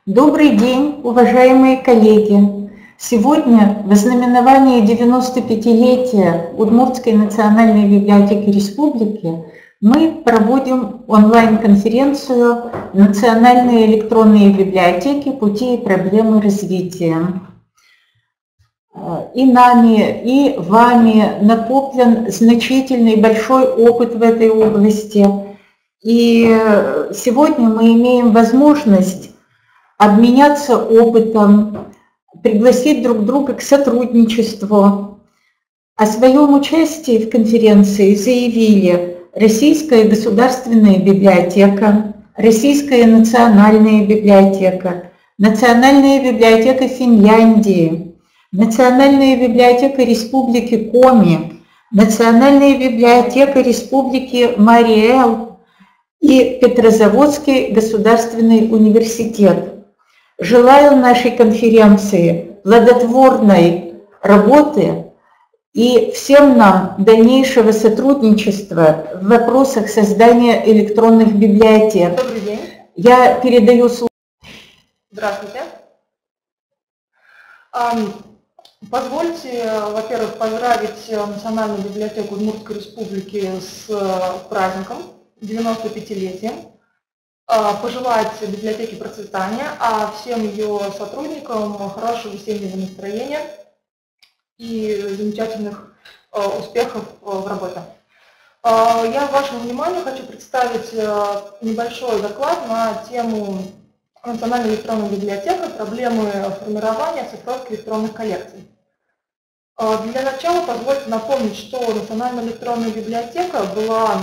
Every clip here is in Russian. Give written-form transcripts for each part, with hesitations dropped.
Добрый день, уважаемые коллеги! Сегодня в ознаменование 95-летия Удмуртской национальной библиотеки республики мы проводим онлайн-конференцию «Национальные электронные библиотеки. Пути и проблемы развития». И нами, и вами накоплен значительный большой опыт в этой области. И сегодня мы имеем возможность обменяться опытом, пригласить друг друга к сотрудничеству. О своем участии в конференции заявили Российская государственная библиотека, Российская национальная библиотека, Национальная библиотека Финляндии, Национальная библиотека Республики Коми, Национальная библиотека Республики Марий-Эл и Петрозаводский государственный университет. Желаю нашей конференции плодотворной работы и всем нам дальнейшего сотрудничества в вопросах создания электронных библиотек. Добрый день. Я передаю слово. Здравствуйте. Позвольте, во-первых, поздравить Национальную библиотеку Удмуртской республики с праздником, 95-летием. Пожелать библиотеке процветания, а всем ее сотрудникам хорошего весеннего настроения и замечательных успехов в работе. Я вашему вниманию хочу представить небольшой доклад на тему Национальной электронной библиотеки, проблемы формирования цифровых электронных коллекций. Для начала позвольте напомнить, что Национальная электронная библиотека была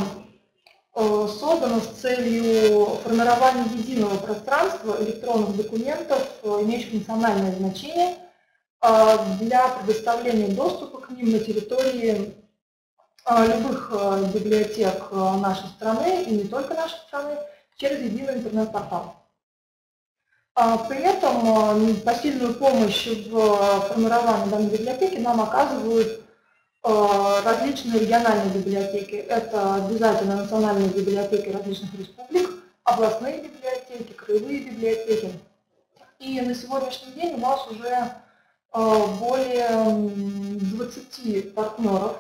создана с целью формирования единого пространства электронных документов, имеющих национальное значение, для предоставления доступа к ним на территории любых библиотек нашей страны и не только нашей страны через единый интернет-портал. При этом посильную помощь в формировании данной библиотеки нам оказывают различные региональные библиотеки. Это обязательно национальные библиотеки различных республик, областные библиотеки, краевые библиотеки. И на сегодняшний день у нас уже более 20 партнеров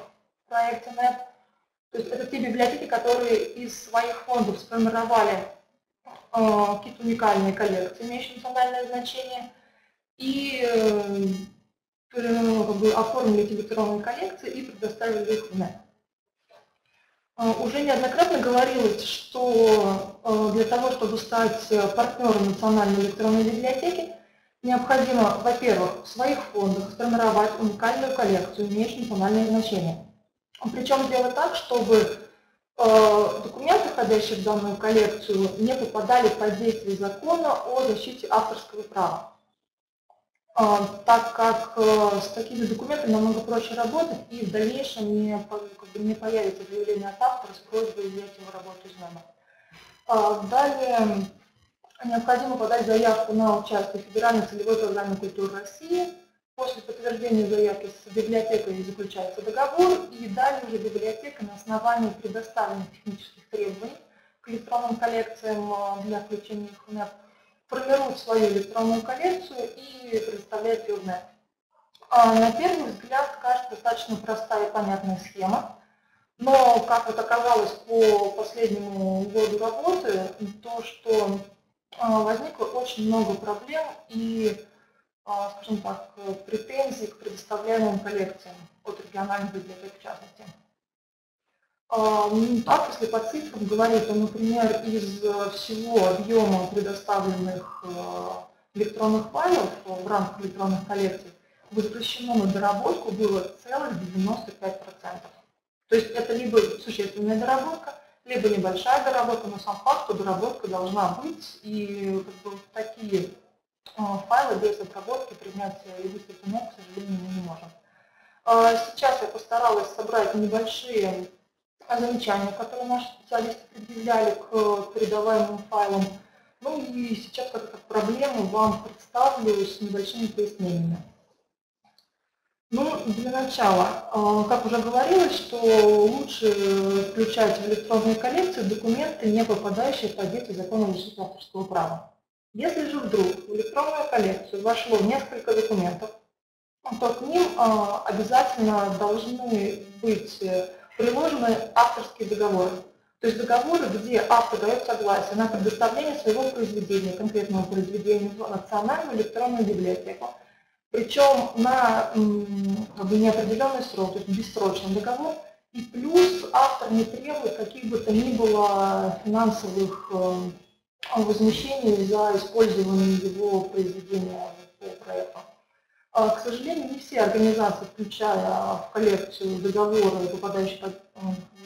в проекте NET. То есть это те библиотеки, которые из своих фондов сформировали какие-то уникальные коллекции, имеющие национальное значение, и оформили эти электронные коллекции и предоставили их в NET. Уже неоднократно говорилось, что для того, чтобы стать партнером Национальной электронной библиотеки, необходимо, во-первых, в своих фондах сформировать уникальную коллекцию, имеющую национальное значение. Причем делать так, чтобы документы, входящие в данную коллекцию, не попадали под действие закона о защите авторского права, так как с такими документами намного проще работать, и в дальнейшем не появится заявление от автора с просьбой взять его работу из НЭМа. Далее необходимо подать заявку на участие в Федеральной целевой программе культуры России. После подтверждения заявки с библиотекой заключается договор, и далее уже библиотека на основании предоставленных технических требований к электронным коллекциям для включения их в NET формирует свою электронную коллекцию и предоставляет ее в NET. На первый взгляд кажется достаточно простая и понятная схема, но, как вот оказалось по последнему году работы, то, что возникло очень много проблем и, скажем так, претензий к предоставляемым коллекциям от региональных библиотек в частности. Так, если по цифрам говорить, то, например, из всего объема предоставленных электронных файлов в рамках электронных коллекций возвращено на доработку было целых 95%. То есть это либо существенная доработка, либо небольшая доработка, но сам факт, что доработка должна быть, и такие файлы без обработки принять и выставить в NET, к сожалению, мы не можем. Сейчас я постаралась собрать небольшие замечания, которые наши специалисты предъявляли к передаваемым файлам. Ну и сейчас как проблему вам представлю с небольшими пояснениями. Ну, для начала, как уже говорилось, что лучше включать в электронные коллекции документы, не попадающие под действие закона о защите авторского права. Если же вдруг в электронную коллекцию вошло несколько документов, то к ним обязательно должны быть приложены авторские договоры. То есть договоры, где автор дает согласие на предоставление своего произведения, конкретного произведения в национальную электронную библиотеку, причем на неопределенный срок, то есть бессрочный договор, и плюс автор не требует каких бы то ни было финансовых возмещений за использование его произведения по проекту. К сожалению, не все организации, включая в коллекцию договоры,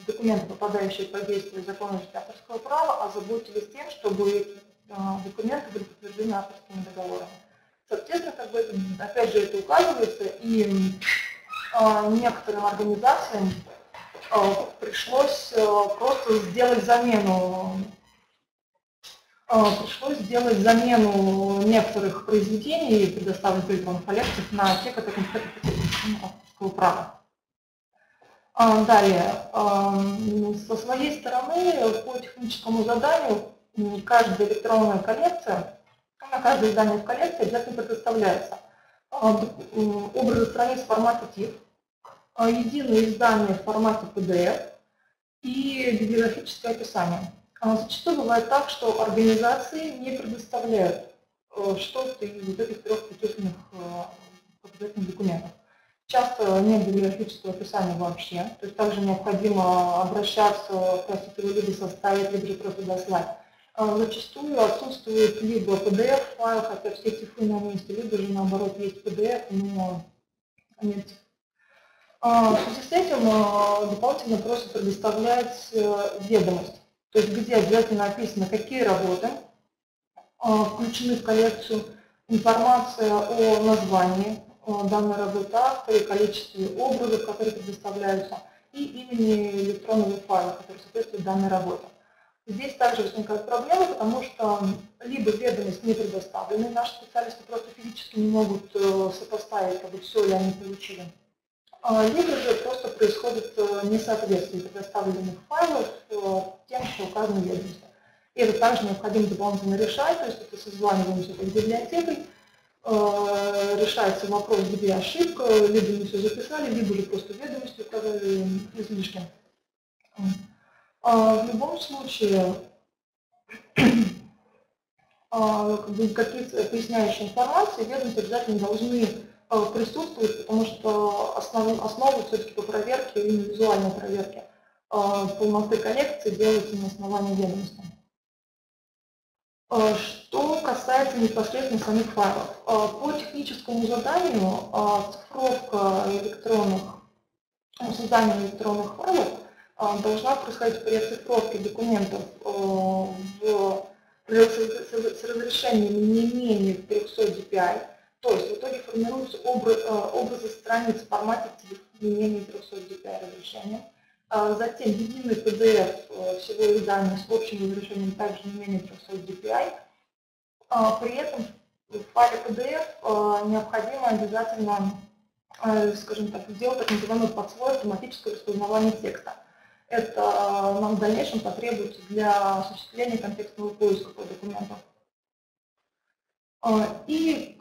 документы, попадающие под действие закона авторского права, озаботились тем, чтобы документы были подтверждены авторскими договорами. Соответственно, опять же, это указывается, и некоторым организациям пришлось просто сделать замену некоторых произведений, предоставленных в электронных коллекциях, на те, которые не авторского права. Далее, со своей стороны, по техническому заданию, каждая электронная коллекция, на каждое издание в коллекции обязательно предоставляется образы страниц в формате TIFF, единое издание в формате PDF и библиографическое описание. Зачастую бывает так, что организации не предоставляют что-то из вот этих трех перечисленных показательных документов. Часто нет библиографического описания вообще, то есть также необходимо обращаться, просить его либо составить, либо же просто дослать. Зачастую отсутствует либо PDF-файл, хотя все тифы на месте, либо же наоборот есть PDF, но нет. В связи с этим дополнительно просят предоставлять ведомость, то есть где обязательно написано, какие работы включены в коллекцию, информация о названии данной работы автора, количестве образов, которые предоставляются, и имени электронного файла, который соответствует данной работе. Здесь также возникают проблемы, потому что либо ведомость не предоставлена, наши специалисты просто физически не могут сопоставить, все ли они получили, либо же просто происходит несоответствие предоставленных файлов тем, что указано в ведомости. И это также необходимо дополнительно решать, то есть это созваниваемся с библиотекой, решается вопрос, где ошибка, либо не все записали, либо же просто в ведомости указали излишки. В любом случае, какие-то поясняющие информации ведомости обязательно должны присутствовать, потому что основу все-таки по проверке, именно визуальной проверке полноты коллекции делается на основании ведомости. Что касается непосредственно самих файлов, по техническому заданию создание электронных файлов должна происходить при оцифровке документов с разрешением не менее 300 dpi, то есть в итоге формируются образы страниц в формате не менее 300 dpi разрешения. Затем единый PDF всего издания с общим разрешением также не менее 300 dpi. При этом в файле PDF необходимо обязательно, скажем так, сделать так называемый подслой автоматического распознавания текста. Это нам в дальнейшем потребуется для осуществления контекстного поиска по документу. И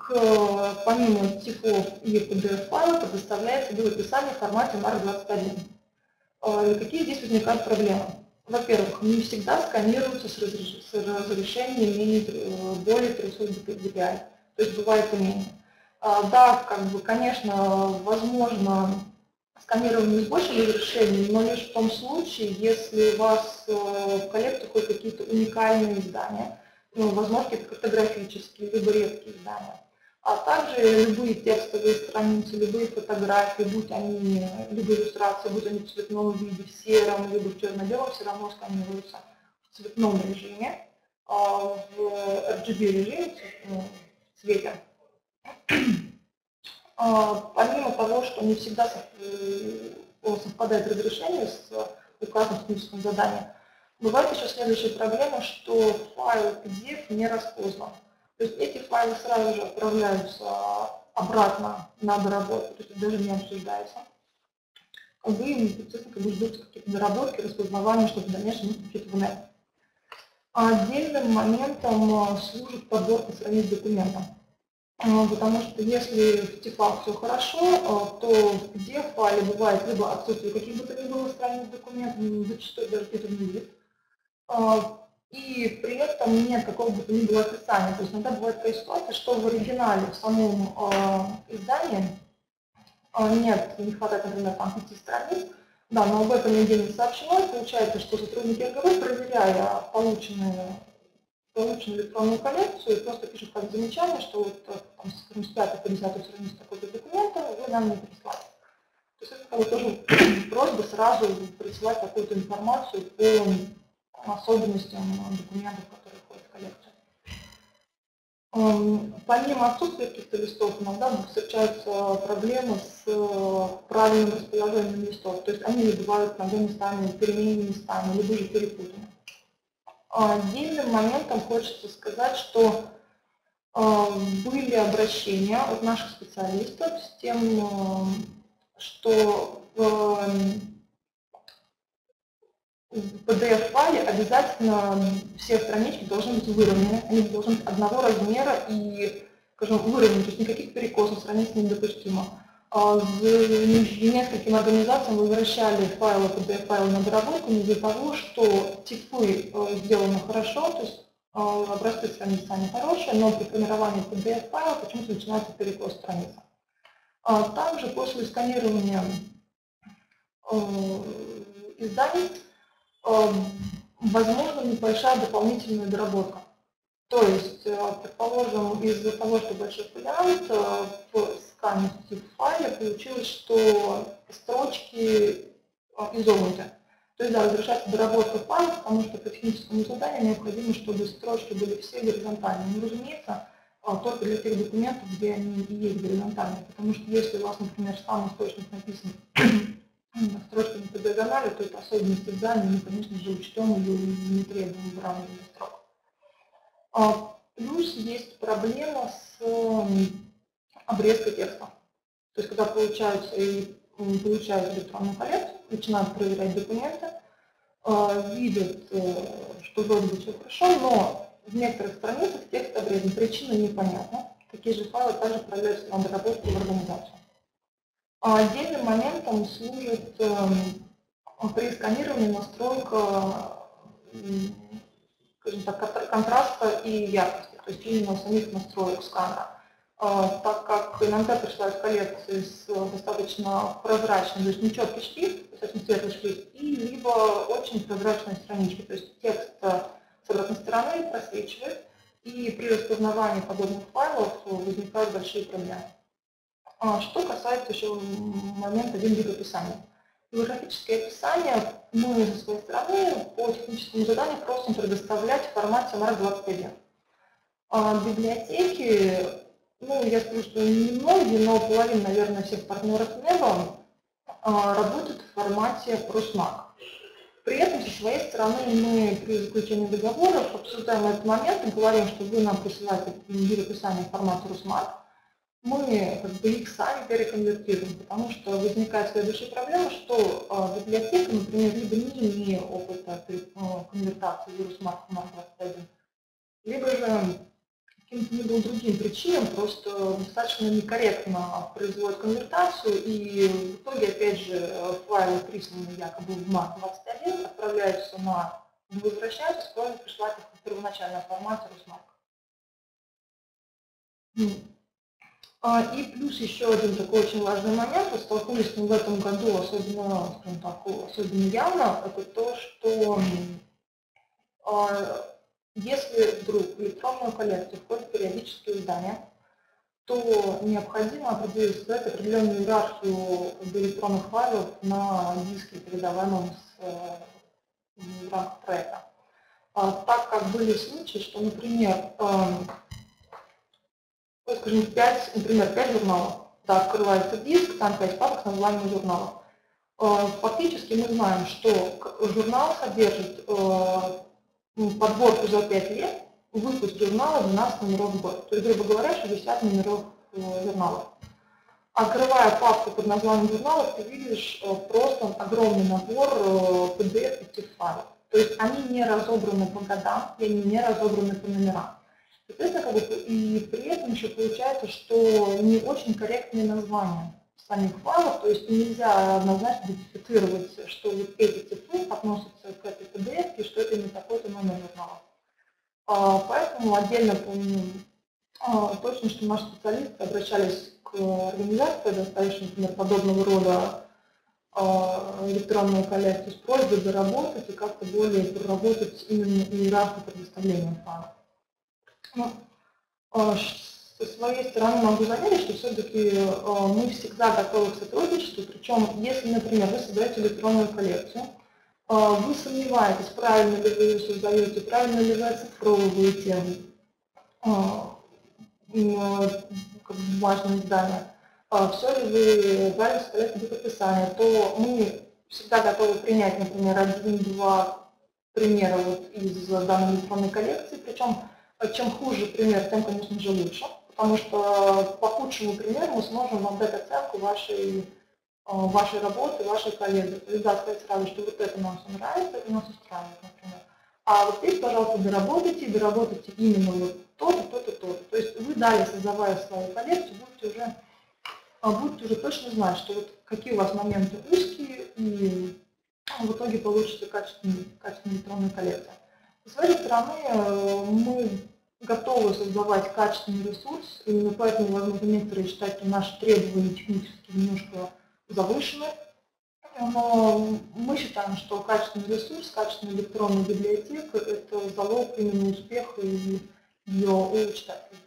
помимо типов и PDF-файлов предоставляется описание в формате MARC-21. Какие здесь возникают проблемы? Во-первых, не всегда сканируются с разрешением более 300 dpi, то есть бывает и менее. Да, конечно, возможно сканирование с большим разрешением, но лишь в том случае, если у вас в коллекции хоть какие-то уникальные издания, возможно, какие-то картографические, либо редкие издания. А также любые текстовые страницы, любые фотографии, будь они либо иллюстрации, будь они в цветном виде, в сером, либо в черно-белом, все равно сканируются в цветном режиме, в RGB режиме, в цвете. Помимо того, что не всегда совпадает разрешение с указанным техническим заданием, бывает еще следующая проблема, что файл PDF не распознан. То есть эти файлы сразу же отправляются обратно на доработку, то есть даже не обсуждается. Вы, естественно, ждут какие-то доработки, распознавания, чтобы в дальнейшем включить в NET. Отдельным моментом служит подборка страниц документа. Потому что если в TIFF все хорошо, то в PDF-файле бывает либо отсутствие каких бы то ни было страниц документа, зачастую даже где-то не видит, и при этом нет какого бы то ни было описания. То есть иногда бывает такая ситуация, что в оригинале, в самом издании не хватает, например, там 5 страниц, да, но об этом нигде не сообщено, и получается, что сотрудники РГВ, проверяя полученную электронную коллекцию, просто пишут как замечание, что вот, там, скажем, с 5 по 10 страницу такой-то документа вы нам не прислали. То есть это тоже просьба сразу присылать какую-то информацию по особенностям документов, которые входят в коллекцию. Помимо отсутствия каких-то листов, иногда встречаются проблемы с правильным расположением листов. То есть они бывают иногда местами переменными местами, либо же перепутаны. Отдельным моментом хочется сказать, что были обращения от наших специалистов с тем, что в PDF-файле обязательно все странички должны быть выровнены, они должны быть одного размера и, скажем, выровнены, то есть никаких перекосов страниц недопустимо. С несколькими организациями возвращали файлы PDF-файлы на доработку из-за того, что типы сделаны хорошо, то есть образцы страниц они хорошие, но при формировании PDF-файла почему-то начинается перекос страницы. Также после сканирования изданий возможно небольшая дополнительная доработка. То есть, предположим, из-за того, что большой фолиант в скане в файле получилось, что строчки изогнуты. То есть, да, разрешается доработка файла, потому что по техническому заданию необходимо, чтобы строчки были все горизонтальные. Но, разумеется, только для тех документов, где они и есть горизонтальные. Потому что если у вас, например, сам источник написан строчками по диагонали, то это особенность издания, мы, конечно же, учтем и не требуем выравнивания строк. Плюс есть проблема с обрезкой текста. То есть, когда получают электронную коллекцию, начинают проверять документы, видят, что вроде бы все хорошо, но в некоторых страницах текст обрезан, причина непонятна. Такие же файлы также отправляются на доработку в организацию. Отдельным моментом служит при сканировании настройка, скажем так, контраста и яркости, то есть именно самих настроек сканера. Так как иногда присылают коллекции с достаточно прозрачным, то есть нечеткий шрифт, достаточно светлый шрифт, и либо очень прозрачные странички, то есть текст с обратной стороны просвечивает, и при распознавании подобных файлов возникают большие проблемы. Что касается еще момента библиографического. Библиографическое описание мы со своей стороны по техническому заданию просим предоставлять в формате MARC-21. Библиотеки, я скажу, что немногие, но половина, наверное, всех партнеров НЭБа работают в формате RUSMARC. При этом со своей стороны мы при заключении договоров обсуждаем этот момент и говорим, что вы нам присылаете библиописание в формате RUSMARC. Мы их сами переконвертируем, потому что возникает следующая проблема, что библиотека, например, либо не имея опыта конвертации RUSMARC в MARC-21, либо же каким-то другим причинам просто достаточно некорректно производит конвертацию, и в итоге, опять же, файлы, присланные якобы в MARC-21, отправляются возвращаются с просьбой прислать их в первоначальном формате RUSMARC. И плюс еще один такой очень важный момент, столкнулись мы в этом году особенно, скажем так, особенно явно, это то, что если вдруг в электронную коллекцию входят периодические издания, то необходимо создать определенную иерархию электронных файлов на диске, передаваемом в рамках проекта. Так как были случаи, что, например, скажем, 5 журналов. Да, открывается диск, там 5 папок с названием журналов. Фактически мы знаем, что журнал содержит подборку за 5 лет, выпуск журнала 12 номеров в год. То есть, грубо говоря, 60 номеров журналов. Открывая папку под названием журналов, ты видишь просто огромный набор PDF и TIFF файлов. То есть они не разобраны по годам, и они не разобраны по номерам. Соответственно, и при этом еще получается, что не очень корректные названия самих файлов, то есть нельзя однозначно идентифицировать, что вот эти цифры относятся к этой PDF, и что это не такой-то номер журнала. Поэтому отдельно помню точно, что наши специалисты обращались к организации, предоставившей, например, подобного рода электронную коллекцию с просьбой доработать и как-то более проработать именно иерархию предоставления файлов. Со своей стороны могу заметить, что все-таки мы всегда готовы к сотрудничеству, причем если, например, вы создаете электронную коллекцию, вы сомневаетесь, правильно ли вы ее создаете, правильно ли вы оцифровываете бумажные издания, все ли вы правильно составляете бит-описание, то мы всегда готовы принять, например, 1-2 примера вот из данной электронной коллекции, причем чем хуже пример, тем, конечно же, лучше, потому что по худшему примеру мы сможем вам дать оценку вашей работы, вашей коллеги. То есть, да, сказать сразу, что вот это нам все нравится, это нас устраивает, например. А вот здесь, пожалуйста, доработайте именно вот то-то, то-то, то-то. То есть вы далее, создавая свою коллекцию, будете уже точно знать, что вот какие у вас моменты узкие, и в итоге получится качественная электронная коллекция. С своей стороны, мы готовы создавать качественный ресурс, именно поэтому, возможно, некоторые считают, что наши требования технически немножко завышены, но мы считаем, что качественный ресурс, качественная электронная библиотека – это залог именно успеха и ее у читателей.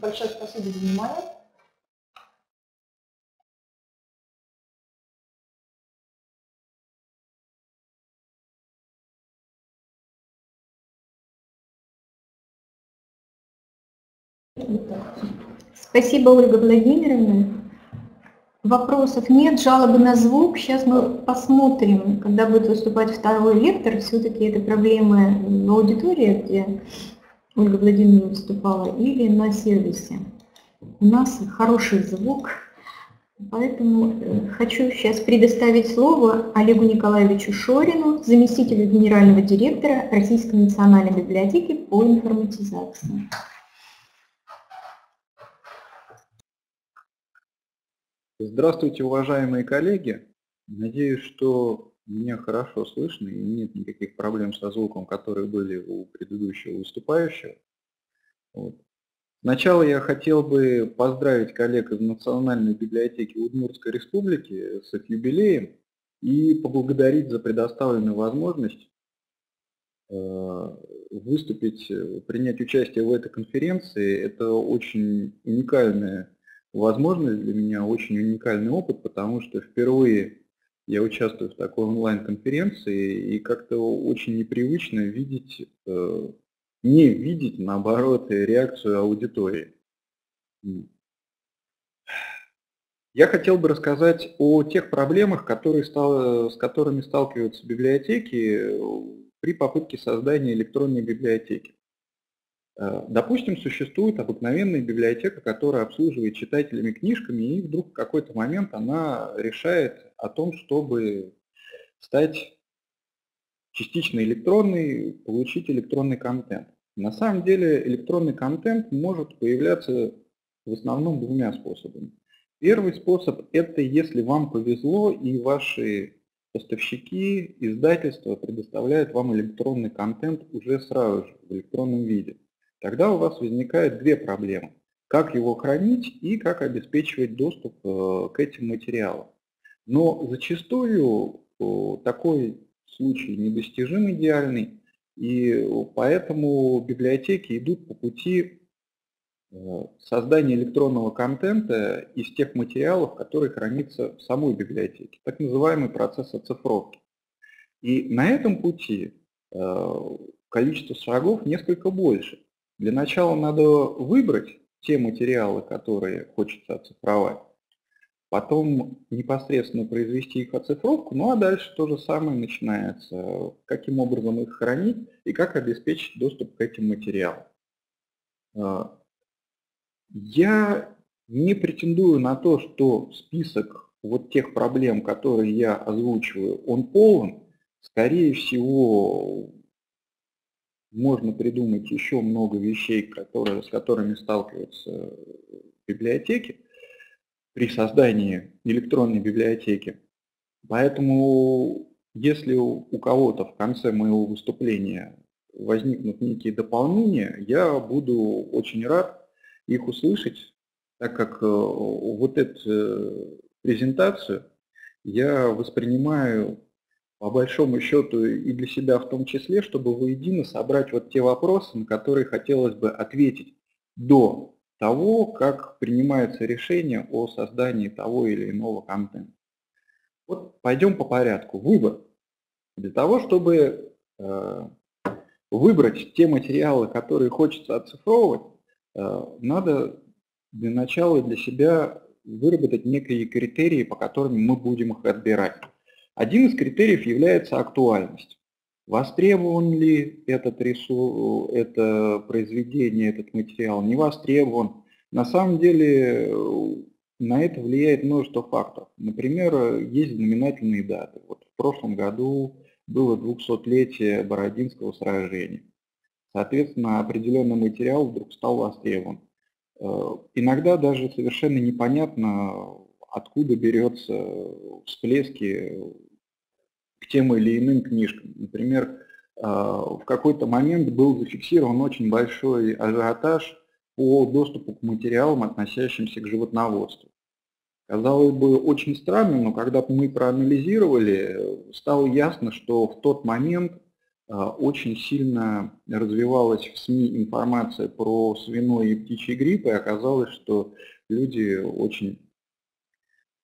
Большое спасибо за внимание. Спасибо, Ольга Владимировна. Вопросов нет, жалобы на звук. Сейчас мы посмотрим, когда будет выступать второй лектор. Все-таки это проблемы в аудитории, где Ольга Владимировна выступала, или на сервисе. У нас хороший звук, поэтому хочу сейчас предоставить слово Олегу Николаевичу Шорину, заместителю генерального директора Российской национальной библиотеки по информатизации. Здравствуйте, уважаемые коллеги. Надеюсь, что меня хорошо слышно и нет никаких проблем со звуком, которые были у предыдущего выступающего. Вот. Сначала я хотел бы поздравить коллег из Национальной библиотеки Удмуртской Республики с их юбилеем и поблагодарить за предоставленную возможность выступить, принять участие в этой конференции. Это очень уникальная возможность для меня, очень уникальный опыт, потому что впервые я участвую в такой онлайн-конференции и как-то очень непривычно видеть, не видеть, наоборот, реакцию аудитории. Я хотел бы рассказать о тех проблемах, с которыми сталкиваются библиотеки при попытке создания электронной библиотеки. Допустим, существует обыкновенная библиотека, которая обслуживает читателями книжками, и вдруг в какой-то момент она решает о том, чтобы стать частично электронной, получить электронный контент. На самом деле электронный контент может появляться в основном двумя способами. Первый способ – это если вам повезло и ваши поставщики, издательства предоставляют вам электронный контент уже сразу же в электронном виде. Тогда у вас возникает две проблемы. Как его хранить и как обеспечивать доступ к этим материалам. Но зачастую такой случай недостижим идеальный, и поэтому библиотеки идут по пути создания электронного контента из тех материалов, которые хранятся в самой библиотеке, так называемый процесс оцифровки. И на этом пути количество шагов несколько больше. Для начала надо выбрать те материалы, которые хочется оцифровать, потом непосредственно произвести их оцифровку, ну а дальше то же самое начинается, каким образом их хранить и как обеспечить доступ к этим материалам. Я не претендую на то, что список вот тех проблем, которые я озвучиваю, он полон. Скорее всего, можно придумать еще много вещей, с которыми сталкиваются библиотеки при создании электронной библиотеки. Поэтому, если у кого-то в конце моего выступления возникнут некие дополнения, я буду очень рад их услышать, так как вот эту презентацию я воспринимаю по большому счету и для себя в том числе, чтобы воедино собрать вот те вопросы, на которые хотелось бы ответить до того, как принимается решение о создании того или иного контента. Вот пойдем по порядку. Выбор. Для того, чтобы выбрать те материалы, которые хочется оцифровывать, надо для начала для себя выработать некие критерии, по которым мы будем их отбирать. Один из критериев является актуальность. Востребован ли это произведение, этот материал, не востребован. На самом деле на это влияет множество факторов. Например, есть знаменательные даты. Вот в прошлом году было 200-летие Бородинского сражения. Соответственно, определенный материал вдруг стал востребован. Иногда даже совершенно непонятно, откуда берется всплески к тем или иным книжкам. Например, в какой-то момент был зафиксирован очень большой ажиотаж по доступу к материалам, относящимся к животноводству. Казалось бы, очень странно, но когда мы проанализировали, стало ясно, что в тот момент очень сильно развивалась в СМИ информация про свиной и птичий грипп, и оказалось, что люди очень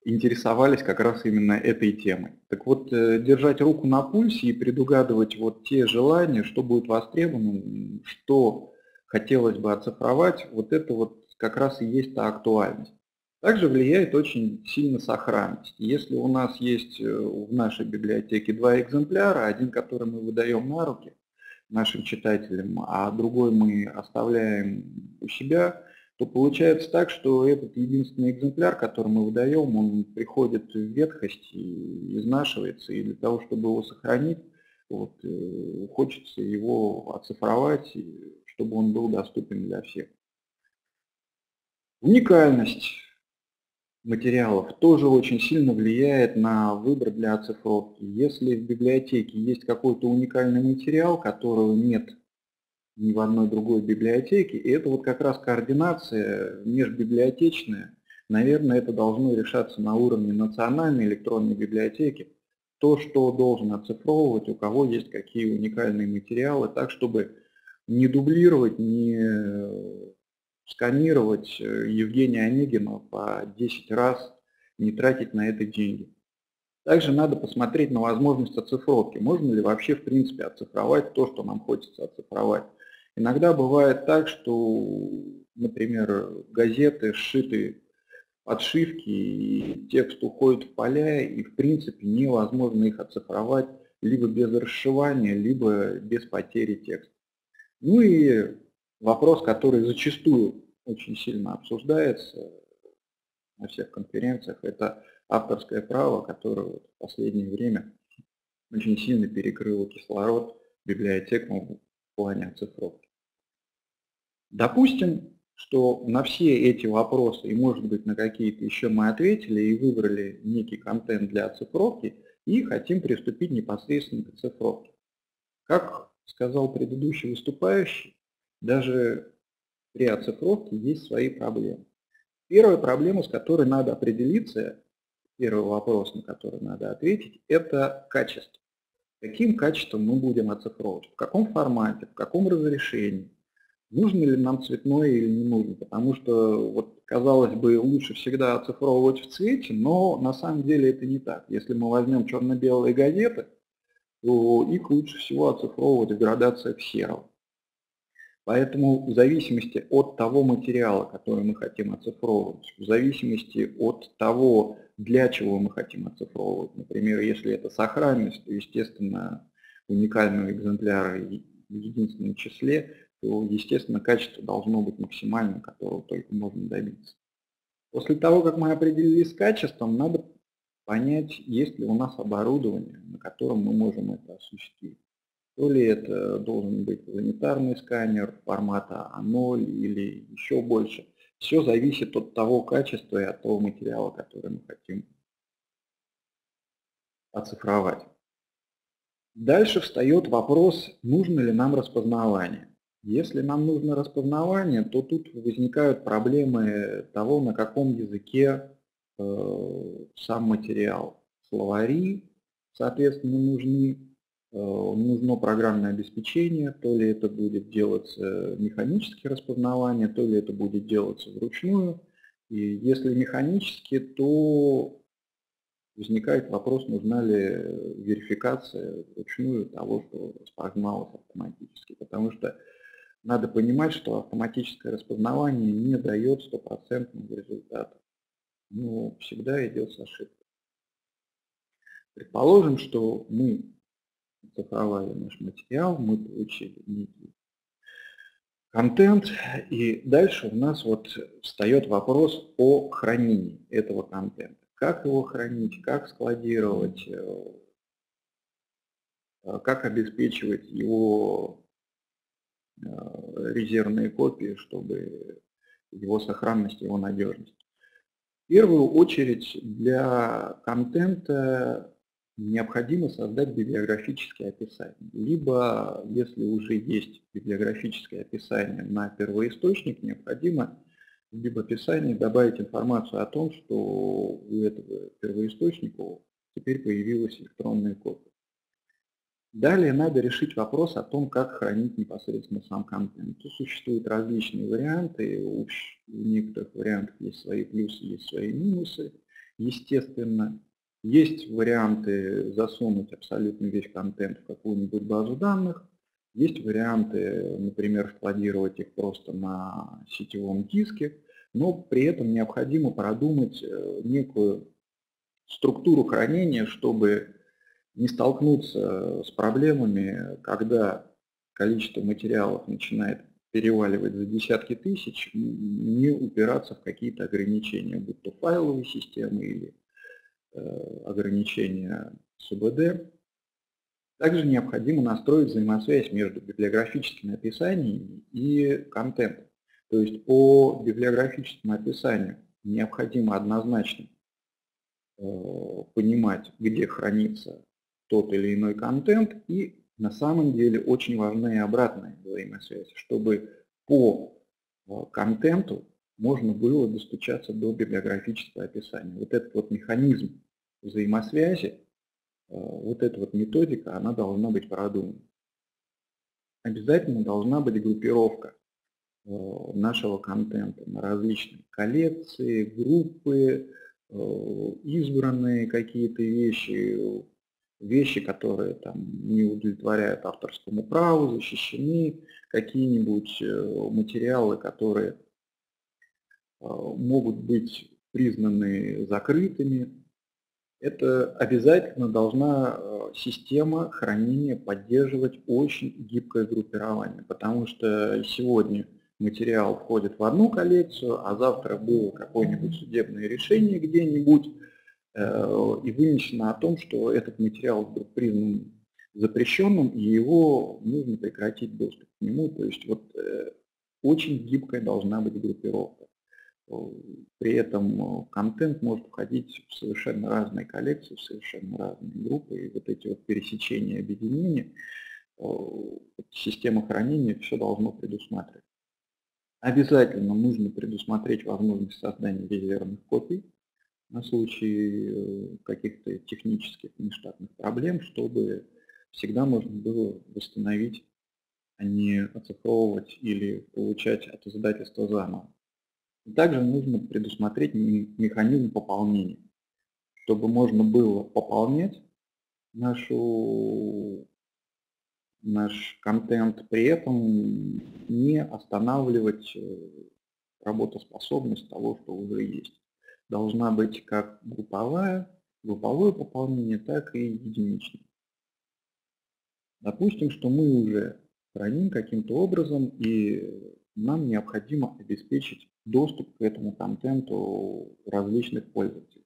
интересовались как раз именно этой темой. Так вот, держать руку на пульсе и предугадывать вот те желания, что будет востребовано, что хотелось бы оцифровать, вот это вот как раз и есть та актуальность. Также влияет очень сильно сохранность. Если у нас есть в нашей библиотеке 2 экземпляра, один, который мы выдаем на руки нашим читателям, а другой мы оставляем у себя, то получается так, что этот единственный экземпляр, который мы выдаем, он приходит в ветхость и изнашивается, и для того, чтобы его сохранить, вот, хочется его оцифровать, чтобы он был доступен для всех. Уникальность материалов тоже очень сильно влияет на выбор для оцифровки. Если в библиотеке есть какой-то уникальный материал, которого нет ни в одной другой библиотеке, и это вот как раз координация межбиблиотечная, наверное, это должно решаться на уровне национальной электронной библиотеки, то, что должен оцифровывать, у кого есть какие уникальные материалы, так, чтобы не дублировать, не сканировать Евгения Онегина по 10 раз, не тратить на это деньги. Также надо посмотреть на возможность оцифровки. Можно ли вообще в принципе оцифровать то, что нам хочется оцифровать. Иногда бывает так, что, например, газеты сшиты подшивки, и текст уходит в поля, и в принципе невозможно их оцифровать либо без расшивания, либо без потери текста. Ну и вопрос, который зачастую очень сильно обсуждается на всех конференциях, это авторское право, которое в последнее время очень сильно перекрыло кислород библиотекам в плане оцифровки. Допустим, что на все эти вопросы, и может быть на какие-то еще мы ответили и выбрали некий контент для оцифровки, и хотим приступить непосредственно к оцифровке. Как сказал предыдущий выступающий, даже при оцифровке есть свои проблемы. Первая проблема, с которой надо определиться, первый вопрос, на который надо ответить, это качество. Каким качеством мы будем оцифровывать, в каком формате, в каком разрешении, нужно ли нам цветное или не нужно, потому что, вот, казалось бы, лучше всегда оцифровывать в цвете, но на самом деле это не так. Если мы возьмем черно-белые газеты, то их лучше всего оцифровывать в градациях серого. Поэтому в зависимости от того материала, который мы хотим оцифровывать, в зависимости от того, для чего мы хотим оцифровывать, например, если это сохранность, то, естественно, уникального экземпляра в единственном числе, то, естественно, качество должно быть максимальным, которого только можно добиться. После того, как мы определились с качеством, надо понять, есть ли у нас оборудование, на котором мы можем это осуществить. То ли это должен быть планетарный сканер формата А0 или еще больше. Все зависит от того качества и от того материала, который мы хотим оцифровать. Дальше встает вопрос, нужно ли нам распознавание. Если нам нужно распознавание, то тут возникают проблемы того, на каком языке сам материал. Словари, соответственно, нужно программное обеспечение, то ли это будет делаться механическое распознавание, то ли это будет делаться вручную. И если механически, то возникает вопрос, нужна ли верификация вручную того, что распознавалось автоматически. Потому что надо понимать, что автоматическое распознавание не дает стопроцентного результата. Но всегда идет с ошибкой. Предположим, что мы оцифровали наш материал, мы получили некий контент, и дальше у нас вот встает вопрос о хранении этого контента. Как его хранить, как складировать, как обеспечивать его резервные копии, чтобы его сохранность, его надежность. В первую очередь для контента необходимо создать библиографические описания. Либо, если уже есть библиографическое описание на первоисточник, необходимо в библиописании добавить информацию о том, что у этого первоисточника теперь появилась электронная копия. Далее надо решить вопрос о том, как хранить непосредственно сам контент. Тут существуют различные варианты, у некоторых вариантов есть свои плюсы, есть свои минусы. Естественно, есть варианты засунуть абсолютно весь контент в какую-нибудь базу данных, есть варианты, например, складировать их просто на сетевом диске, но при этом необходимо продумать некую структуру хранения, чтобы не столкнуться с проблемами, когда количество материалов начинает переваливать за десятки тысяч, не упираться в какие-то ограничения, будь то файловые системы или ограничения СУБД. Также необходимо настроить взаимосвязь между библиографическими описаниями и контентом. То есть по библиографическому описанию необходимо однозначно понимать, где хранится тот или иной контент, и на самом деле очень важна и обратная взаимосвязь, чтобы по контенту можно было достучаться до библиографического описания. Вот этот вот механизм взаимосвязи, вот эта вот методика, она должна быть продумана. Обязательно должна быть группировка нашего контента на различные коллекции, группы, избранные какие-то вещи, которые там не удовлетворяют авторскому праву, защищены, какие-нибудь материалы, которые могут быть признаны закрытыми. Это обязательно должна система хранения поддерживать очень гибкое группирование, потому что сегодня материал входит в одну коллекцию, а завтра было какое-нибудь судебное решение где-нибудь, и вынесено о том, что этот материал вдруг признан запрещенным, и его нужно прекратить доступ к нему. То есть вот очень гибкая должна быть группировка. При этом контент может входить в совершенно разные коллекции, в совершенно разные группы, и вот эти вот пересечения, объединения, система хранения все должно предусматривать. Обязательно нужно предусмотреть возможность создания резервных копий на случай каких-то технических нештатных проблем, чтобы всегда можно было восстановить, а не оцифровывать или получать от издательства заново. Также нужно предусмотреть механизм пополнения, чтобы можно было пополнять наш контент, при этом не останавливать работоспособность того, что уже есть. Должна быть как групповое пополнение, так и единичное. Допустим, что мы уже храним каким-то образом, и нам необходимо обеспечить доступ к этому контенту различных пользователей.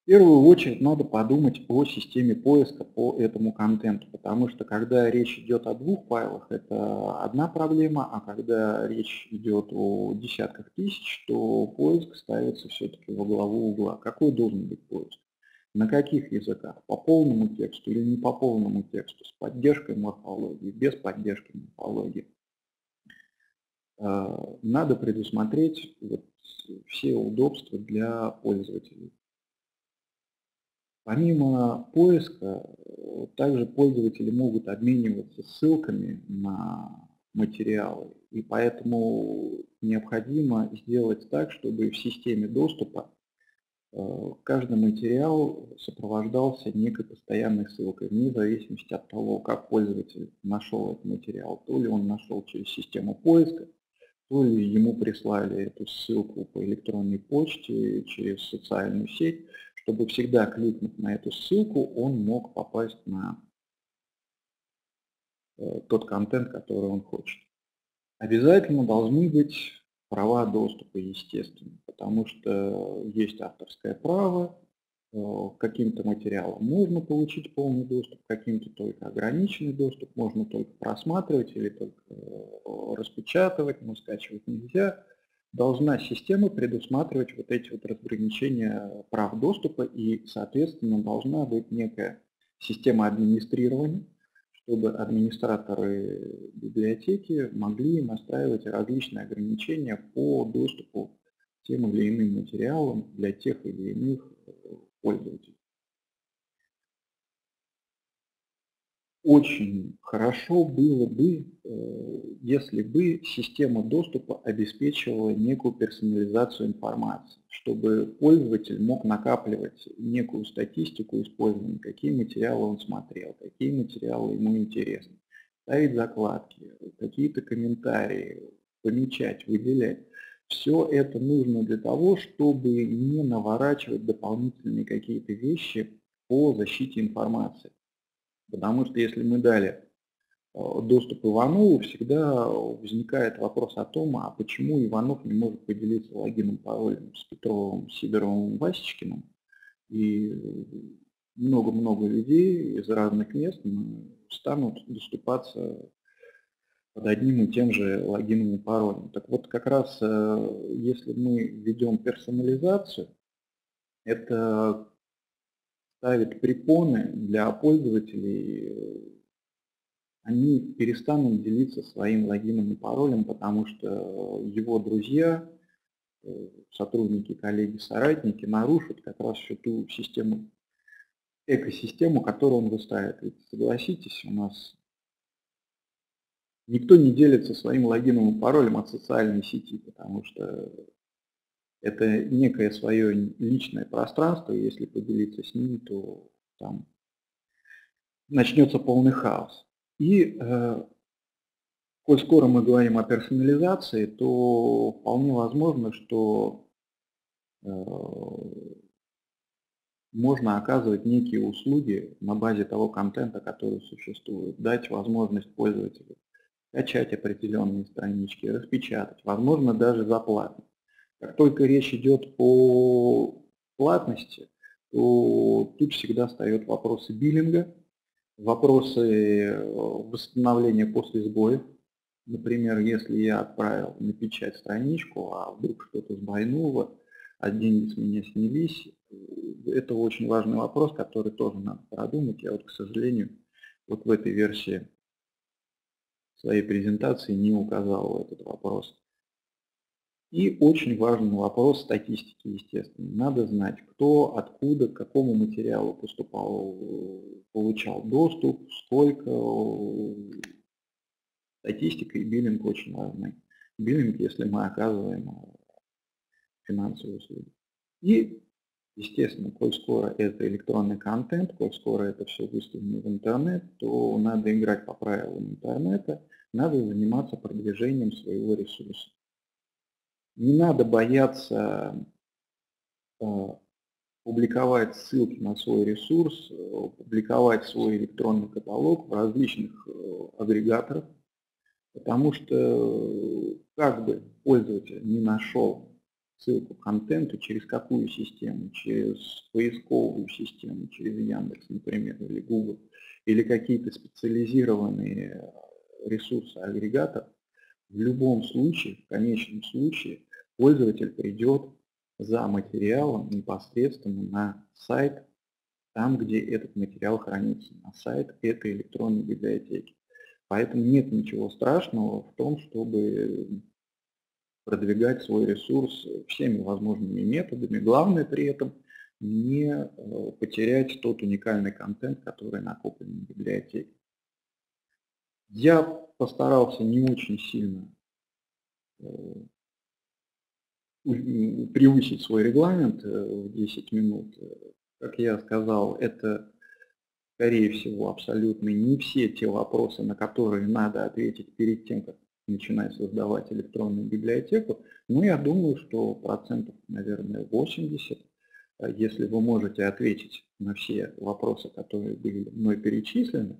В первую очередь надо подумать о системе поиска по этому контенту, потому что когда речь идет о 2 файлах, это одна проблема, а когда речь идет о десятках тысяч, то поиск ставится все-таки во главу угла. Какой должен быть поиск? На каких языках? По полному тексту или не по полному тексту? С поддержкой морфологии, без поддержки морфологии? Надо предусмотреть все удобства для пользователей. Помимо поиска, также пользователи могут обмениваться ссылками на материалы, и поэтому необходимо сделать так, чтобы в системе доступа каждый материал сопровождался некой постоянной ссылкой, вне зависимости от того, как пользователь нашел этот материал. То ли он нашел через систему поиска, то ли ему прислали эту ссылку по электронной почте, через социальную сеть, чтобы всегда, кликнув на эту ссылку, он мог попасть на тот контент, который он хочет. Обязательно должны быть права доступа, естественно, потому что есть авторское право, к каким-то материалам можно получить полный доступ, к каким-то только ограниченный доступ, можно только просматривать или только распечатывать, но скачивать нельзя. Должна система предусматривать вот эти вот разграничения прав доступа, и, соответственно, должна быть некая система администрирования, чтобы администраторы библиотеки могли настраивать различные ограничения по доступу к тем или иным материалам для тех или иных пользователей. Очень хорошо было бы, если бы система доступа обеспечивала некую персонализацию информации, чтобы пользователь мог накапливать некую статистику использования, какие материалы он смотрел, какие материалы ему интересны, ставить закладки, какие-то комментарии, помечать, выделять. Все это нужно для того, чтобы не наворачивать дополнительные какие-то вещи по защите информации. Потому что если мы дали доступ Иванову, всегда возникает вопрос о том, а почему Иванов не может поделиться логином, паролем с Петровым, Сидоровым, Васечкиным. И много-много людей из разных мест станут доступаться под одним и тем же логином и паролем. Так вот, как раз если мы введем персонализацию, это ставит препоны для пользователей, они перестанут делиться своим логином и паролем, потому что его друзья, сотрудники, коллеги, соратники нарушат как раз всю ту систему, экосистему, которую он выстраивает. Ведь согласитесь, у нас никто не делится своим логином и паролем от социальной сети, потому что это некое свое личное пространство, и если поделиться с ним, то там начнется полный хаос. И коль скоро мы говорим о персонализации, то вполне возможно, что можно оказывать некие услуги на базе того контента, который существует, дать возможность пользователю скачать определенные странички, распечатать, возможно, даже за плату. Как только речь идет о платности, то тут всегда встают вопросы биллинга, вопросы восстановления после сбоев. Например, если я отправил на печать страничку, а вдруг что-то сбойнуло, а деньги с меня снялись, это очень важный вопрос, который тоже надо продумать. Я вот, к сожалению, вот в этой версии своей презентации не указал этот вопрос. И очень важный вопрос статистики, естественно. Надо знать, кто, откуда, к какому материалу поступал, получал доступ, сколько. Статистика и биллинг очень важны. Биллинг, если мы оказываем финансовые услуги. И, естественно, коль скоро это электронный контент, коль скоро это все выставлено в интернет, то надо играть по правилам интернета, надо заниматься продвижением своего ресурса. Не надо бояться публиковать ссылки на свой ресурс, публиковать свой электронный каталог в различных агрегаторах, потому что как бы пользователь не нашел ссылку к контенту через какую систему? Через поисковую систему, через Яндекс, например, или Google, или какие-то специализированные ресурсы агрегатор, в любом случае, в конечном случае, пользователь придет за материалом непосредственно на сайт, там, где этот материал хранится, на сайт этой электронной библиотеки. Поэтому нет ничего страшного в том, чтобы продвигать свой ресурс всеми возможными методами. Главное при этом не потерять тот уникальный контент, который накоплен в библиотеке. Я постарался не очень сильно превысить свой регламент в 10 минут. Как я сказал, это, скорее всего, абсолютно не все те вопросы, на которые надо ответить перед тем, как начинать создавать электронную библиотеку. Но я думаю, что процентов, наверное, 80, если вы можете ответить на все вопросы, которые были мной перечислены,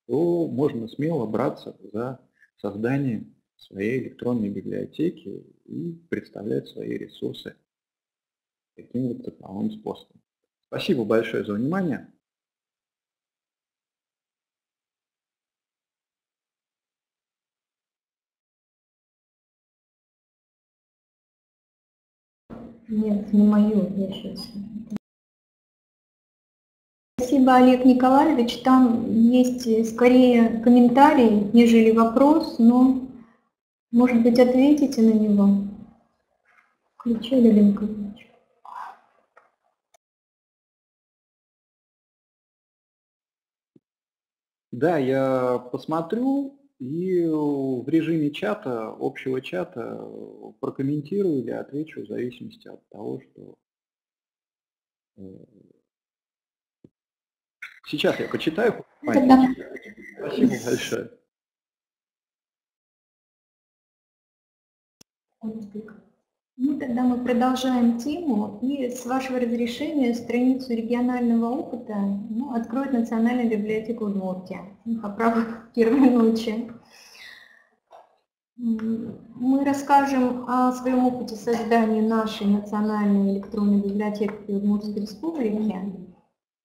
то можно смело браться за создание своей электронной библиотеки и представлять свои ресурсы таким вот цифровым способом. Спасибо большое за внимание. Нет, не мою, я сейчас. Спасибо, Олег Николаевич. Там есть скорее комментарий, нежели вопрос, но, может быть, ответите на него. Включили Ленкович. Да, я посмотрю и в режиме чата, общего чата, прокомментирую или отвечу в зависимости от того, что... Сейчас я почитаю. Спасибо большое. Ну, тогда мы продолжаем тему, и с вашего разрешения страницу регионального опыта откроет Национальная библиотека Удмуртии. По праву первой ночи. Мы расскажем о своем опыте создания нашей национальной электронной библиотеки Удмуртской республики,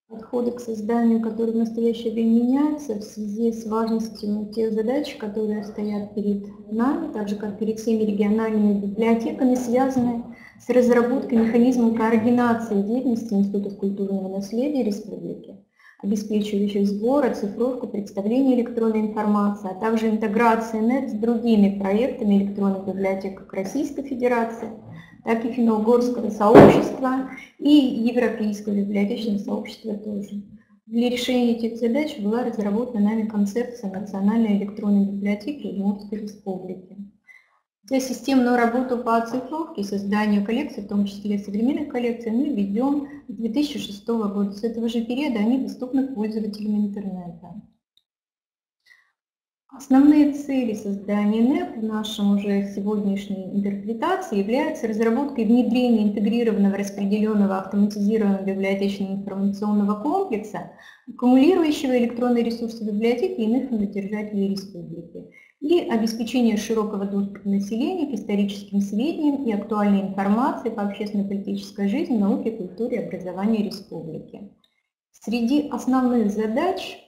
подходы к созданию, которые в настоящее время меняются в связи с важностью тех задач, которые стоят перед нами, так же как перед всеми региональными библиотеками, связанные с разработкой механизма координации деятельности Института культурного наследия республики, обеспечивающих сбор, оцифровку, представление электронной информации, а также интеграция НЭТ с другими проектами электронных библиотек как Российской Федерации, так и финно-угорского сообщества и европейского библиотечного сообщества тоже. Для решения этих задач была разработана нами концепция Национальной электронной библиотеки Удмуртской республики. За системную работу по оцифровке и созданию коллекций, в том числе современных коллекций, мы ведем с 2006 года. С этого же периода они доступны пользователям интернета. Основные цели создания НЭП в нашем уже сегодняшней интерпретации являются разработкой и внедрением интегрированного распределенного автоматизированного библиотечного информационного комплекса, аккумулирующего электронные ресурсы библиотеки и иных держателей республики, и обеспечение широкого доступа населения к историческим сведениям и актуальной информации по общественно-политической жизни, науке, культуре и образованию республики. Среди основных задач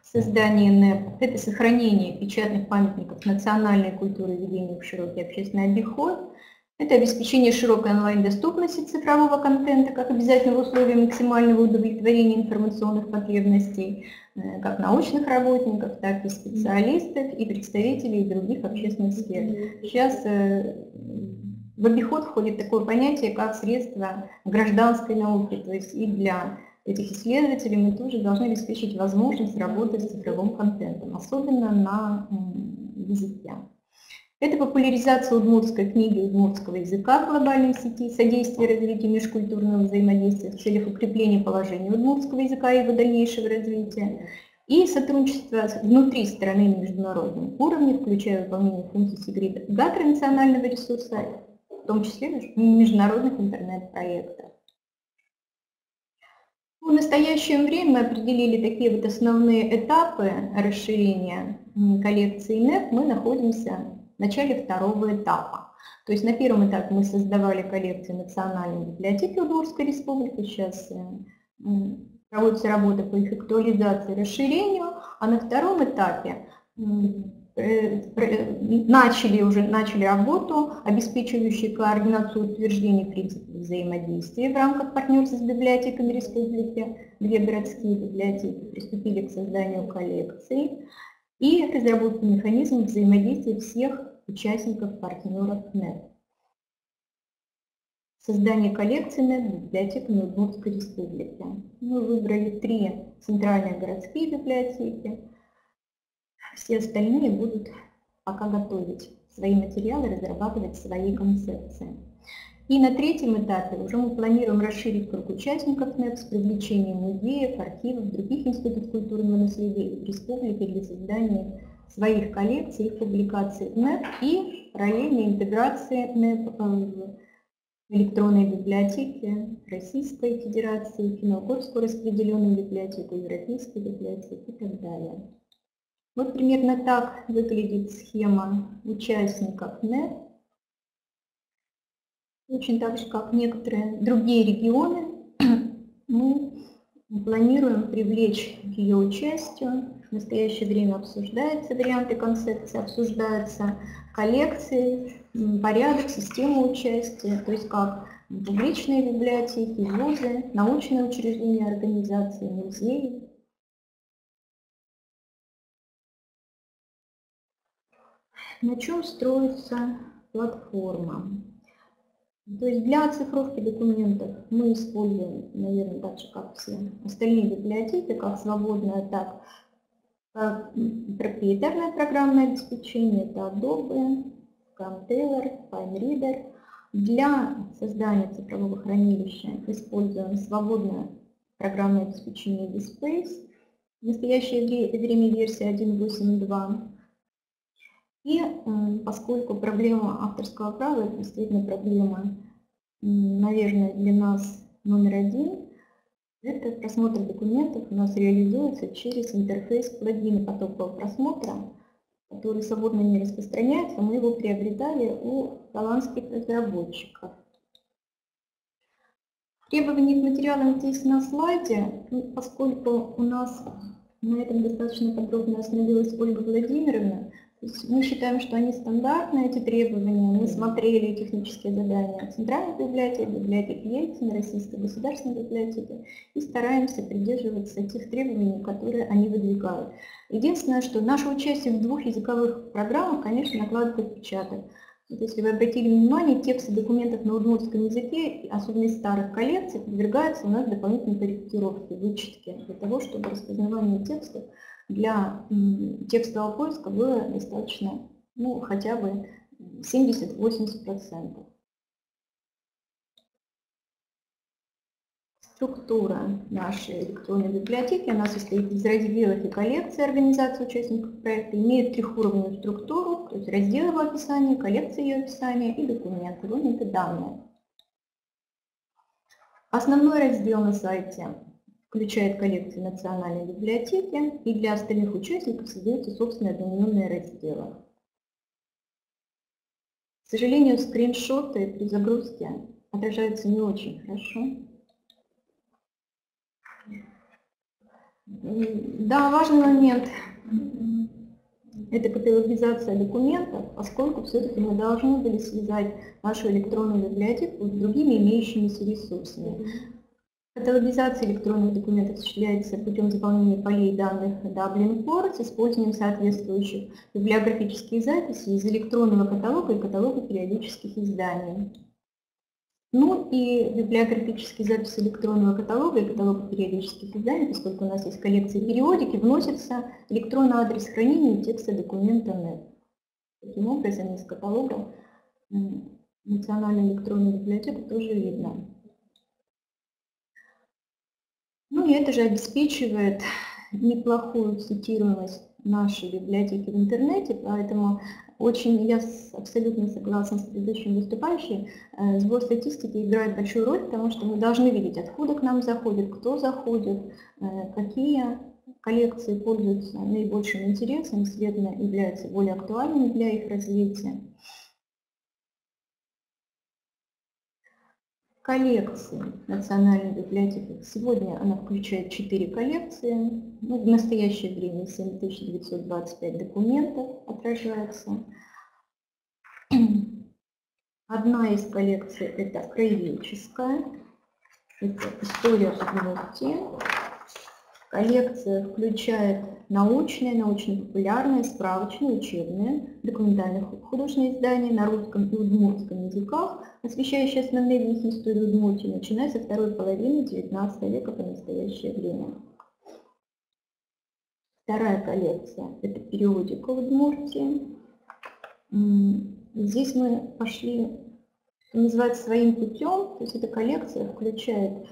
создания НЭП – это сохранение печатных памятников национальной культуры и введение в широкий общественный обиход, это обеспечение широкой онлайн-доступности цифрового контента как обязательного условия максимального удовлетворения информационных потребностей как научных работников, так и специалистов и представителей других общественных сфер. Сейчас в обиход входит такое понятие, как средства гражданской науки, то есть и для этих исследователей мы тоже должны обеспечить возможность работать с цифровым контентом, особенно на языке. Это популяризация удмуртской книги удмуртского языка в глобальной сети, содействие развитию межкультурного взаимодействия в целях укрепления положения удмуртского языка и его дальнейшего развития, и сотрудничество внутри страны на международном уровне, включая выполнение функций сегрегатора национального ресурса, в том числе международных интернет-проектов. В настоящее время мы определили такие вот основные этапы расширения коллекции НЭП мы находимся в начале второго этапа. То есть на первом этапе мы создавали коллекцию Национальной библиотеки Удмуртской республики, сейчас проводится работа по их актуализации и расширению, а на втором этапе начали работу, обеспечивающую координацию утверждения принципов взаимодействия в рамках партнерства с библиотеками республики. 2 городские библиотеки приступили к созданию коллекций и разработке механизмов взаимодействия всех участников партнеров НЭП. Создание коллекции НЭП библиотеками Удмуртской республики. Мы выбрали 3 центральные городские библиотеки. Все остальные будут пока готовить свои материалы, разрабатывать свои концепции. И на третьем этапе уже мы планируем расширить круг участников НЭП с привлечением музеев, архивов, других институтов культурного наследия республики для создания своих коллекций и публикаций НЭП и параллельной интеграции НЭП в электронные библиотеки Российской Федерации, Финно-Угорскую распределенную библиотеку, Европейскую библиотеку и так далее. Вот примерно так выглядит схема участников НЭП. Очень так же, как некоторые другие регионы, мы планируем привлечь к ее участию. В настоящее время обсуждаются варианты концепции, обсуждаются коллекции, порядок, система участия, то есть как публичные библиотеки, вузы, научные учреждения, организации, музеи. На чем строится платформа? То есть для оцифровки документов мы используем, наверное, так же, как все остальные библиотеки, как свободное, так и проприетарное программное обеспечение. Это Adobe, CamTailor, FineReader. Для создания цифрового хранилища используем свободное программное обеспечение DSpace. В настоящее время версия 1.8.2. И поскольку проблема авторского права – это действительно проблема, наверное, для нас номер 1, это просмотр документов у нас реализуется через интерфейс плагина потокового просмотра, который свободно не распространяется, мы его приобретали у голландских разработчиков. Требования к материалам здесь на слайде, поскольку у нас на этом достаточно подробно остановилась Ольга Владимировна. То есть мы считаем, что они стандартные, эти требования. Мы смотрели технические задания Центральной библиотеки, библиотеки Ельцина, Российской государственной библиотеки и стараемся придерживаться тех требований, которые они выдвигают. Единственное, что наше участие в 2 языковых программах, конечно, накладывает отпечаток. Вот если вы обратили внимание, тексты документов на удмуртском языке, особенно из старых коллекций, подвергаются у нас дополнительной корректировке, вычетке, для того, чтобы распознавание текстов для текстового поиска было достаточно, ну, хотя бы 70-80%. Структура нашей электронной библиотеки, она состоит из разделов и коллекций организации участников проекта, имеет 3-уровневую структуру, то есть раздел его описания, коллекция ее описания и документы, элементы данные. Основной раздел на сайте включает коллекции Национальной библиотеки, и для остальных участников создаются собственные одноименные разделы. К сожалению, скриншоты при загрузке отражаются не очень хорошо. Да, важный момент – это каталогизация документов, поскольку все-таки мы должны были связать нашу электронную библиотеку с другими имеющимися ресурсами. Каталогизация электронных документов осуществляется путем заполнения полей данных Dublin Core с использованием соответствующих библиографических записей из электронного каталога и каталога периодических изданий. Ну и библиографические записи электронного каталога и каталога периодических изданий, поскольку у нас есть коллекция периодики, вносится электронный адрес хранения текста документа NEP. Таким образом, из каталога Национальной электронной библиотеки тоже видно. Ну и это же обеспечивает неплохую цитируемость нашей библиотеки в интернете, поэтому я абсолютно согласна с предыдущим выступающим. Сбор статистики играет большую роль, потому что мы должны видеть, откуда к нам заходит, кто заходит, какие коллекции пользуются наибольшим интересом, следовательно, являются более актуальными для их развития. Коллекции Национальной библиотеки. Сегодня она включает 4 коллекции. В настоящее время 7925 документов отражается. Одна из коллекций – это краеведческая, это история Удмуртии. Коллекция включает научные, научно-популярные, справочные, учебные, документальные художественные издания на русском и удмуртском языках, освещающие основные вехи истории Удмуртии, начиная со второй половины XIX века по настоящее время. Вторая коллекция – это периодика Удмуртии. Здесь мы пошли, что называется, своим путем, то есть эта коллекция включает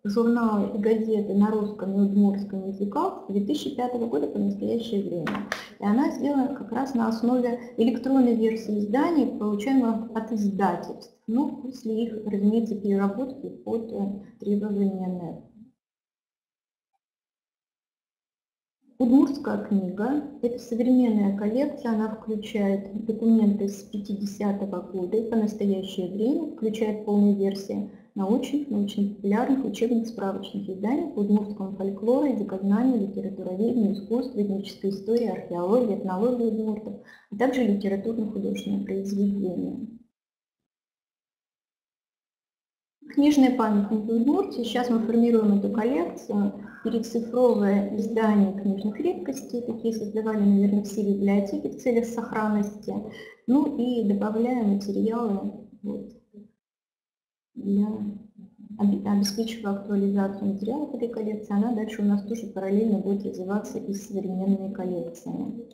журналы и газеты на русском и удмуртском языках с 2005 года по настоящее время. И она сделана как раз на основе электронной версии изданий, получаемых от издательств, после их, разумеется, переработки под требования НЭП. Удмуртская книга – это современная коллекция, она включает документы с 50-го года и по настоящее время, включает полные версии научных, научно-популярных, учебных, справочных изданий по удмуртскому фольклору, языкознанию, литературоведению, искусству, этнической истории, археологии, этнологии удмуртов, а также литературно-художественные произведения. Книжные памятники Удмуртии. Сейчас мы формируем эту коллекцию. Перецифровое издание книжных редкостей. Такие создавали, наверное, все библиотеки в целях сохранности. И добавляем материалы, обеспечивая актуализацию материалов этой коллекции. Она дальше у нас тоже параллельно будет развиваться и современными коллекциями.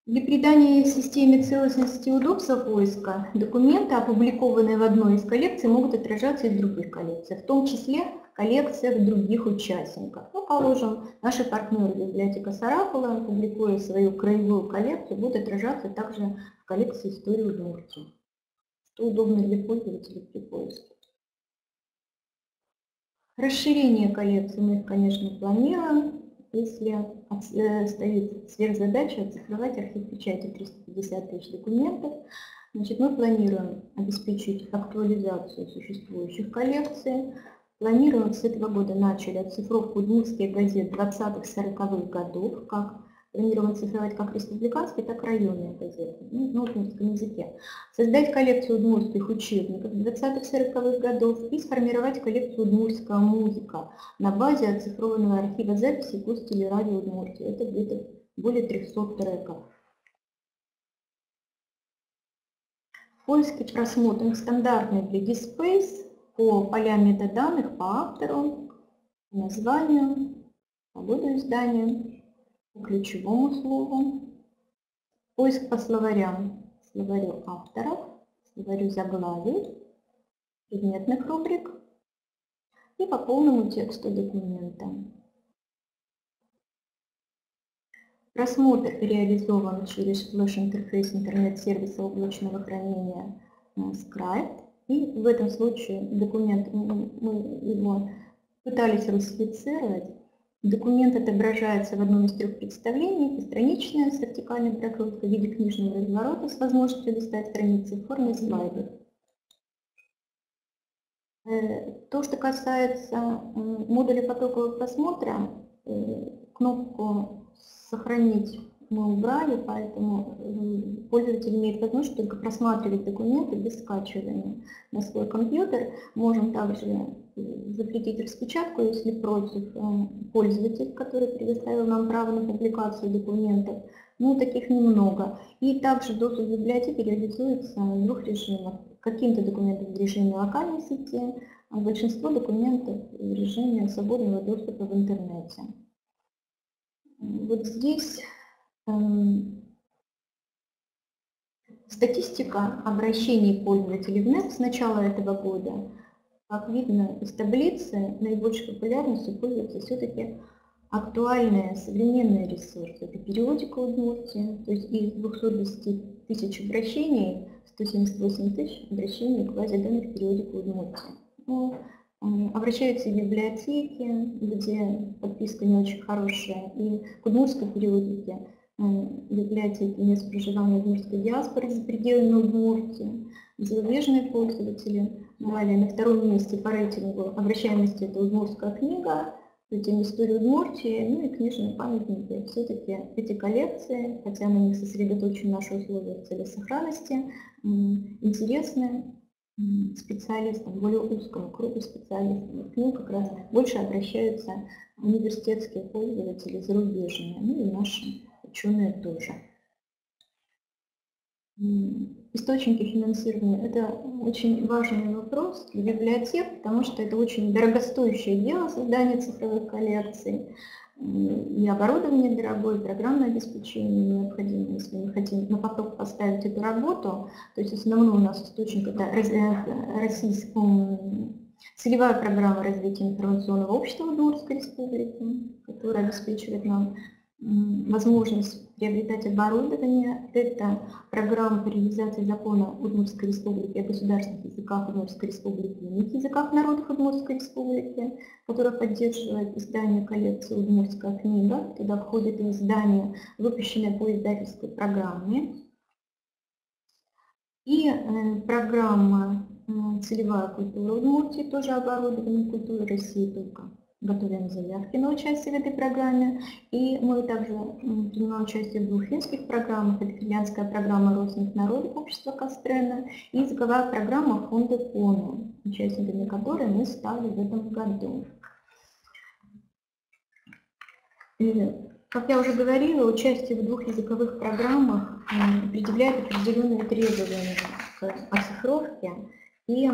Для придания системе целостности и удобства поиска документы, опубликованные в одной из коллекций, могут отражаться и в других коллекциях, в том числе в коллекциях других участников. Положим, наши партнеры библиотека Сарапула, публикуя свою краевую коллекцию, будут отражаться также в коллекции истории Удмуртии, что удобно для пользователей при поиске. Расширение коллекции мы, конечно, планируем. Если стоит сверхзадача оцифровать архив печати 350 тысяч документов, мы планируем обеспечить актуализацию существующих коллекций. Планируем с этого года начали оцифровку удмуртских газет 20-40-х годов, планируем оцифровать как республиканские, так и районные газеты на удмуртском языке. Создать коллекцию удмуртских учебников 20-40-х годов и сформировать коллекцию удмуртская музыка на базе оцифрованного архива записей гостелерадио Удмуртии. Это где-то более 300 треков. В поиске просмотрим стандартный для DSpace по полям метаданных, по автору, названию, по году издания, по ключевому слову. Поиск по словарям, словарю авторов, словарю заглавий, предметных рубрик и по полному тексту документа. Просмотр реализован через флеш-интерфейс интернет-сервиса облачного хранения Scribe. И в этом случае документ, мы его пытались русифицировать. Документ отображается в одном из 3 представлений: постраничное с вертикальной прокруткой в виде книжного разворота с возможностью листать страницы в форме слайдов. То, что касается модуля потокового просмотра, кнопку «Сохранить» мы убрали, поэтому пользователь имеет возможность только просматривать документы без скачивания на свой компьютер. Можем также запретить распечатку, если против пользователь, который предоставил нам право на публикацию документов. Таких немного. И также доступ к библиотеке реализуется в 2 режимах. Каким-то документам в режиме локальной сети, а большинство документов в режиме свободного доступа в интернете. Здесь статистика обращений пользователей в НЭП с начала этого года. Как видно из таблицы, наибольшей популярностью пользуются все-таки актуальные современные ресурсы. Это периодика Удмуртии, то есть из 210 тысяч обращений 178 тысяч обращений к базе данных периодика Удмуртии. Обращаются в библиотеки, где подписка не очень хорошая, и к удмуртской периодике библиотеки мест проживания удмуртской диаспоры за пределами Удмуртии, зарубежные пользователи. Далее на втором месте по рейтингу обращаемости это удмуртская книга, затем история Удмуртии, ну и книжные памятники. Все-таки эти коллекции, хотя на них сосредоточены наши условия в целях сохранности, интересны специалистам, более узкому кругу специалистов. К ним как раз больше обращаются университетские пользователи зарубежные, ну и наши ученые тоже. Источники финансирования – это очень важный вопрос для библиотек, потому что это очень дорогостоящее дело создание цифровых коллекций. И оборудование дорогое, и программное обеспечение необходимо, если мы хотим на поток поставить эту работу. То есть основной у нас источник – это целевая программа развития информационного общества Удмуртской республики, которая обеспечивает нам возможность приобретать оборудование. Это программа по реализации закона Удмуртской республики о государственных языках Удмуртской республики и иных языках народов Удмуртской республики, которая поддерживает издание коллекции «Удмуртская книга». Туда входит и издание, выпущенное по издательской программе. И программа «Целевая культура Удмуртии», тоже оборудование культуры России только. Готовим заявки на участие в этой программе. И мы также принимаем участие в двух финских программах. Это финляндская программа родственных народов общества Кастрена и языковая программа фонда КОНУ, участниками которой мы стали в этом году. И, как я уже говорила, участие в двух языковых программах предъявляет определенные требования к оцифровке и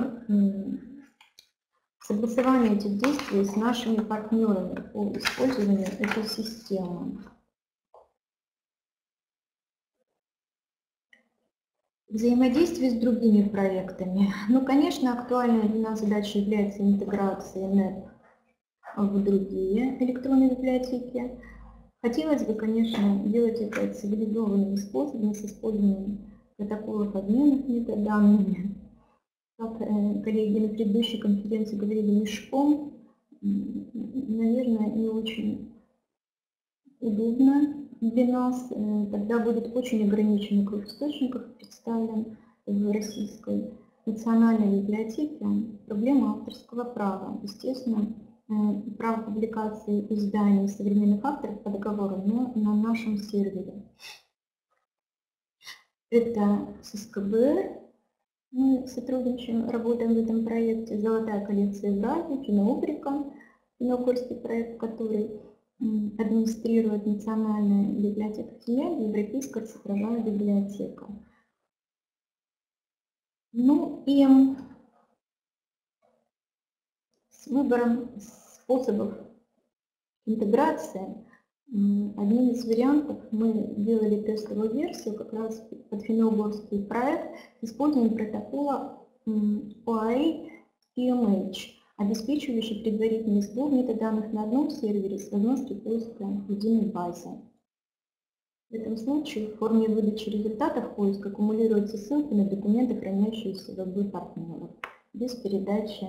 согласование этих действий с нашими партнерами по использованию этой системы. Взаимодействие с другими проектами. Ну, конечно, актуальной для нас задачей является интеграция НЭП в другие электронные библиотеки. Хотелось бы, конечно, делать это цивилизованными способами, с использованием протоколов обмена метаданными. Как коллеги на предыдущей конференции говорили, мешком, наверное, не очень удобно для нас. Тогда будет очень ограниченный круг источников представлен в Российской национальной библиотеке. Проблема авторского права. Естественно, право публикации изданий современных авторов по договору, но на нашем сервере. Это с СКБР. Мы сотрудничаем, работаем в этом проекте «Золотая коллекция Евразии», Киноубрика, киногорский проект, который администрирует Национальная библиотека Финляндии, Европейская цифровая библиотека. Ну и с выбором способов интеграции одним из вариантов мы делали тестовую версию как раз под финно-угорский проект с использованием протокола OAI PMH, обеспечивающий предварительный сбор метаданных на одном сервере с возможностью поиска в единой базе. В этом случае в форме выдачи результатов поиска аккумулируются ссылки на документы, хранящиеся в ВБ партнеров, без передачи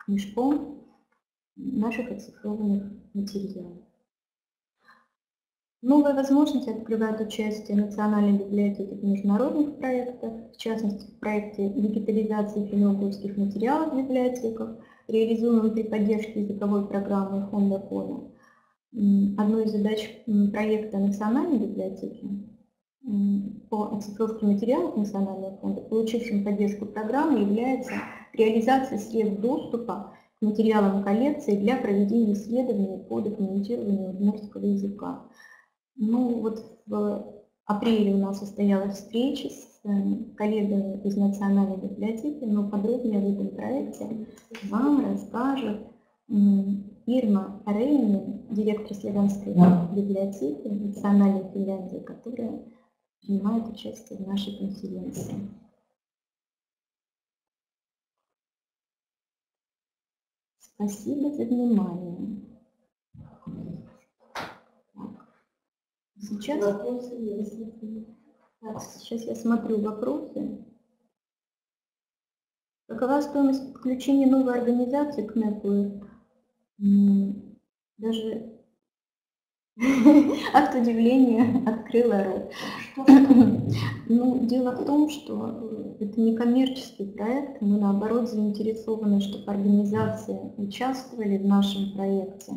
мешком наших оцифрованных материалов. Новые возможности открывают участие Национальной библиотеки в международных проектах, в частности в проекте дигитализации финно-угорских материалов в библиотеках, реализуемом при поддержке языковой программы фонда КОНУ. Одной из задач проекта Национальной библиотеки по оцифровке материалов Национального фонда, получившим поддержку программы, является реализация средств доступа к материалам коллекции для проведения исследований по документированию удмуртского языка. Ну вот в апреле у нас состоялась встреча с коллегами из Национальной библиотеки, но подробнее в этом проекте вам расскажет Ирма Рейнин, директор Славянской библиотеки Национальной Финляндии, которая принимает участие в нашей конференции. Спасибо за внимание. Сейчас я смотрю вопросы. Какова стоимость подключения новой организации к НЭПу? Даже от удивления открыла рот. Ну, дело в том, что это не коммерческий проект, мы наоборот заинтересованы, чтобы организации участвовали в нашем проекте.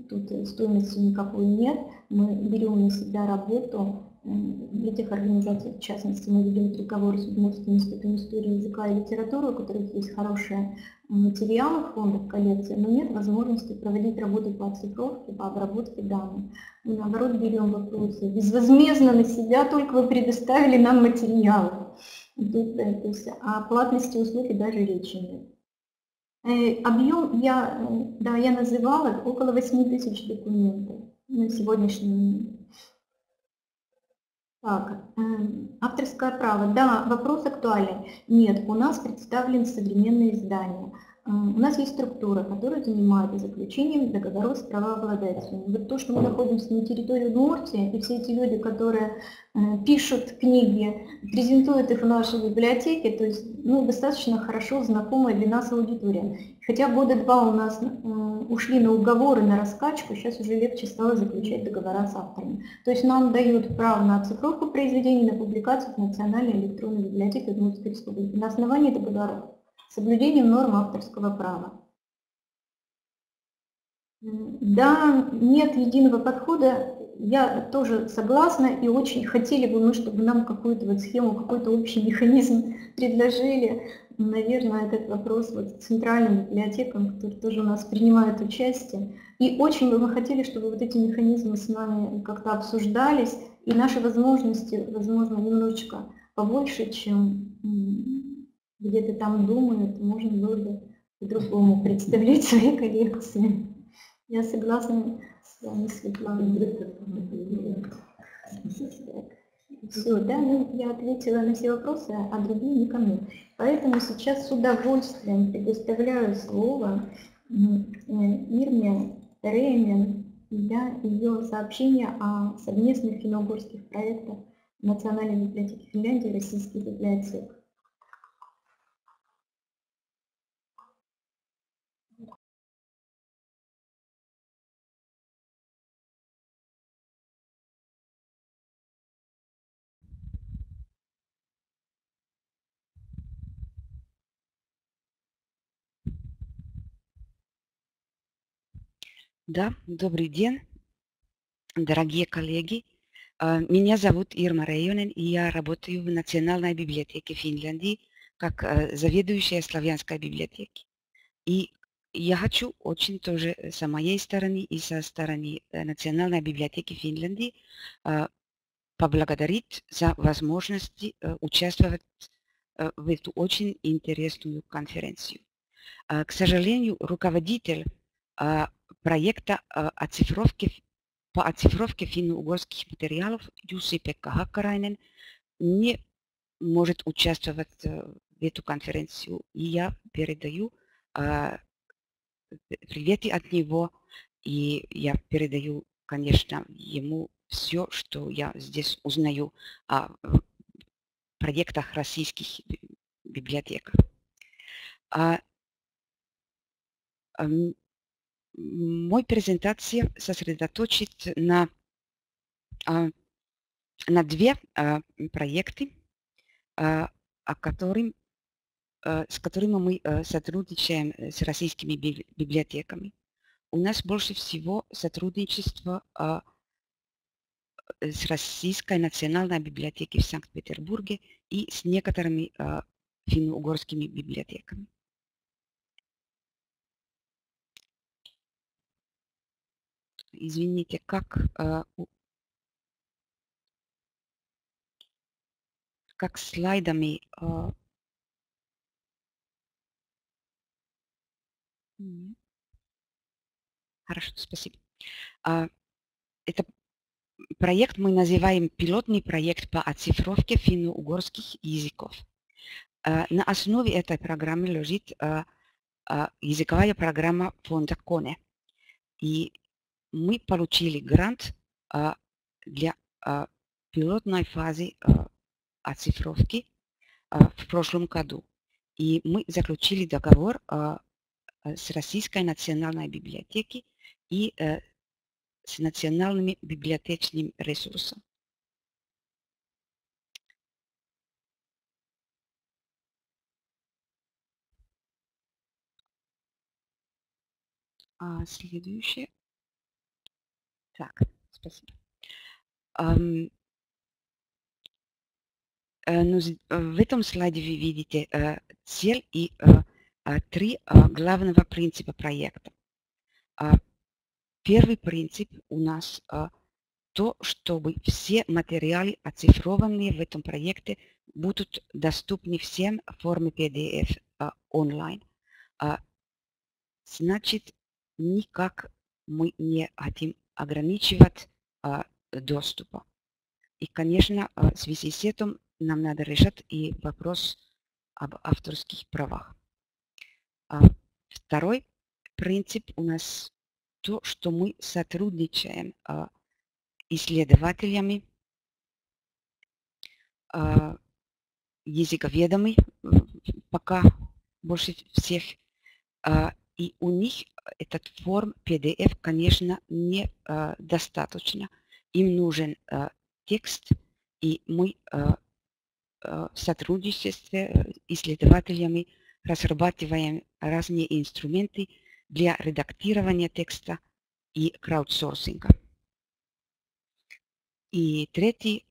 Тут стоимости никакой нет, мы берем на себя работу для тех организаций, в частности, мы ведем переговоры с Удмуртским институтом истории языка и литературы, у которых есть хорошие материалы в фондах коллекции, но нет возможности проводить работу по оцифровке, по обработке данных. Мы, наоборот, берем вопросы безвозмездно на себя, только вы предоставили нам материалы. Тут, то есть о платности услуги даже речи нет. Объем я называла около 8000 документов на сегодняшний момент. Так, авторское право. Да, вопрос актуальный. Нет, у нас представлены современные издания. У нас есть структура, которая занимается заключением договоров с правообладателями. Вот то, что мы находимся на территории Удмуртии, и все эти люди, которые пишут книги, презентуют их в нашей библиотеке, то есть достаточно хорошо знакомая для нас аудитория. Хотя года 2 у нас ушли на уговоры, на раскачку, сейчас уже легче стало заключать договора с авторами. То есть нам дают право на оцифровку произведений, на публикацию в Национальной электронной библиотеке Удмуртской республики на основании договоров с соблюдением норм авторского права. Да, нет единого подхода, я тоже согласна, и очень хотели бы мы, чтобы нам какую-то вот схему, какой-то общий механизм предложили. Наверное, этот вопрос вот центральным библиотекам, которые тоже у нас принимают участие. И очень бы мы хотели, чтобы вот эти механизмы с нами как-то обсуждались, и наши возможности, возможно, немножечко побольше, чем где-то там думают, можно было бы по-другому представлять свои коллекции. Я согласна с вами, Светлана. Все, да, я ответила на все вопросы, а другие никому. Поэтому сейчас с удовольствием предоставляю слово Ирме Ремен для ее сообщения о совместных финно-угорских проектах Национальной библиотеки Финляндии и российских библиотек. Да, добрый день, дорогие коллеги. Меня зовут Ирма Reijonen, и я работаю в Национальной библиотеке Финляндии как заведующая славянской библиотеки. И я хочу очень тоже с моей стороны и со стороны Национальной библиотеки Финляндии поблагодарить за возможность участвовать в эту очень интересную конференцию. К сожалению, руководитель проекта по оцифровке финно-угорских материалов Jussi-Pekka Hakkarainen не может участвовать в эту конференцию. И я передаю приветы от него, и я передаю, конечно, ему все, что я здесь узнаю о проектах российских библиотек. Моя презентация сосредоточит на две проекты, с которыми мы сотрудничаем с российскими библиотеками. У нас больше всего сотрудничество с Российской национальной библиотекой в Санкт-Петербурге и с некоторыми финно-угорскими библиотеками. Извините, как слайдами Хорошо, спасибо. Это проект мы называем пилотный проект по оцифровке финно-угорских языков. На основе этой программы лежит языковая программа фонда КОНЕ. И мы получили грант для пилотной фазы оцифровки в прошлом году. И мы заключили договор с Российской национальной библиотекой и с национальными библиотечными ресурсами. Следующее. Так, спасибо. В этом слайде вы видите цель и 3 главного принципа проекта. Первый принцип у нас то, чтобы все материалы, оцифрованные в этом проекте, будут доступны всем в форме PDF онлайн. Значит, никак мы не хотим ограничивать доступа. И, конечно, в связи с этим нам надо решать и вопрос об авторских правах. Второй принцип у нас то, что мы сотрудничаем с исследователями, языковедами, пока больше всех, и у них этот форм PDF, конечно, не достаточно. Им нужен текст, и мы в сотрудничестве с исследователями разрабатываем разные инструменты для редактирования текста и краудсорсинга. И третий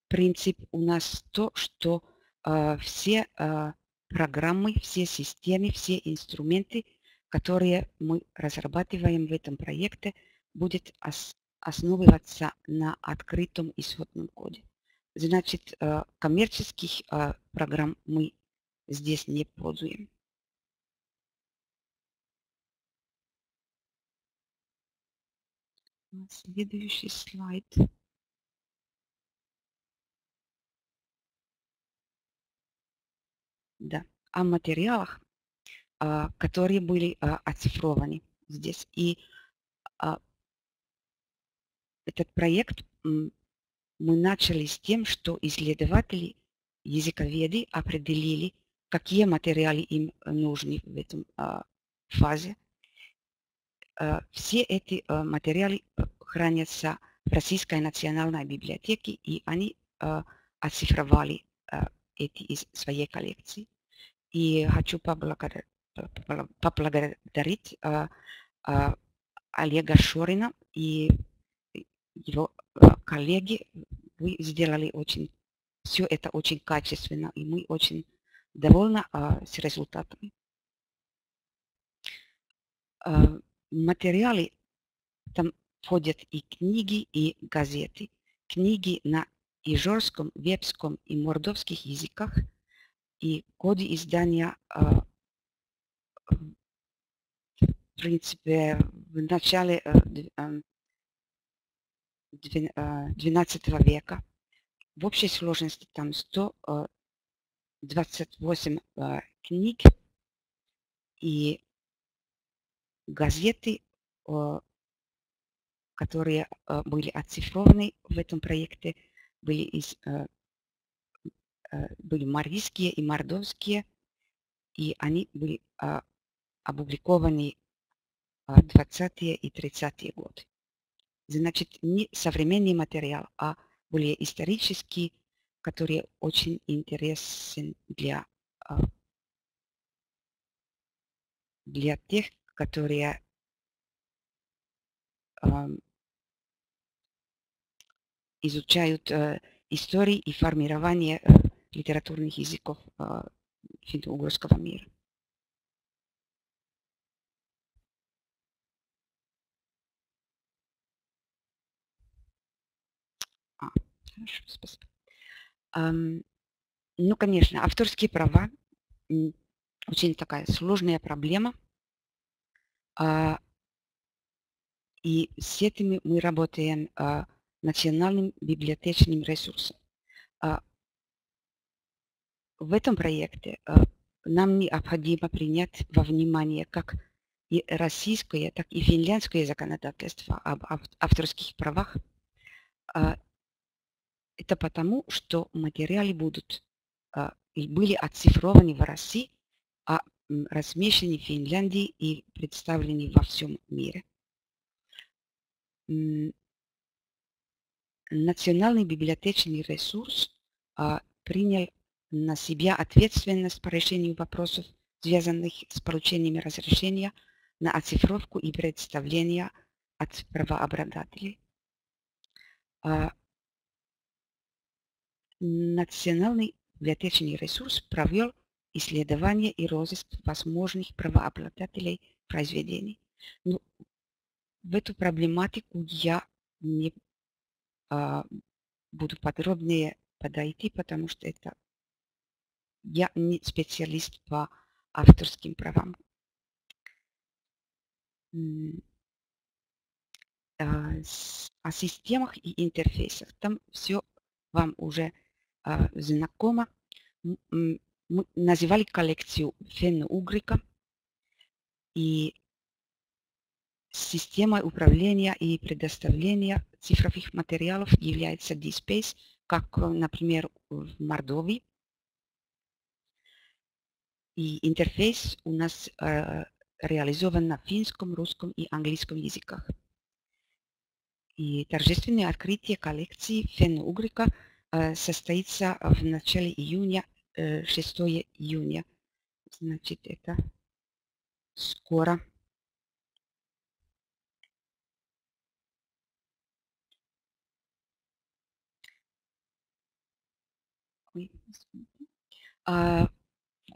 принцип у нас то, что все программы, все системы, все инструменты, которые мы разрабатываем в этом проекте, будут основываться на открытом исходном коде. Значит, коммерческих программ мы здесь не пользуем. Следующий слайд. Да, о материалах, которые были оцифрованы здесь. И этот проект мы начали с тем, что исследователи, языковеды определили, какие материалы им нужны в этом фазе. Все эти материалы хранятся в Российской национальной библиотеке, и они оцифровали эти из своей коллекции. И хочу поблагодарить Олега Шорина и его коллеги. Вы сделали все это очень качественно, и мы очень довольны с результатами. Материалы там входят и книги, и газеты. Книги на ижорском, вепском и мордовских языках, и коды издания в принципе в начале XII века. В общей сложности там 128 книг и газеты, которые были оцифрованы в этом проекте, были марийские и мордовские, и они были опубликованы в 20-е и 30-е годы. Значит, не современный материал, а более исторический, который очень интересен для тех, которые изучают историю и формирование литературных языков финно-угорского мира. Хорошо, спасибо. Ну, конечно, авторские права очень такая сложная проблема. И с этими мы работаем национальным библиотечным ресурсом. В этом проекте нам необходимо принять во внимание как и российское, так и финляндское законодательство об авторских правах. Это потому, что материалы будут были оцифрованы в России, а размещены в Финляндии и представлены во всем мире. Национальный библиотечный ресурс принял на себя ответственность по решению вопросов, связанных с получением разрешения на оцифровку и представление от правообладателей. Национальный библиотечный ресурс провел исследование и розыск возможных правообладателей произведений. Но в эту проблематику я не буду подробнее подойти, потому что я не специалист по авторским правам. О системах и интерфейсах. Там все вам уже знакомо. Мы называли коллекцию Фенно-Угрика, и системой управления и предоставления цифровых материалов является DSpace, как, например, в Мордовии. И интерфейс у нас реализован на финском, русском и английском языках. И торжественное открытие коллекции Фенно-Угрика состоится в начале июня, 6 июня. Значит, это скоро.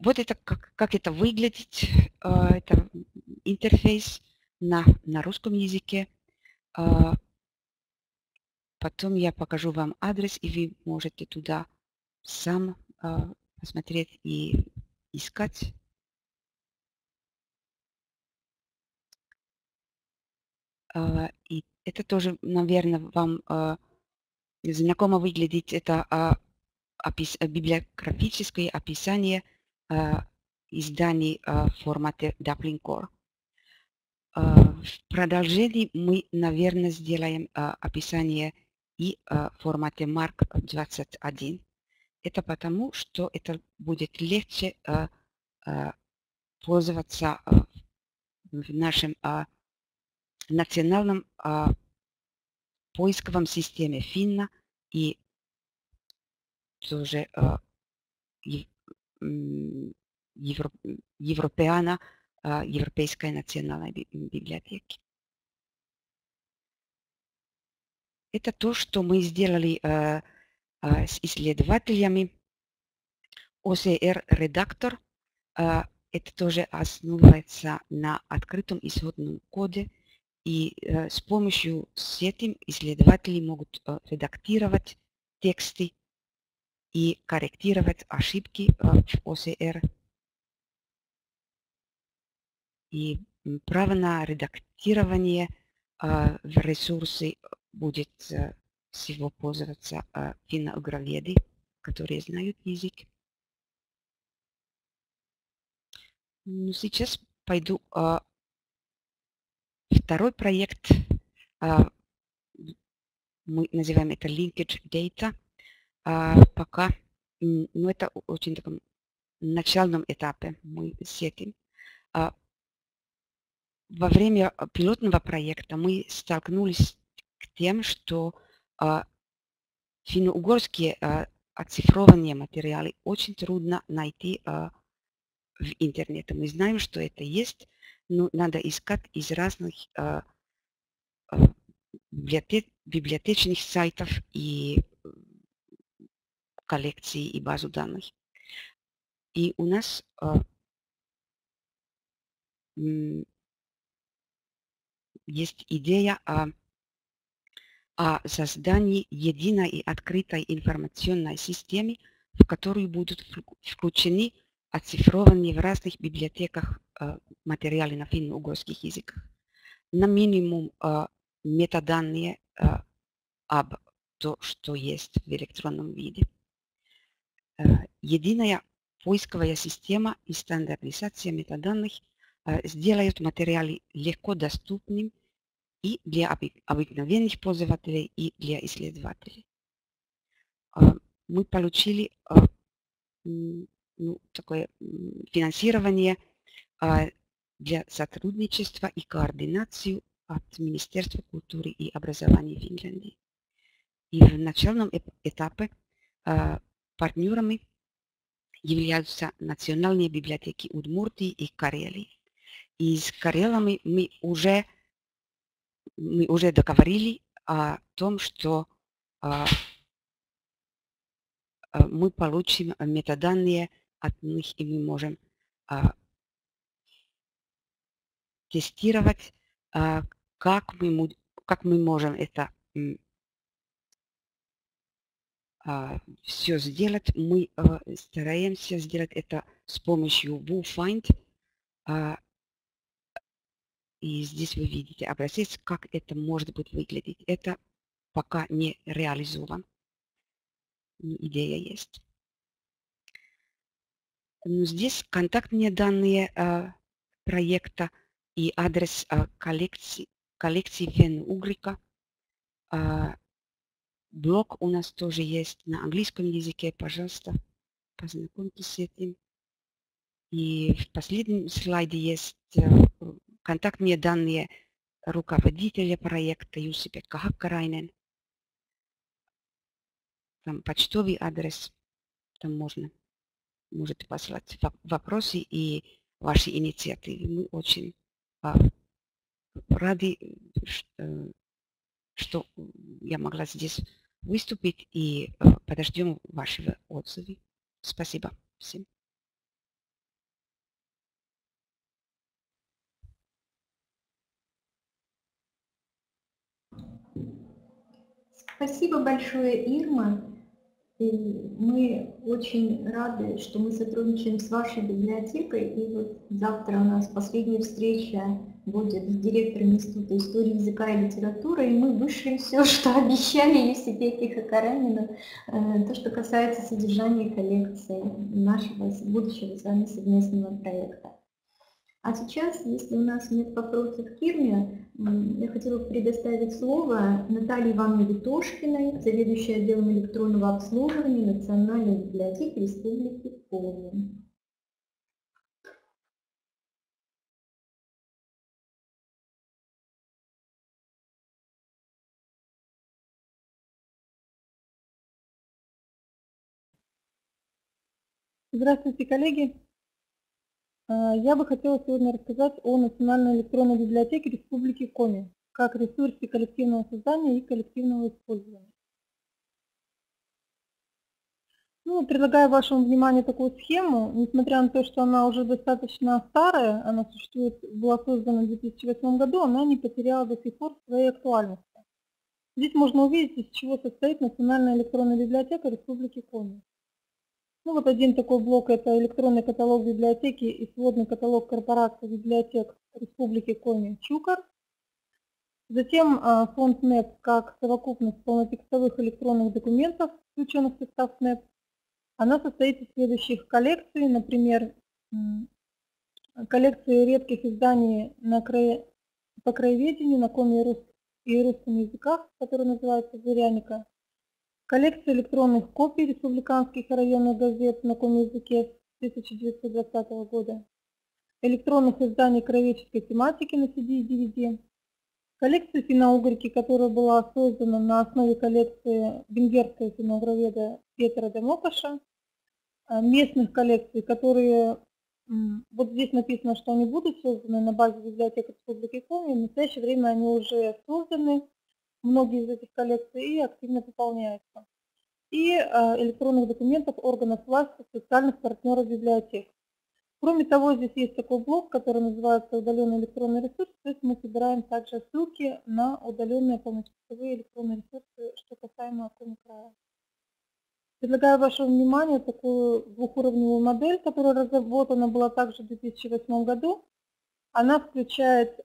Вот это как это выглядит. Это интерфейс на русском языке. Потом я покажу вам адрес, и вы можете туда сам посмотреть и искать. И это тоже, наверное, вам знакомо выглядит. Это библиографическое описание изданий в формате Dublin Core. В продолжении мы, наверное, сделаем описание и в формате Mark 21. Это потому, что это будет легче пользоваться в нашем национальном поисковом системе Finna и тоже Европеана, Европейской национальной библиотеки. Это то, что мы сделали с исследователями. OCR-редактор. Это тоже основывается на открытом исходном коде. И с помощью этим исследователи могут редактировать тексты и корректировать ошибки в OCR. И право на редактирование в ресурсы будет всего пользоваться финно-угроведы, которые знают язык. Ну, сейчас пойду второй проект. Мы называем это Linkage Data. Пока, ну, это очень таком начальном этапе мы с этим. Во время пилотного проекта мы столкнулись с тем, что финно-угорские оцифрованные материалы очень трудно найти в интернете. Мы знаем, что это есть, но надо искать из разных библиотечных сайтов и коллекций и базу данных. И у нас есть идея о создании единой и открытой информационной системы, в которую будут включены оцифрованные в разных библиотеках материалы на финно-угорских языках. На минимум метаданные об том, что есть в электронном виде. Единая поисковая система и стандартизация метаданных сделают материалы легко доступными и для обыкновенных пользователей, и для исследователей. Мы получили такое финансирование для сотрудничества и координацию от Министерства культуры и образования Финляндии. И в начальном этапе партнерами являются национальные библиотеки Удмуртии и Карелии. И с Карелами мы уже договорили о том, что мы получим метаданные от них, и мы можем тестировать, как мы можем это все сделать. Мы стараемся сделать это с помощью WooFind. И здесь вы видите образец, как это может быть выглядеть. Это пока не реализован. Идея есть. Но здесь контактные данные проекта и адрес коллекции Фен-Угрика. Блог у нас тоже есть на английском языке. Пожалуйста, познакомьтесь с этим. И в последнем слайде есть контактные данные руководителя проекта Jussi-Pekka Hakkarainen. Там почтовый адрес. Там можете послать вопросы и ваши инициативы. Мы очень рады, что я могла здесь выступить, и подождем ваши отзывы. Спасибо всем. Спасибо большое, Ирма. И мы очень рады, что мы сотрудничаем с вашей библиотекой. И вот завтра у нас последняя встреча будет с директором Института истории языка и литературы. И мы вышлем все, что обещали Jussi-Pekka Hakkarainenu, то, что касается содержания коллекции нашего будущего с вами совместного проекта. А сейчас, если у нас нет вопросов к Ирме, я хотела бы предоставить слово Наталье Ивановне Витошкиной, заведующей отделом электронного обслуживания Национальной библиотеки Республики Коми. Здравствуйте, коллеги! Я бы хотела сегодня рассказать о Национальной электронной библиотеке Республики Коми как ресурсе коллективного создания и коллективного использования. Предлагаю вашему вниманию такую схему. Несмотря на то, что она уже достаточно старая, она была создана в 2008 году, она не потеряла до сих пор своей актуальности. Здесь можно увидеть, из чего состоит Национальная электронная библиотека Республики Коми. Вот один такой блок – это электронный каталог библиотеки и сводный каталог корпорации библиотек Республики Коми ЧУКАР. Затем фонд СНЭП как совокупность полнотекстовых электронных документов, включенных в состав СНЭП. Она состоит из следующих коллекций, например, коллекции редких изданий по краеведению на коми и русском языках, которая называется «Зыряника». Коллекция электронных копий республиканских и районных газет на коми языке с 1920 года. Электронных изданий краеведческой тематики на CD и DVD. Коллекция финно-угрики, которая была создана на основе коллекции венгерского финно-угроведа Петра Демокаша. Местных коллекций, которые, вот здесь написано, что они будут созданы на базе библиотек Республики Коми. В настоящее время они уже созданы. Многие из этих коллекций и активно пополняются. И электронных документов органов власти, социальных партнеров библиотек. Кроме того, здесь есть такой блок, который называется «Удаленный электронный ресурс», то есть мы собираем также ссылки на удаленные полнотекстовые электронные ресурсы, что касаемо Коми края. Предлагаю вашему вниманию такую двухуровневую модель, которая разработана была также в 2008 году. Она включает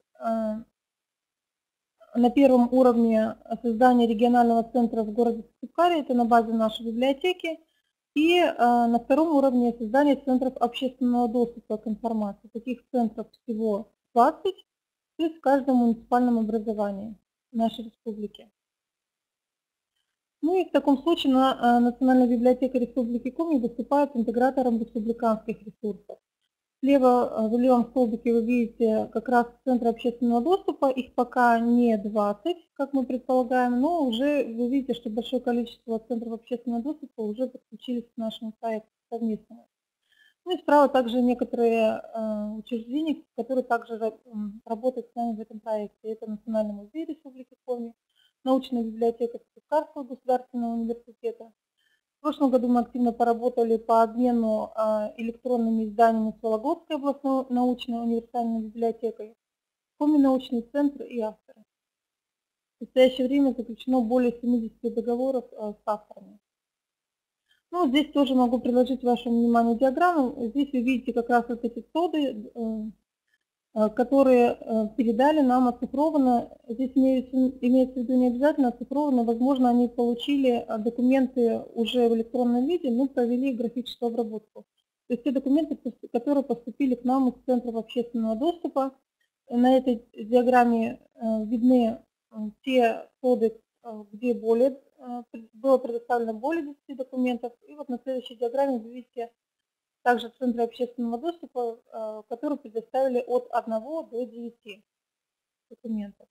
на первом уровне создание регионального центра в городе Сыктывкаре, это на базе нашей библиотеки, и на втором уровне создание центров общественного доступа к информации. Таких центров всего 20, то есть в каждом муниципальном образовании нашей республики. Ну и в таком случае Национальная библиотека Республики Коми выступает интегратором республиканских ресурсов. Слева в левом столбике вы видите как раз центры общественного доступа, их пока не 20, как мы предполагаем, но уже вы видите, что большое количество центров общественного доступа уже подключились к нашему проекту совместному. Ну и справа также некоторые учреждения, которые также работают с нами в этом проекте. Это Национальный музей Республики Коми, научная библиотека Сыктывкарского государственного университета. В прошлом году мы активно поработали по обмену электронными изданиями с Вологодской областной научной универсальной библиотекой, Коми научный центр и авторы. В настоящее время заключено более 70 договоров с авторами. Ну, здесь тоже могу предложить вашему вниманию диаграмму. Здесь вы видите как раз вот эти СОДы, которые передали нам оцифрованно. Здесь имеется в виду не обязательно оцифрованно, возможно, они получили документы уже в электронном виде, но провели графическую обработку. То есть те документы, которые поступили к нам из центров общественного доступа. На этой диаграмме видны те СОДы, где было предоставлено более 10 документов. И вот на следующей диаграмме вы видите также центры общественного доступа, которые предоставили от 1 до 9 документов.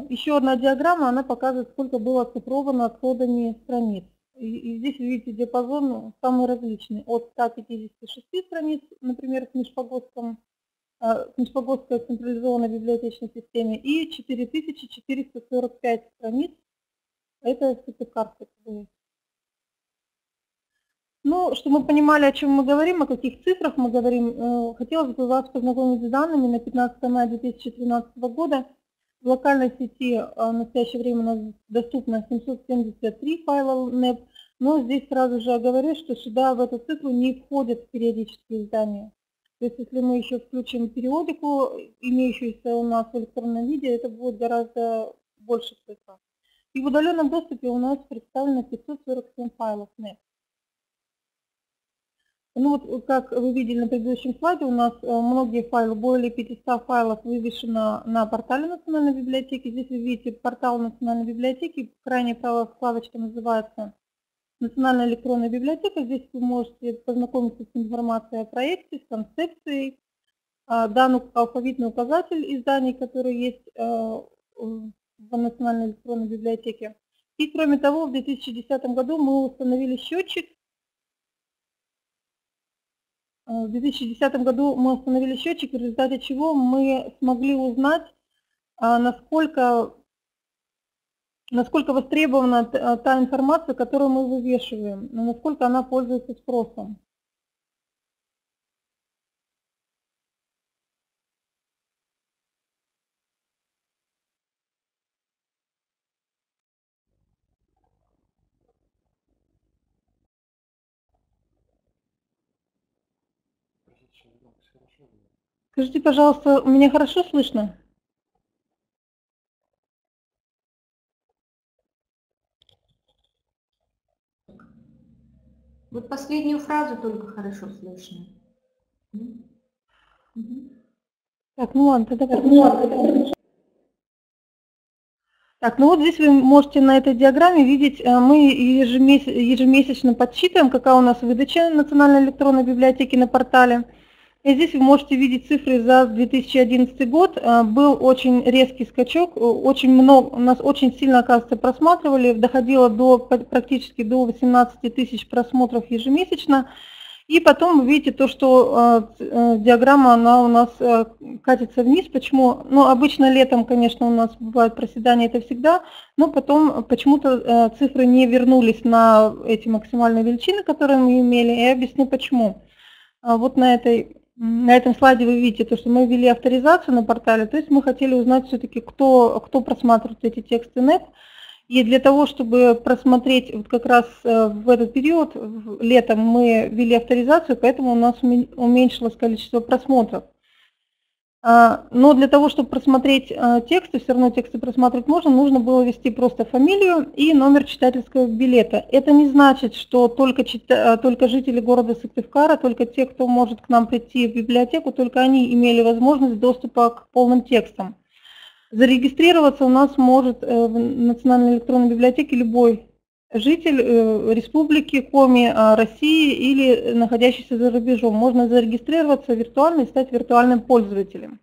Еще одна диаграмма, она показывает, сколько было оцифровано отходами страниц. И здесь вы видите диапазон самый различный, от 156 страниц, например, в Нижпогодской централизованной библиотечной системе, и 4445 страниц, это в Сыктывкарской ЦБС. Ну, чтобы мы понимали, о чем мы говорим, о каких цифрах мы говорим, хотелось бы вас познакомить с данными на 15 мая 2013 года. В локальной сети в настоящее время у нас доступно 773 файла NEP, но здесь сразу же оговорюсь, что сюда, в эту цифру, не входят периодические издания. То есть, если мы еще включим периодику, имеющуюся у нас в электронном виде, это будет гораздо больше цифр. И в удаленном доступе у нас представлено 547 файлов NEP. Ну вот, как вы видели на предыдущем слайде, у нас многие файлы, более 500 файлов вывешено на портале Национальной библиотеки. Здесь вы видите портал Национальной библиотеки, крайняя правая вкладочка называется Национальная электронная библиотека. Здесь вы можете познакомиться с информацией о проекте, с концепцией, данный алфавитный указатель изданий, которые есть в Национальной электронной библиотеке. И кроме того, в 2010 году мы установили счетчик. В 2010 году мы установили счетчик, в результате чего мы смогли узнать, насколько востребована та информация, которую мы вывешиваем, насколько она пользуется спросом. Скажите, пожалуйста, меня хорошо слышно? Вот последнюю фразу только хорошо слышно. Так, ну ладно, тогда так, ну вот здесь вы можете на этой диаграмме видеть, мы ежемесячно подсчитываем, какая у нас выдача Национальной электронной библиотеки на портале. И здесь вы можете видеть цифры за 2011 год. Был очень резкий скачок, очень много, нас очень сильно, оказывается, просматривали, доходило практически до 18 тысяч просмотров ежемесячно. И потом вы видите то, что диаграмма, она у нас катится вниз. Почему? Ну, обычно летом, конечно, у нас бывают проседания, это всегда, но потом почему-то цифры не вернулись на эти максимальные величины, которые мы имели. И я объясню, почему. Вот на этом слайде вы видите, то, что мы ввели авторизацию на портале, то есть мы хотели узнать все-таки, кто просматривает эти тексты NEP. И для того, чтобы просмотреть вот как раз в этот период, летом мы ввели авторизацию, поэтому у нас уменьшилось количество просмотров. Но для того, чтобы просмотреть тексты, все равно тексты просматривать можно, нужно было ввести просто фамилию и номер читательского билета. Это не значит, что только жители города Сыктывкара, только те, кто может к нам прийти в библиотеку, только они имели возможность доступа к полным текстам. Зарегистрироваться у нас может в Национальной электронной библиотеке любой житель Республики Коми, России или находящийся за рубежом. Можно зарегистрироваться виртуально и стать виртуальным пользователем.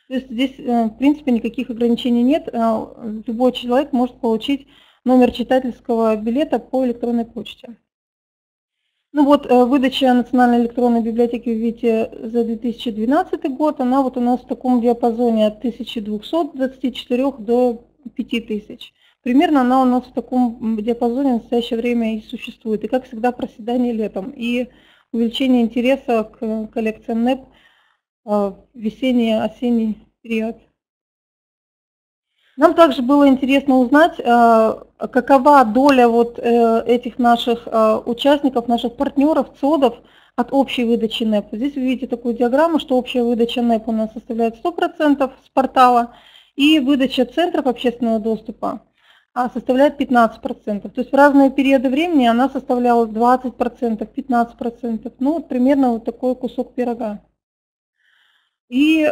То есть здесь, в принципе, никаких ограничений нет. Любой человек может получить номер читательского билета по электронной почте. Ну вот, выдача Национальной электронной библиотеки, вы видите, за 2012 год, она вот у нас в таком диапазоне от 1224 до 5000. Примерно она у нас в таком диапазоне в настоящее время и существует. И, как всегда, проседание летом и увеличение интереса к коллекциям НЭП в весенний-осенний период. Нам также было интересно узнать, какова доля вот этих наших участников, наших партнеров, ЦОДов от общей выдачи НЭП. Здесь вы видите такую диаграмму, что общая выдача НЭП у нас составляет 100% с портала, и выдача центров общественного доступа составляет 15%. То есть в разные периоды времени она составляла 20%, 15%. Ну, вот примерно вот такой кусок пирога. И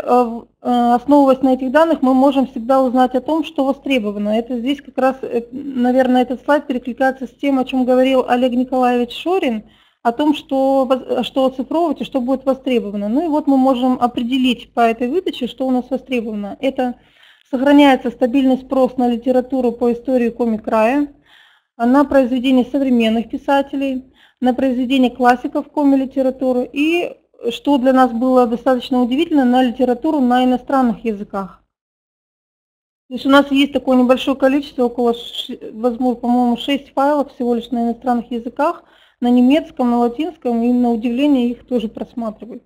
основываясь на этих данных, мы можем всегда узнать о том, что востребовано. Это здесь как раз, наверное, этот слайд перекликается с тем, о чем говорил Олег Николаевич Шорин, о том, что оцифровывать и что будет востребовано. Ну и вот мы можем определить по этой выдаче, что у нас востребовано. Это сохраняется стабильный спрос на литературу по истории Коми-края, на произведения современных писателей, на произведения классиков коми-литературы и, что для нас было достаточно удивительно, на литературу на иностранных языках. То есть у нас есть такое небольшое количество, около, возможно, по-моему, 6 файлов всего лишь на иностранных языках, на немецком, на латинском, и на удивление их тоже просматривают.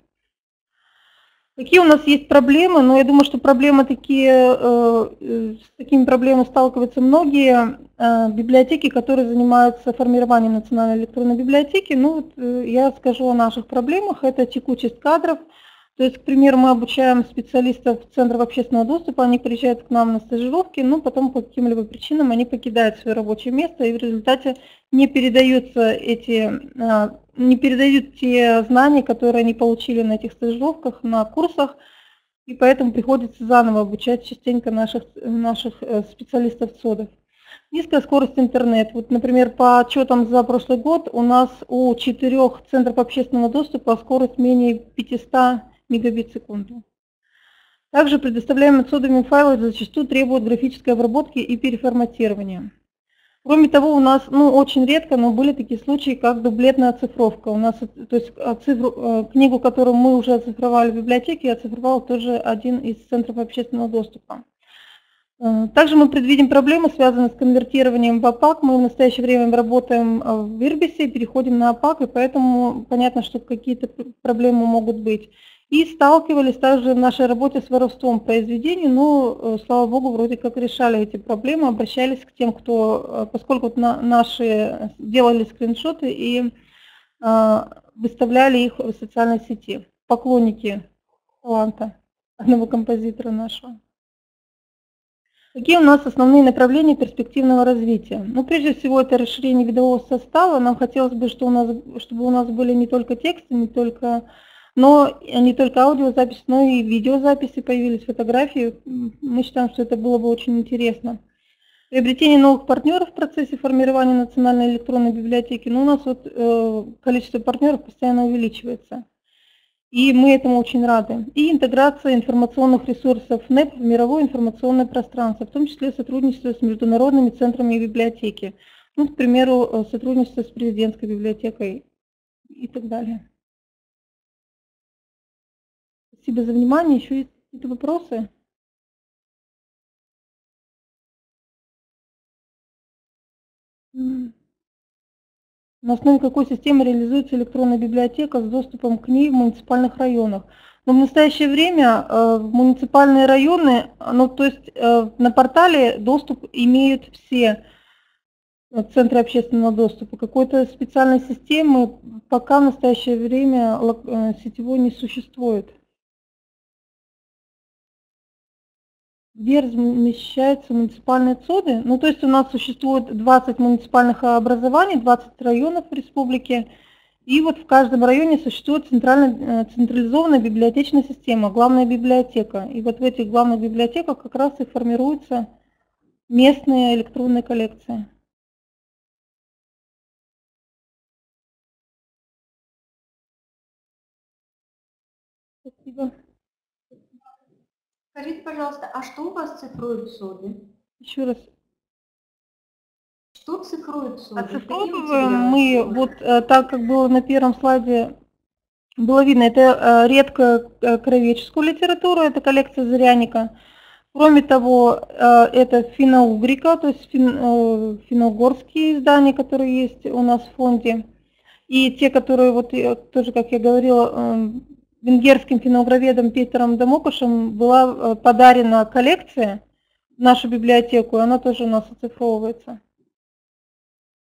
Какие у нас есть проблемы? Ну, я думаю, что проблемы такие, с такими проблемами сталкиваются многие библиотеки, которые занимаются формированием национальной электронной библиотеки. Ну, вот я скажу о наших проблемах. Это текучесть кадров. То есть, к примеру, мы обучаем специалистов Центров общественного доступа, они приезжают к нам на стажировки, но потом по каким-либо причинам они покидают свое рабочее место, и в результате не передают те знания, которые они получили на этих стажировках, на курсах, и поэтому приходится заново обучать частенько наших специалистов ЦОДов. Низкая скорость интернета. Вот, например, по отчетам за прошлый год у нас у 4 центров общественного доступа скорость менее 500 мегабит в секунду. Также предоставляемые ЦОДами файлы зачастую требуют графической обработки и переформатирования. Кроме того, у нас, очень редко, но были такие случаи, как дублетная оцифровка. У нас, то есть книгу, которую мы уже оцифровали в библиотеке, оцифровал тоже один из центров общественного доступа. Также мы предвидим проблемы, связанные с конвертированием в APAC. Мы в настоящее время работаем в Ирбисе, переходим на APAC, и поэтому понятно, что какие-то проблемы могут быть. И сталкивались также в нашей работе с воровством произведений, но, слава богу, вроде как решали эти проблемы, обращались к тем, поскольку наши делали скриншоты и выставляли их в социальной сети. Поклонники таланта одного композитора нашего. Какие у нас основные направления перспективного развития? Ну, прежде всего, это расширение видового состава. Нам хотелось бы, чтобы у нас были не только тексты, не только аудиозапись, но и видеозаписи, появились фотографии. Мы считаем, что это было бы очень интересно. Приобретение новых партнеров в процессе формирования национальной электронной библиотеки. Ну, у нас вот количество партнеров постоянно увеличивается. И мы этому очень рады. И интеграция информационных ресурсов НЭП в мировое информационное пространство, в том числе сотрудничество с международными центрами библиотеки. Ну, к примеру, сотрудничество с президентской библиотекой и так далее. Спасибо за внимание. Еще есть какие-то вопросы? На основе какой системы реализуется электронная библиотека с доступом к ней в муниципальных районах? Но в настоящее время в муниципальные районы, на портале доступ имеют все центры общественного доступа. Какой-то специальной системы пока в настоящее время сетевой не существует. Где размещаются муниципальные ЦОДы? Ну, то есть у нас существует 20 муниципальных образований, 20 районов в республике, И вот в каждом районе существует централизованная библиотечная система, главная библиотека. И вот в этих главных библиотеках как раз и формируются местные электронные коллекции. Спасибо. Скажите, пожалуйста, а что у вас цифрует в СОДе? Еще раз. Что цифрует в СОДе? Оцифровываем мы, вот так как было на первом слайде, было видно, это редкую краеведческую литературу, это коллекция Зыряника. Кроме того, это финно-угрика, то есть финно-угорские издания, которые есть у нас в фонде. И те, которые, вот тоже, как я говорила, венгерским финно-угроведом Петером Дамокушем была подарена коллекция в нашу библиотеку, и она тоже у нас оцифровывается.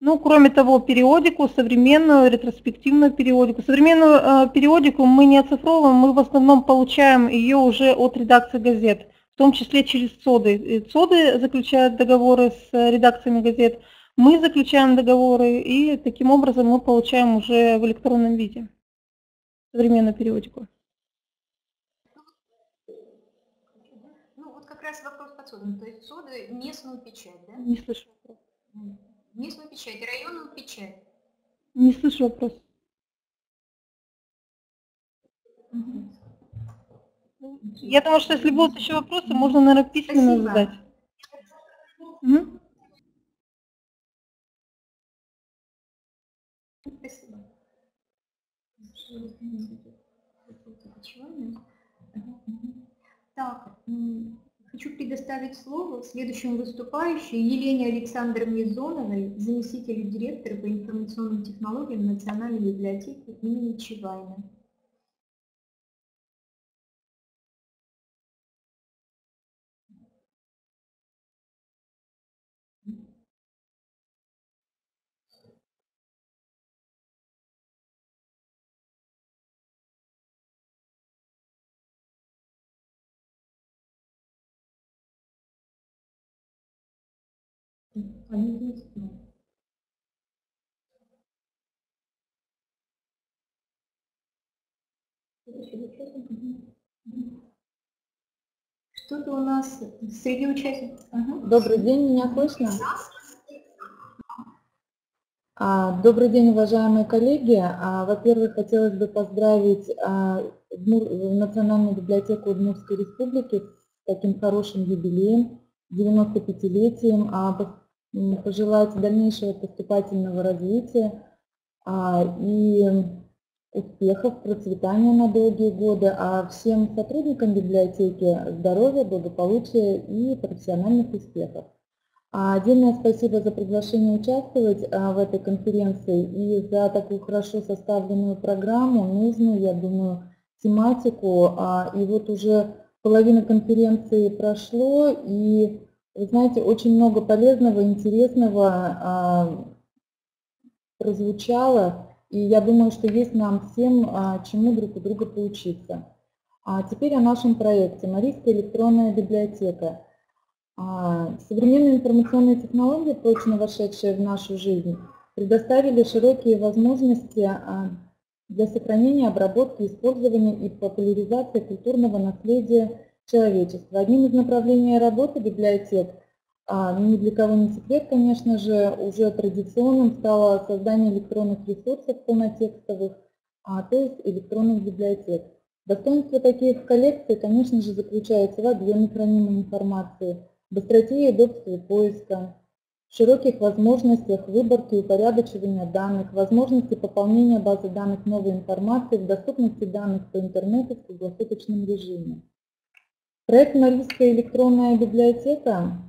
Ну, кроме того, периодику, современную, ретроспективную периодику. Современную периодику мы не оцифровываем, мы в основном получаем ее уже от редакции газет, в том числе через ЦОДы. И ЦОДы заключают договоры с редакциями газет, мы заключаем договоры, и таким образом мы получаем уже в электронном виде современную периодику. Ну, вот как раз вопрос под СОДом. То есть СОДы местную печать, да? Не слышу вопрос. Местную печать, районную печать. Не слышу вопрос. Я думаю, что если будут еще вопросы, можно, наверное, письменно задать. Спасибо. Так, хочу предоставить слово следующему выступающей Елене Александровне Зоновой, заместителю директора по информационным технологиям Национальной библиотеки имени Чевайна. Что-то у нас среди участников. Добрый день, меня слышно? Добрый день, уважаемые коллеги. Во-первых, хотелось бы поздравить Национальную библиотеку Удмуртской Республики с таким хорошим юбилеем, 95-летием, пожелать дальнейшего поступательного развития и успехов, процветания на долгие годы, а всем сотрудникам библиотеки здоровья, благополучия и профессиональных успехов. Отдельное спасибо за приглашение участвовать в этой конференции и за такую хорошо составленную программу, нужную, я думаю, тематику. И вот уже половина конференции прошло, и, вы знаете, очень много полезного, интересного прозвучало, и я думаю, что есть нам всем чему друг у друга поучиться. Теперь о нашем проекте «Марийская электронная библиотека». Современные информационные технологии, прочно вошедшие в нашу жизнь, предоставили широкие возможности для сохранения, обработки, использования и популяризации культурного наследия человечества. Одним из направлений работы библиотек, ни для кого не секрет, конечно же, уже традиционным стало создание электронных ресурсов полнотекстовых, то есть электронных библиотек. Достоинство таких коллекций, конечно же, заключается в объеме хранимой информации, быстроте и удобстве поиска, широких возможностях выборки и упорядочивания данных, возможности пополнения базы данных новой информации, в доступности данных по интернету в круглосуточном режиме. Проект «Марийская электронная библиотека».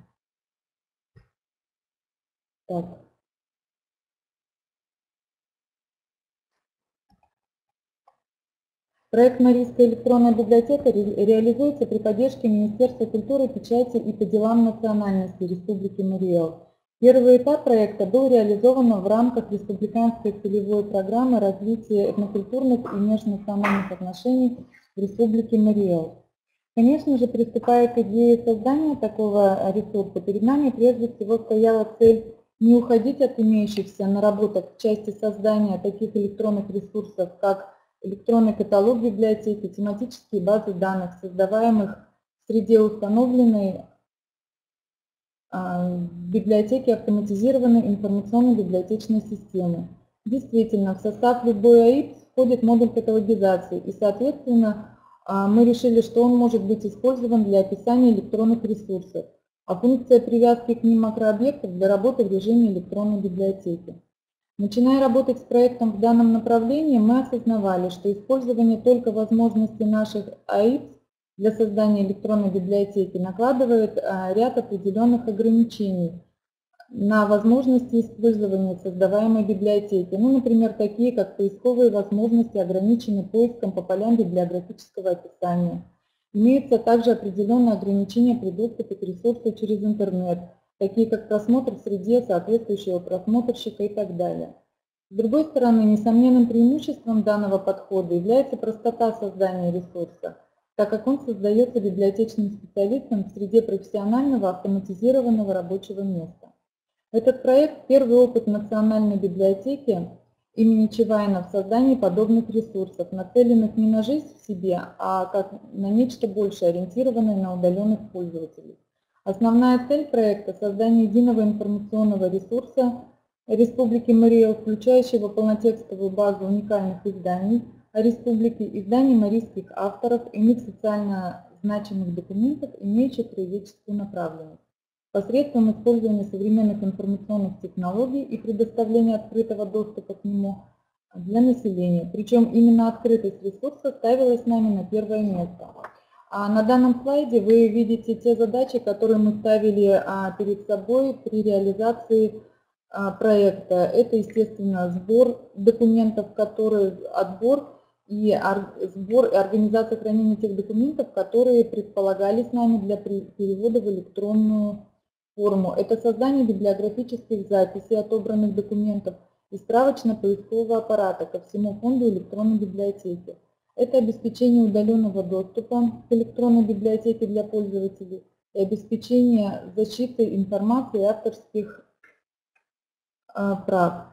Проект «Марийская электронная библиотека» реализуется при поддержке Министерства культуры, печати и по делам национальности Республики Марий-Эл. Первый этап проекта был реализован в рамках республиканской целевой программы развития этнокультурных и межнациональных отношений в Республике Марий-Эл. Конечно же, приступая к идее создания такого ресурса, перед нами прежде всего стояла цель не уходить от имеющихся наработок в части создания таких электронных ресурсов, как электронный каталог библиотеки, тематические базы данных, создаваемых в среде установленной в библиотеке автоматизированной информационной библиотечной системы. Действительно, в состав любой АИП входит модуль каталогизации, и, соответственно, мы решили, что он может быть использован для описания электронных ресурсов, а функция привязки к ним макрообъектов для работы в режиме электронной библиотеки. Начиная работать с проектом в данном направлении, мы осознавали, что использование только возможностей наших АИП для создания электронной библиотеки накладывает ряд определенных ограничений на возможности использования создаваемой библиотеки. Ну, например, такие как поисковые возможности ограничены поиском по полям библиографического описания. Имеются также определенные ограничения при доступе к ресурсу через интернет, такие как просмотр в среде соответствующего просмотрщика и так далее. С другой стороны, несомненным преимуществом данного подхода является простота создания ресурса, так как он создается библиотечным специалистом в среде профессионального автоматизированного рабочего места. Этот проект – первый опыт национальной библиотеки имени Чевайна в создании подобных ресурсов, нацеленных не на жизнь в себе, а как на нечто большее, ориентированное на удаленных пользователей. Основная цель проекта – создание единого информационного ресурса Республики Мария, включающего полнотекстовую базу уникальных изданий о республике, изданий марийских авторов, иных социально значимых документов, имеющих краеведческую направленность, посредством использования современных информационных технологий и предоставления открытого доступа к нему для населения. Причем именно открытость ресурса ставилась нами на первое место. А на данном слайде вы видите те задачи, которые мы ставили перед собой при реализации проекта. Это, естественно, сбор документов, отбор и организация хранения тех документов, которые предполагались нами для перевода в электронную форму. Это создание библиографических записей отобранных документов и справочно-поискового аппарата ко всему фонду электронной библиотеки. Это обеспечение удаленного доступа к электронной библиотеке для пользователей и обеспечение защиты информации и авторских прав.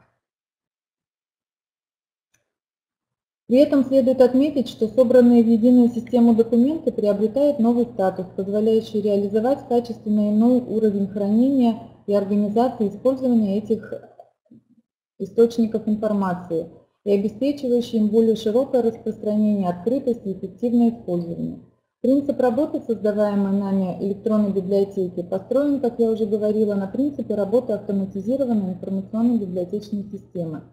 При этом следует отметить, что собранные в единую систему документы приобретают новый статус, позволяющий реализовать качественно иной уровень хранения и организации использования этих источников информации и обеспечивающий им более широкое распространение, открытость и эффективное использование. Принцип работы создаваемой нами электронной библиотеки построен, как я уже говорила, на принципе работы автоматизированной информационной библиотечной системы.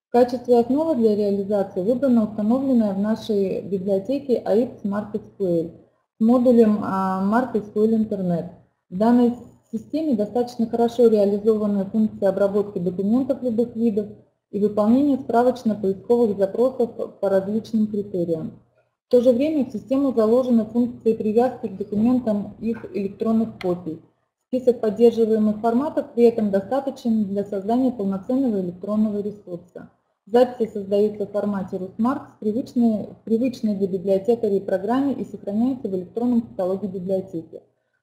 В качестве основы для реализации выбрана установленная в нашей библиотеке АИП Smart SQL с модулем Smart SQL Internet. В данной системе достаточно хорошо реализованы функции обработки документов любых видов и выполнения справочно-поисковых запросов по различным критериям. В то же время в систему заложены функции привязки к документам их электронных копий. Список поддерживаемых форматов при этом достаточен для создания полноценного электронного ресурса. Записи создаются в формате RusMark, привычной для библиотекарей программе и сохраняются в электронном каталоге библиотеки.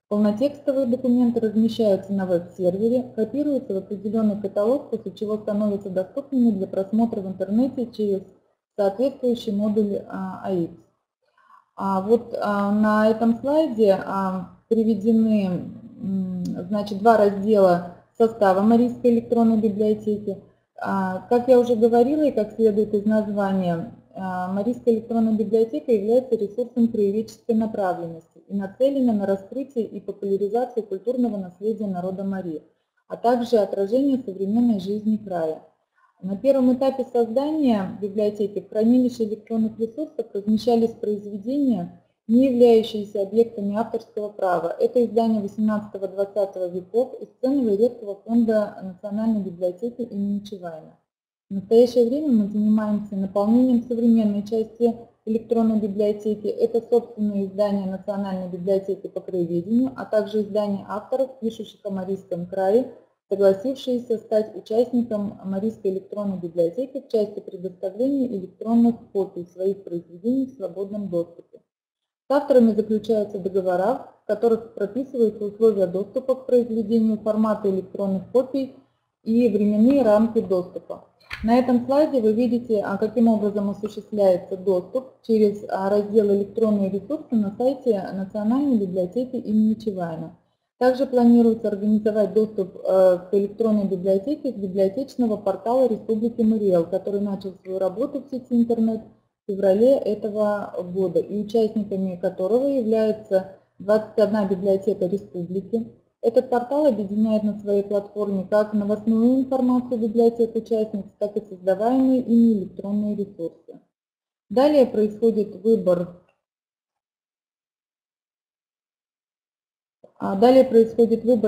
Полнотекстовые документы размещаются на веб-сервере, копируются в определенный каталог, после чего становятся доступными для просмотра в интернете через соответствующий модуль АИП. На этом слайде приведены два раздела состава Марийской электронной библиотеки. Как я уже говорила и как следует из названия, Марийская электронная библиотека является ресурсом краеведческой направленности и нацелена на раскрытие и популяризацию культурного наследия народа Мари, а также отражение современной жизни края. На первом этапе создания библиотеки в хранилище электронных ресурсов размещались произведения, не являющиеся объектами авторского права. Это издания 18-20 веков из ценного и редкого фонда Национальной библиотеки имени Чевайна. В настоящее время мы занимаемся наполнением современной части электронной библиотеки. Это собственные издания Национальной библиотеки по краеведению, а также издания авторов, пишущих о Марийском крае, согласившиеся стать участником Марийской электронной библиотеки в части предоставления электронных копий своих произведений в свободном доступе. С авторами заключаются договора, в которых прописываются условия доступа к произведению, формата электронных копий и временные рамки доступа. На этом слайде вы видите, каким образом осуществляется доступ через раздел «Электронные ресурсы» на сайте Национальной библиотеки имени Чевайна. Также планируется организовать доступ к электронной библиотеке с библиотечного портала Республики Мариэл, который начал свою работу в сети интернет в феврале этого года, и участниками которого является 21 библиотека республики. Этот портал объединяет на своей платформе как новостную информацию библиотек-участниц, так и создаваемые ими электронные ресурсы. Далее происходит выбор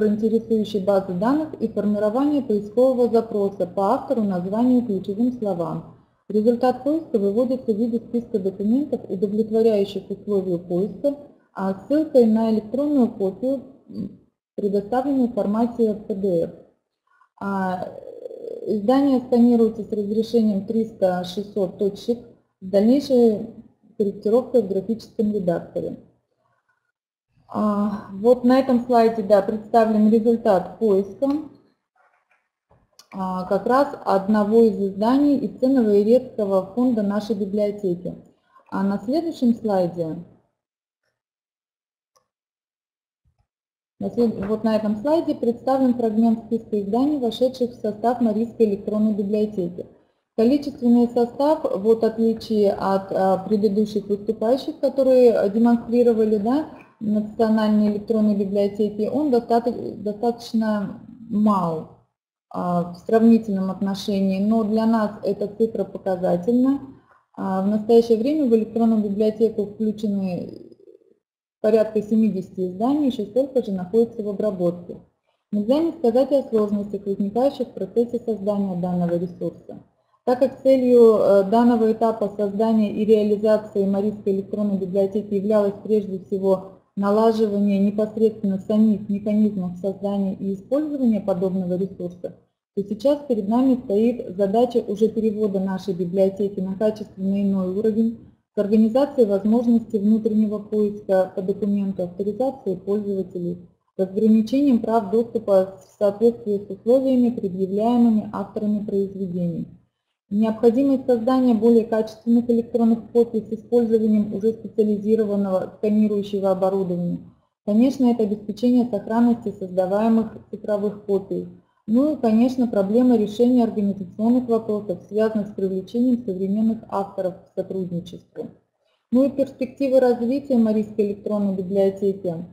интересующей базы данных и формирование поискового запроса по автору, названию, ключевым словам. Результат поиска выводится в виде списка документов, удовлетворяющих условию поиска, а ссылкой на электронную копию, предоставленную в формате PDF. Издание сканируется с разрешением 300-600 точек с дальнейшей корректировкой в графическом редакторе. Вот на этом слайде представлен результат поиска как раз одного из изданий из ценного и редкого фонда нашей библиотеки. А на следующем слайде, вот на этом слайде представлен фрагмент списка изданий, вошедших в состав Марийской электронной библиотеки. Количественный состав, вот отличие от предыдущих выступающих, которые демонстрировали национальные электронные библиотеки, он достаточно мал в сравнительном отношении, но для нас эта цифра показательна. В настоящее время в электронную библиотеку включены порядка 70 изданий, еще столько же находится в обработке. Нельзя не сказать о сложностях, возникающих в процессе создания данного ресурса. Так как целью данного этапа создания и реализации Марийской электронной библиотеки являлось прежде всего налаживание непосредственно самих механизмов создания и использования подобного ресурса, то сейчас перед нами стоит задача уже перевода нашей библиотеки на качественно иной уровень, с организацией возможности внутреннего поиска по документу, авторизации пользователей, разграничением прав доступа в соответствии с условиями, предъявляемыми авторами произведений. Необходимость создания более качественных электронных копий с использованием уже специализированного сканирующего оборудования. Конечно, это обеспечение сохранности создаваемых цифровых копий. Ну и, конечно, проблема решения организационных вопросов, связанных с привлечением современных авторов к сотрудничеству. Ну и перспективы развития Марийской электронной библиотеки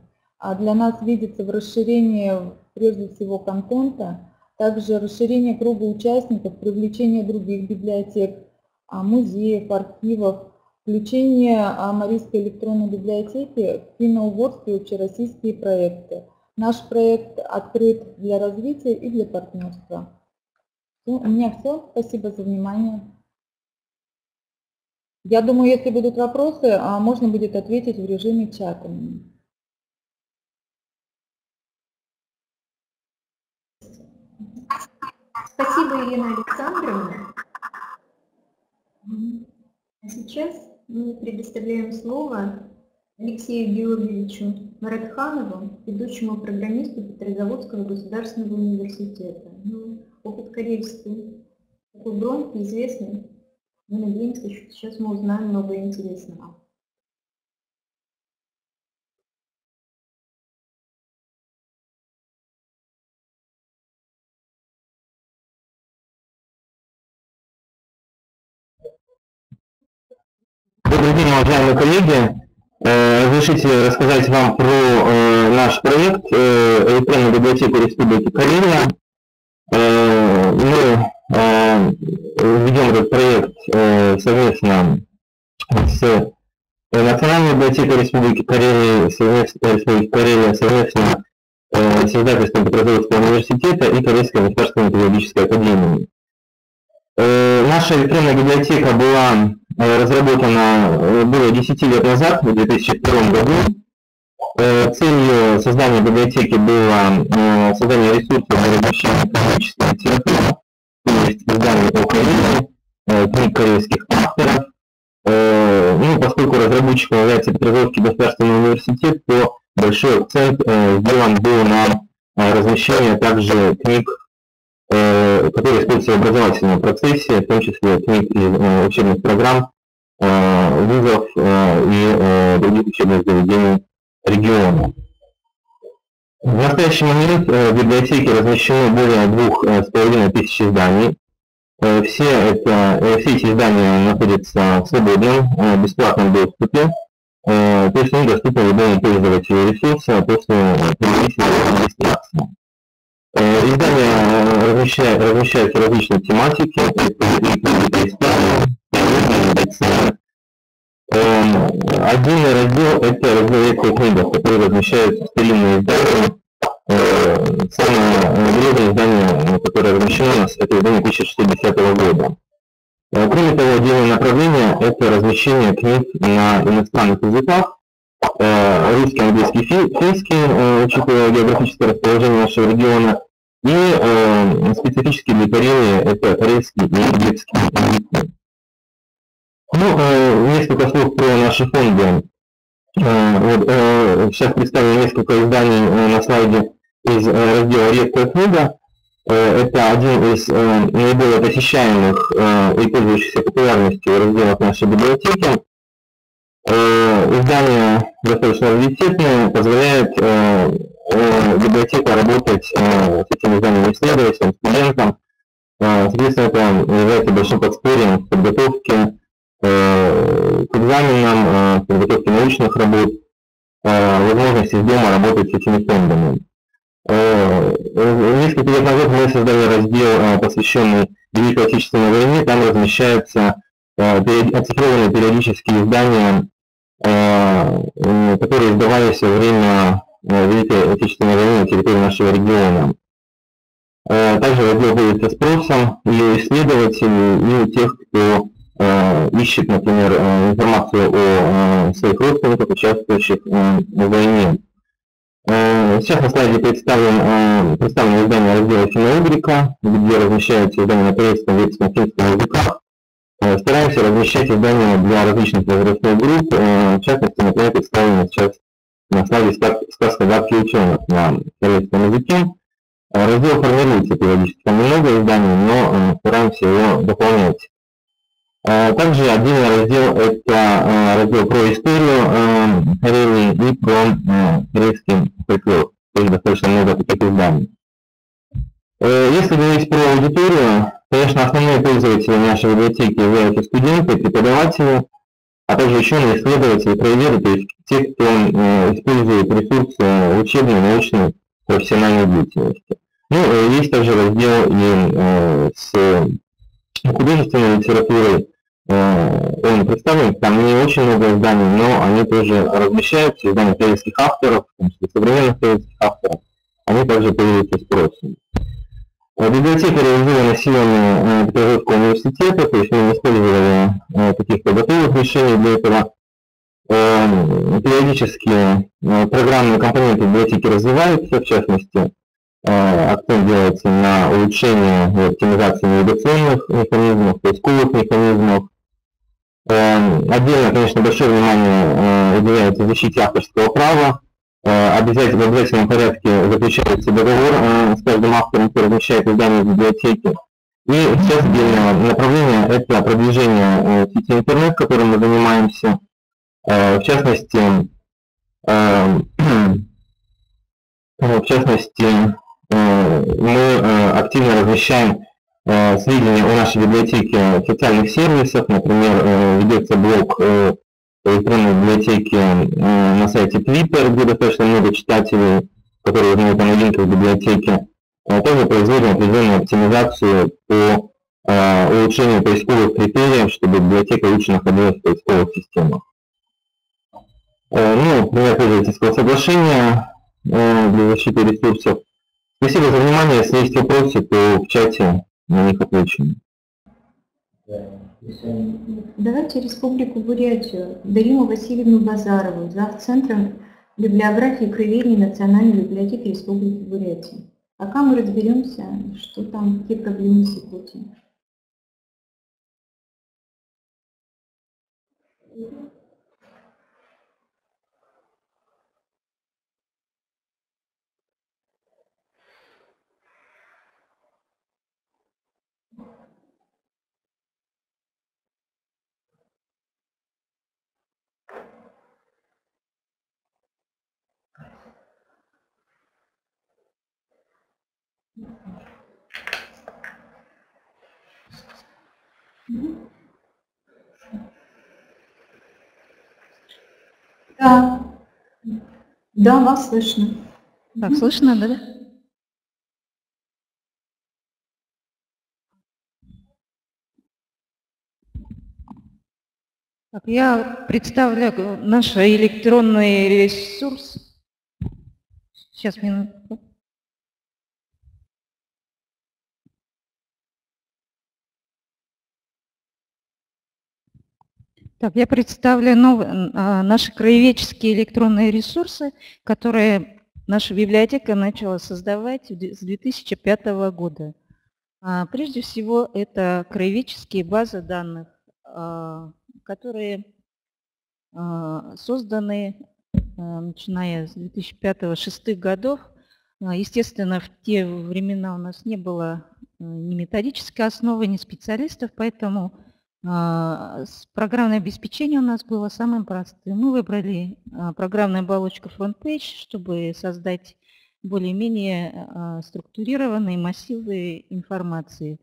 для нас видится в расширении, прежде всего, контента, также расширение круга участников, привлечение других библиотек, музеев, архивов, включение Марийской электронной библиотеки в финно-угорские и общероссийские проекты. Наш проект открыт для развития и для партнерства. У меня все. Спасибо за внимание. Я думаю, если будут вопросы, можно будет ответить в режиме чата. Спасибо, Елена Александровна. А сейчас мы предоставляем слово Алексею Георгиевичу Маратханову, ведущему программисту Петрозаводского государственного университета. Опыт карельский такой громкий, известный. Мы надеемся, что сейчас мы узнаем много интересного. Добрый день, уважаемые коллеги. Разрешите рассказать вам про наш проект электронной библиотеки Республики Карелия. Мы ведем этот проект совместно с Национальной библиотекой Республики Карелия, совместно с издательством Петрозаводского университета и Карельской государственной педагогической академией. Наша электронная библиотека была разработана более 10 лет назад, в 2002 году. Целью создания библиотеки было создание ресурсов для размещения экономической литературы, то есть издания по Карелии, книг карельских авторов. Поскольку разработчиком является Петрозаводский государственный университет, то большой акцент сделан был на размещение также книг которые используются в образовательном процессе, в том числе книг из учебных программ, вузов и других учебных заведений региона. В настоящий момент в библиотеке размещено более 2500 изданий. Все эти издания находятся в свободном, бесплатном доступе, то есть они доступны любому пользователю ресурса после предварительной регистрации. Издания размещаются различной тематики, это история, медицина. Отдельный раздел – это раздел редких книг, в котором размещаются старинные издания. Самое древнее издание, которое размещено у нас, это издание 1610 года. Кроме того, отдельное направление – это размещение книг на иностранных языках, русский, английский, финский, учитывая географическое расположение нашего региона, и специфически для Карелии – это корейский и узбекский языки. Ну, несколько слов про наши фонды. Сейчас представлю несколько изданий на слайде из раздела «Редкая книга». Это один из наиболее посещаемых и пользующихся популярностью разделов нашей библиотеки. Издание достаточно раритетное, позволяет библиотека работать с этим изданием исследователям, студентам. Соответственно, это является большим подспорьем в подготовке к экзаменам, подготовке научных работ, возможности из дома работать с этими фондами. Несколько лет назад мы создали раздел, посвященный Великой Отечественной войне. Там размещаются оцифрованные периодические издания, которые издавались во время Великой Отечественной войны на территории нашего региона. Также раздел пользуется спросом и у исследователей, и у тех, кто ищет, например, информацию о своих родственниках, участвующих в войне. Сейчас на слайде представлено издание раздела «Финно-Угрика», где размещаются издания на корейском, узбекском, финском языках. Стараемся размещать издания для различных возрастных групп. В частности, например, представлена сейчас на слайде «Сказка гадкий ученых» на корейском языке. Раздел формируется периодически, там немного изданий, но стараемся его дополнять. Также отдельный раздел – это раздел про историю Карелии и про корейский фольклор. Тоже достаточно много таких изданий. Если говорить про аудиторию, конечно, основные пользователи нашей библиотеки являются студенты, преподаватели, а также ученые, исследователи, краеведы, то есть те, кто использует ресурсы учебной, научной, профессиональной деятельности. Ну, есть также раздел и с художественной литературой. Он представлен, там не очень много изданий, но они тоже размещаются, издания советских авторов, в том числе современных советских авторов, они также пользуются спросом. Библиотека реализована силами Петербургского университета, то есть мы не использовали каких-то готовых решений для этого. Периодически программные компоненты библиотеки развиваются, в частности, акцент делается на улучшение и оптимизации навигационных механизмов, поисковых механизмов. Отдельно, конечно, большое внимание уделяется защите авторского права. В обязательном порядке заключается договор с каждым автором, который размещает издание в библиотеке. И сейчас отдельное направление – это продвижение сети интернет, которым мы занимаемся. В частности, мы активно размещаем сведения о нашей библиотеке в социальных сервисах. Например, ведется блог электронной библиотеки на сайте Twitter, где достаточно много читателей, которые узнают о новинках в библиотеке. Также производим определенную оптимизацию по улучшению поисковых критериев, чтобы библиотека лучше находилась в поисковых системах. Ну, например, пользовательского соглашения для защиты ресурсов. Спасибо за внимание. Если есть вопросы, то в чате на них отвечу. Давайте Республику Бурятию. Дариму Васильевну Базарову, завцентром библиографии и краеведения Национальной библиотеки Республики Бурятия. Пока мы разберемся, что там, какие проблемы с Якутией. Да, да, вас слышно. Так, слышно, да? Так, я представляю наш электронный ресурс. Сейчас, минутку. Так, я представлю наши краеведческие электронные ресурсы, которые наша библиотека начала создавать с 2005 года. Прежде всего, это краеведческие базы данных, которые созданы, начиная с 2005-2006 годов. Естественно, в те времена у нас не было ни методической основы, ни специалистов, поэтому программное обеспечение у нас было самым простым. Мы выбрали программную оболочку FrontPage, чтобы создать более-менее структурированные массивы информации.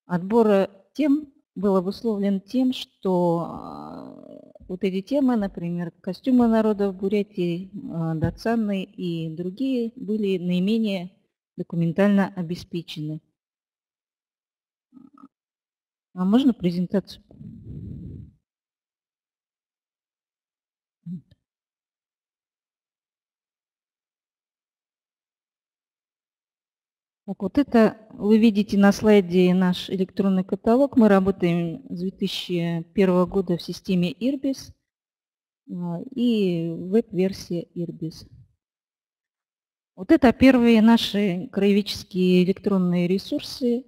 Отбор тем был обусловлен тем, что вот эти темы, например, костюмы народов Бурятии, датсаны и другие, были наименее документально обеспечены. А можно презентацию? Так, вот это вы видите на слайде наш электронный каталог. Мы работаем с 2001 года в системе IRBIS и веб-версия IRBIS. Вот это первые наши краеведческие электронные ресурсы,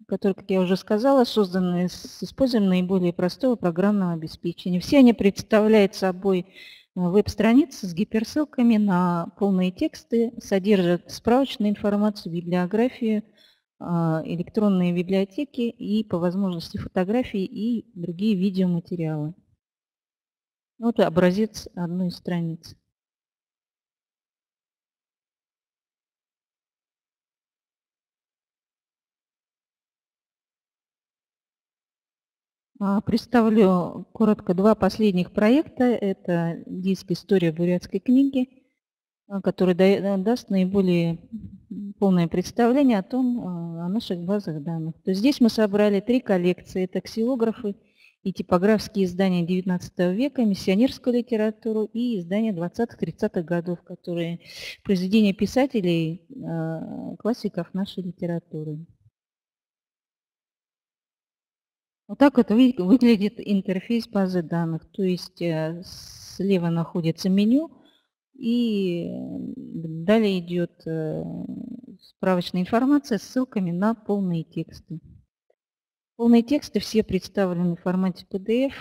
которые, как я уже сказала, созданы с использованием наиболее простого программного обеспечения. Все они представляют собой веб-страницы с гиперссылками на полные тексты, содержат справочную информацию, библиографию, электронные библиотеки и, по возможности, фотографии и другие видеоматериалы. Вот образец одной из страниц. Представлю коротко два последних проекта. Это диск «История бурятской книги», который даст наиболее полное представление о наших базах данных. То есть здесь мы собрали 3 коллекции. Это ксилографы и типографские издания XIX века, миссионерскую литературу и издания 20-30-х годов, которые произведения писателей, классиков нашей литературы. Вот так вот выглядит интерфейс базы данных. То есть слева находится меню, и далее идет справочная информация с ссылками на полные тексты. Полные тексты все представлены в формате PDF.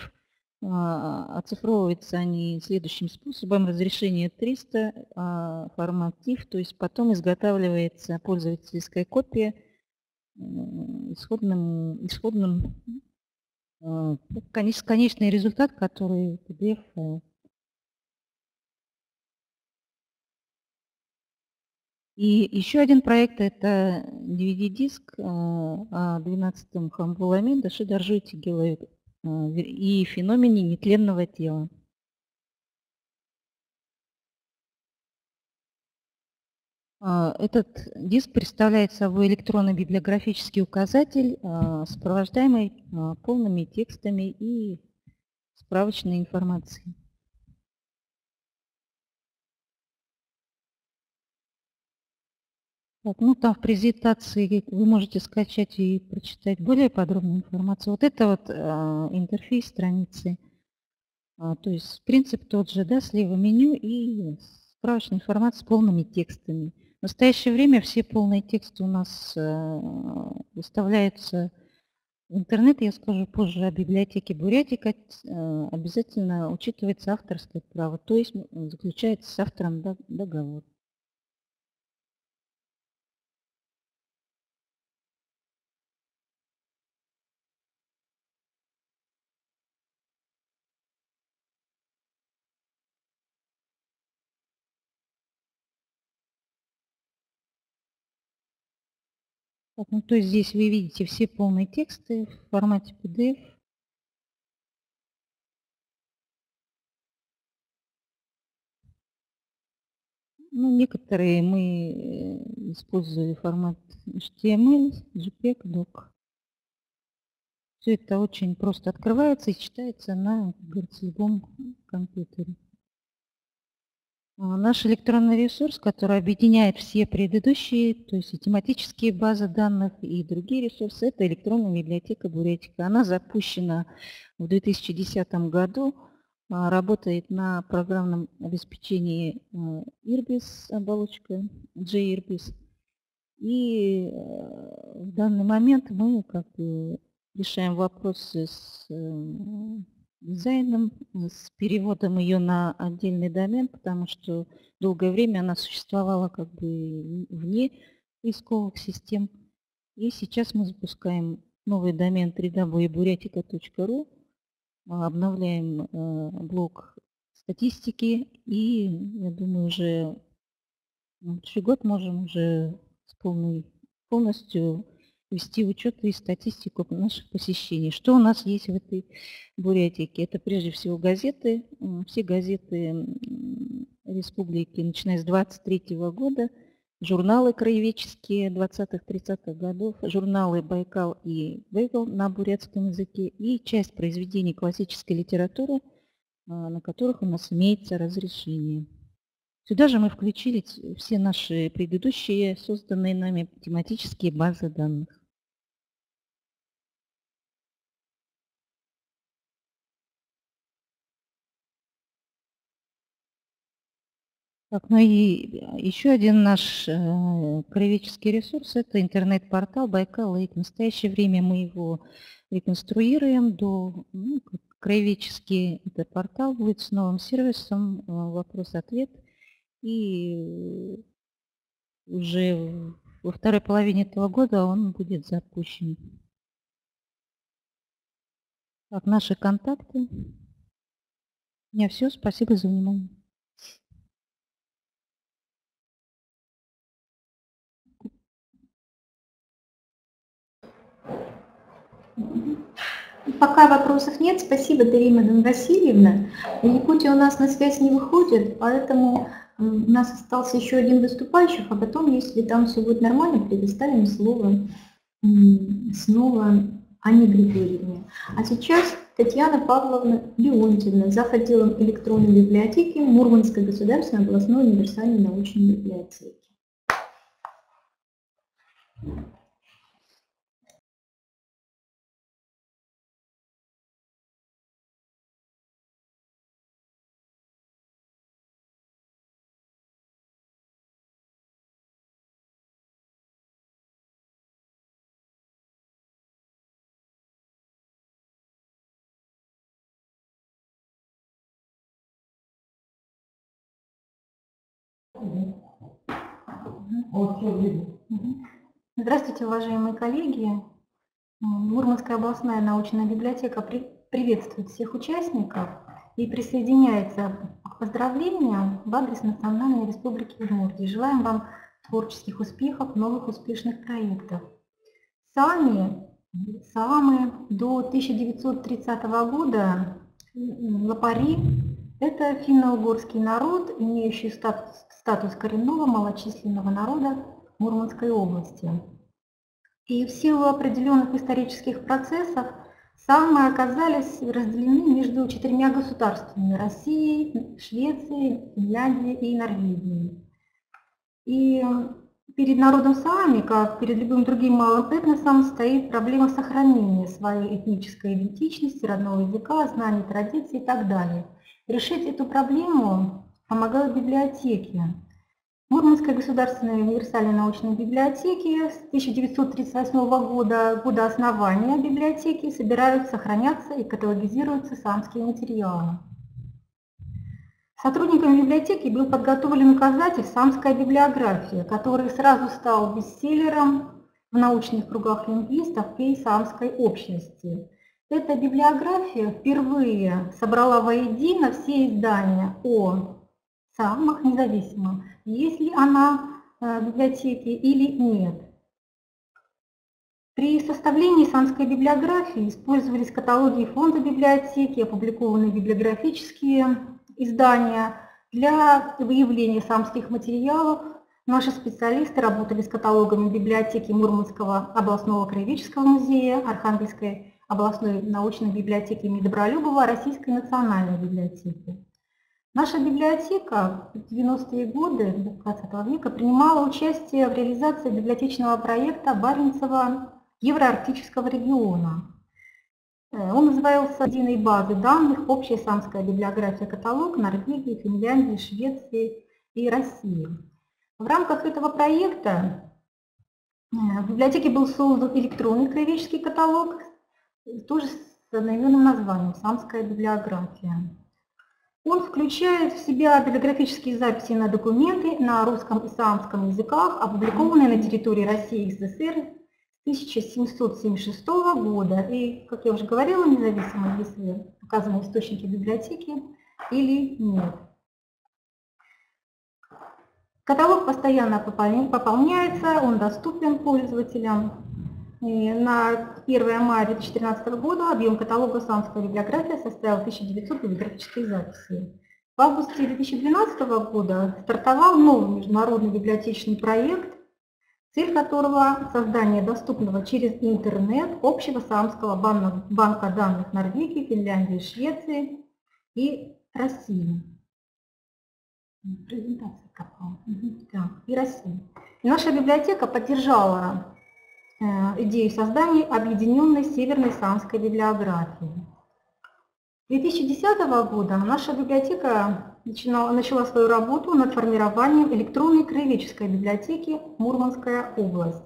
Оцифровываются они следующим способом. Разрешение 300, формат TIFF, то есть потом изготавливается пользовательская копия исходным конечный результат, который PDF-файл. И еще один проект – это DVD-диск о 12-м Хамбуламе, Даши Даржуйте и феномене нетленного тела. Этот диск представляет собой электронно-библиографический указатель, сопровождаемый полными текстами и справочной информацией. Так, ну там в презентации вы можете скачать и прочитать более подробную информацию. Вот это вот интерфейс страницы. То есть принцип тот же, да, слева меню и справочная информация с полными текстами. В настоящее время все полные тексты у нас выставляются в интернет. Я скажу позже о библиотеке Бурятика. Обязательно учитывается авторское право, то есть заключается с автором договор. Так, ну, то есть здесь вы видите все полные тексты в формате PDF. Ну, некоторые мы используем формат HTML, JPEG, DOC. Все это очень просто открывается и читается на, как говорится, любом компьютере. Наш электронный ресурс, который объединяет все предыдущие, то есть и тематические базы данных, и другие ресурсы, это электронная библиотека Бурятика. Она запущена в 2010 году, работает на программном обеспечении IRBIS, оболочка JIRBIS. И в данный момент мы как бы решаем вопросы с дизайном, с переводом ее на отдельный домен, потому что долгое время она существовала как бы вне поисковых систем. И сейчас мы запускаем новый домен www.buryatica.ru, обновляем блок статистики и, я думаю, уже в следующий год можем уже полностью вести учет и статистику наших посещений. Что у нас есть в этой Бурятике? Это прежде всего газеты. Все газеты республики, начиная с 23 года, журналы краеведческие 20-30-х годов, журналы «Байкал» и «Вейгл» на бурятском языке и часть произведений классической литературы, на которых у нас имеется разрешение. Сюда же мы включили все наши предыдущие созданные нами тематические базы данных. Так, ну и еще один наш краеведческий ресурс – это интернет-портал Байкал Лейк. В настоящее время мы его реконструируем до краеведческий этот портал будет с новым сервисом вопрос-ответ. И уже во второй половине этого года он будет запущен. Так, наши контакты. У меня все. Спасибо за внимание. Пока вопросов нет, спасибо, Дарина Васильевна. Якутия у нас на связь не выходит, поэтому у нас остался еще один выступающий, а потом, если там все будет нормально, предоставим слово снова Анне Григорьевне. А сейчас Татьяна Павловна Леонтьевна, зав. Отделом электронной библиотеки Мурманской государственной областной универсальной научной библиотеки. Здравствуйте, уважаемые коллеги. Мурманская областная научная библиотека приветствует всех участников и присоединяется к поздравлениям в адрес Национальной Республики Удмуртия. Желаем вам творческих успехов, новых успешных проектов. Саамы до 1930 года лапари – это финно-угорский народ, имеющий статус коренного малочисленного народа Мурманской области. И в силу определенных исторических процессов саамы оказались разделены между 4 государствами – Россией, Швецией, Финляндией и Норвегией. И перед народом саами, как перед любым другим малым этносом, стоит проблема сохранения своей этнической идентичности, родного языка, знаний, традиций и так далее. Решить эту проблему помогают библиотеки. Мурманской государственной универсальной научной библиотеки с 1938 года, года основания библиотеки, собирают, сохранятся и каталогизируются саамские материалы. Сотрудниками библиотеки был подготовлен указатель «Саамская библиография», который сразу стал бестселлером в научных кругах лингвистов и саамской общности. Эта библиография впервые собрала воедино все издания о саамах, независимо, есть ли она в библиотеке или нет. При составлении самской библиографии использовались каталоги фонда библиотеки, опубликованные библиографические издания. Для выявления самских материалов наши специалисты работали с каталогами библиотеки Мурманского областного краеведческого музея, Архангельской областной научной библиотеки имени Добролюбова, Российской национальной библиотеки. Наша библиотека в 90-е годы 20 века принимала участие в реализации библиотечного проекта Баренцева Евроарктического региона. Он назывался «Единой базы данных. Общая самская библиография каталог Норвегии, Финляндии, Швеции и России». В рамках этого проекта в библиотеке был создан электронный краеведческий каталог, тоже с одноименным названием «Самская библиография». Он включает в себя библиографические записи на документы на русском и саамском языках, опубликованные на территории России и СССР с 1776 года. И, как я уже говорила, независимо, если указаны источники библиотеки или нет. Каталог постоянно пополняется, он доступен пользователям. И на 1 мая 2013 года объем каталога «Самская библиография» составил 1900 библиографических записей. В августе 2012 года стартовал новый международный библиотечный проект, цель которого – создание доступного через интернет общего самского банка данных Норвегии, Финляндии, Швеции и России. Презентация какая? И России. И наша библиотека поддержала идею создания объединенной северной самской библиографии. С 2010 года наша библиотека начала свою работу над формированием электронной краеведческой библиотеки «Мурманская область».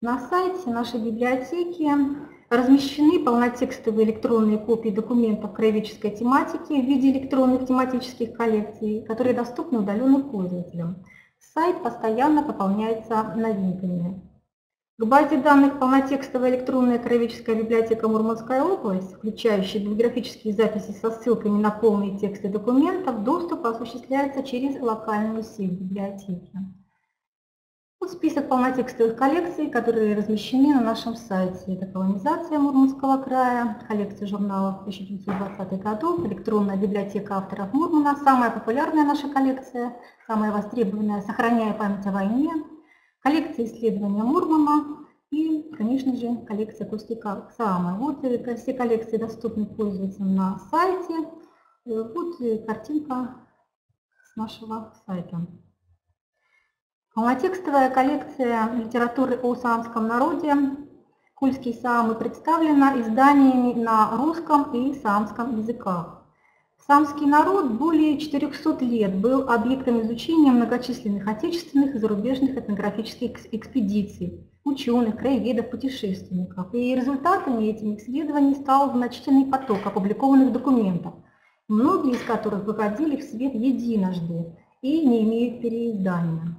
На сайте нашей библиотеки размещены полнотекстовые электронные копии документов краеведческой тематики в виде электронных тематических коллекций, которые доступны удаленным пользователям. Сайт постоянно пополняется новинками. К базе данных полнотекстовая электронная краеведческая библиотека «Мурманская область», включающая библиографические записи со ссылками на полные тексты документов, доступ осуществляется через локальную сеть библиотеки. Вот список полнотекстовых коллекций, которые размещены на нашем сайте. Это колонизация Мурманского края, коллекция журналов 1920-х годов, электронная библиотека авторов Мурмана, самая популярная наша коллекция, самая востребованная «Сохраняя память о войне», коллекция исследования Мурмана и, конечно же, коллекция акустика Саама. Вот все коллекции доступны пользователям на сайте. Вот картинка с нашего сайта. Полнотекстовая коллекция литературы о саамском народе «Кульские саамы» представлена изданиями на русском и саамском языках. Саамский народ более 400 лет был объектом изучения многочисленных отечественных и зарубежных этнографических экспедиций, ученых, краеведов, путешественников. И результатами этих исследований стал значительный поток опубликованных документов, многие из которых выходили в свет единожды и не имеют переиздания.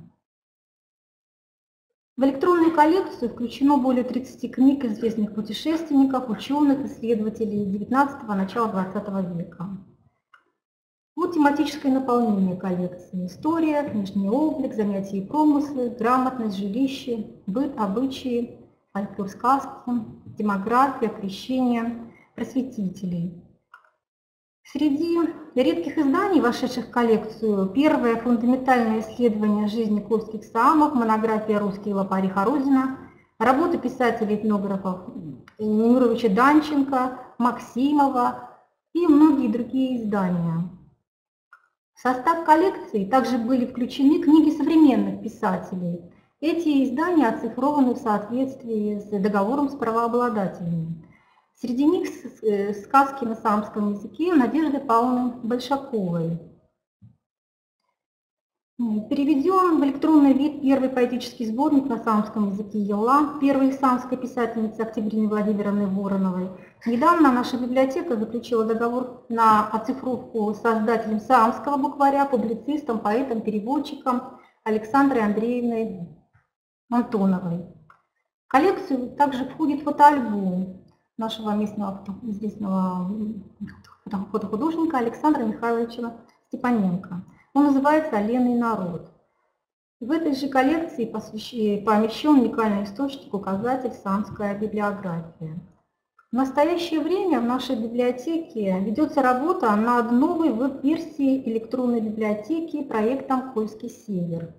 В электронную коллекцию включено более 30 книг известных путешественников, ученых, исследователей XIX – начала XX века. Вот тематическое наполнение коллекции: история, внешний облик, занятия и промыслы, грамотность, жилище, быт, обычаи, фольклор, сказки, демография, крещение, просветителей. Среди редких изданий, вошедших в коллекцию, первое фундаментальное исследование жизни кольских саамов, монография «Русские лопари» Харузина, работы писателей-этнографов Немировича Данченко, Максимова и многие другие издания. В состав коллекции также были включены книги современных писателей. Эти издания оцифрованы в соответствии с договором с правообладателями. Среди них сказки на саамском языке Надежды Павловны Большаковой. Переведен в электронный вид первый поэтический сборник на саамском языке «Ела» первой саамской писательницы Октябрины Владимировны Вороновой. Недавно наша библиотека заключила договор на оцифровку с создателем саамского букваря, публицистом, поэтом, переводчиком Александрой Андреевной Антоновой. В коллекцию также входит фотоальбом нашего местного известного фотохудожника Александра Михайловича Степаненко. Он называется «Оленный народ». В этой же коллекции помещен уникальный источник-указатель «Самская библиография». В настоящее время в нашей библиотеке ведется работа над новой веб-версией электронной библиотеки проектом «Кольский север».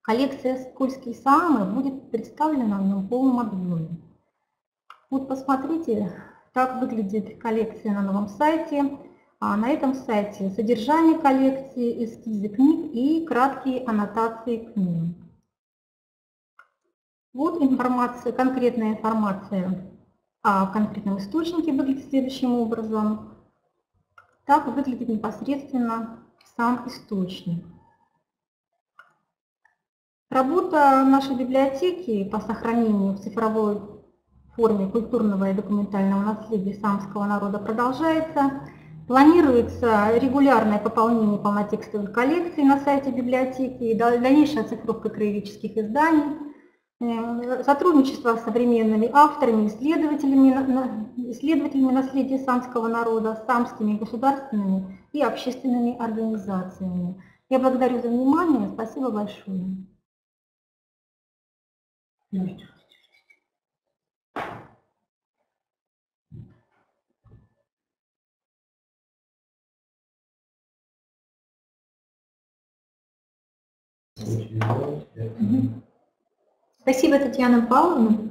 Коллекция «Кольские Саамы» будет представлена в нем в полном объеме. Вот посмотрите, как выглядит коллекция на новом сайте. На этом сайте содержание коллекции, эскизы книг и краткие аннотации к ним. Вот информация, конкретная информация о конкретном источнике выглядит следующим образом. Так выглядит непосредственно сам источник. Работа нашей библиотеки по сохранению в цифровой форме культурного и документального наследия саамского народа продолжается. Планируется регулярное пополнение полнотекстовых коллекций на сайте библиотеки и дальнейшая оцифровка краеведческих изданий, сотрудничество с современными авторами, исследователями наследия саамского народа, саамскими государственными и общественными организациями. Я благодарю за внимание. Спасибо большое. Спасибо, Татьяна Павловна.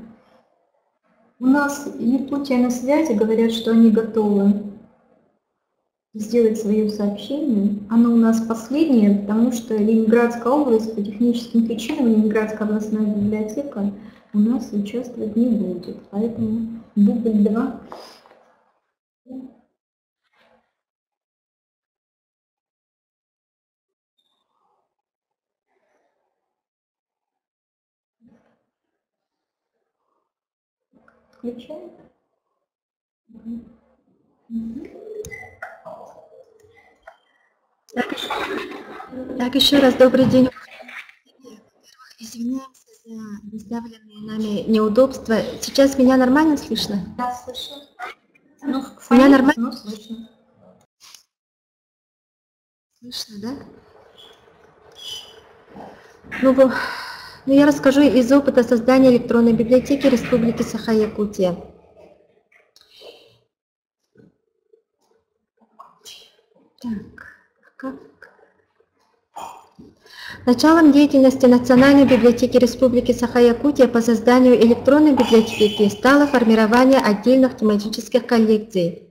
У нас Якутия на связи, говорят, что они готовы сделать свое сообщение. Оно у нас последнее, потому что Ленинградская область по техническим причинам, Ленинградская областная библиотека у нас участвовать не будет. Поэтому дубль 2. Включаем. Так, еще раз добрый день. Извиняемся за доставленные нами неудобства. Сейчас меня нормально слышно? Да, слышу. Меня нормально слышно. Слышно, да? Ну, я расскажу из опыта создания электронной библиотеки Республики Саха-Якутия. Началом деятельности Национальной библиотеки Республики Саха-Якутия по созданию электронной библиотеки стало формирование отдельных тематических коллекций.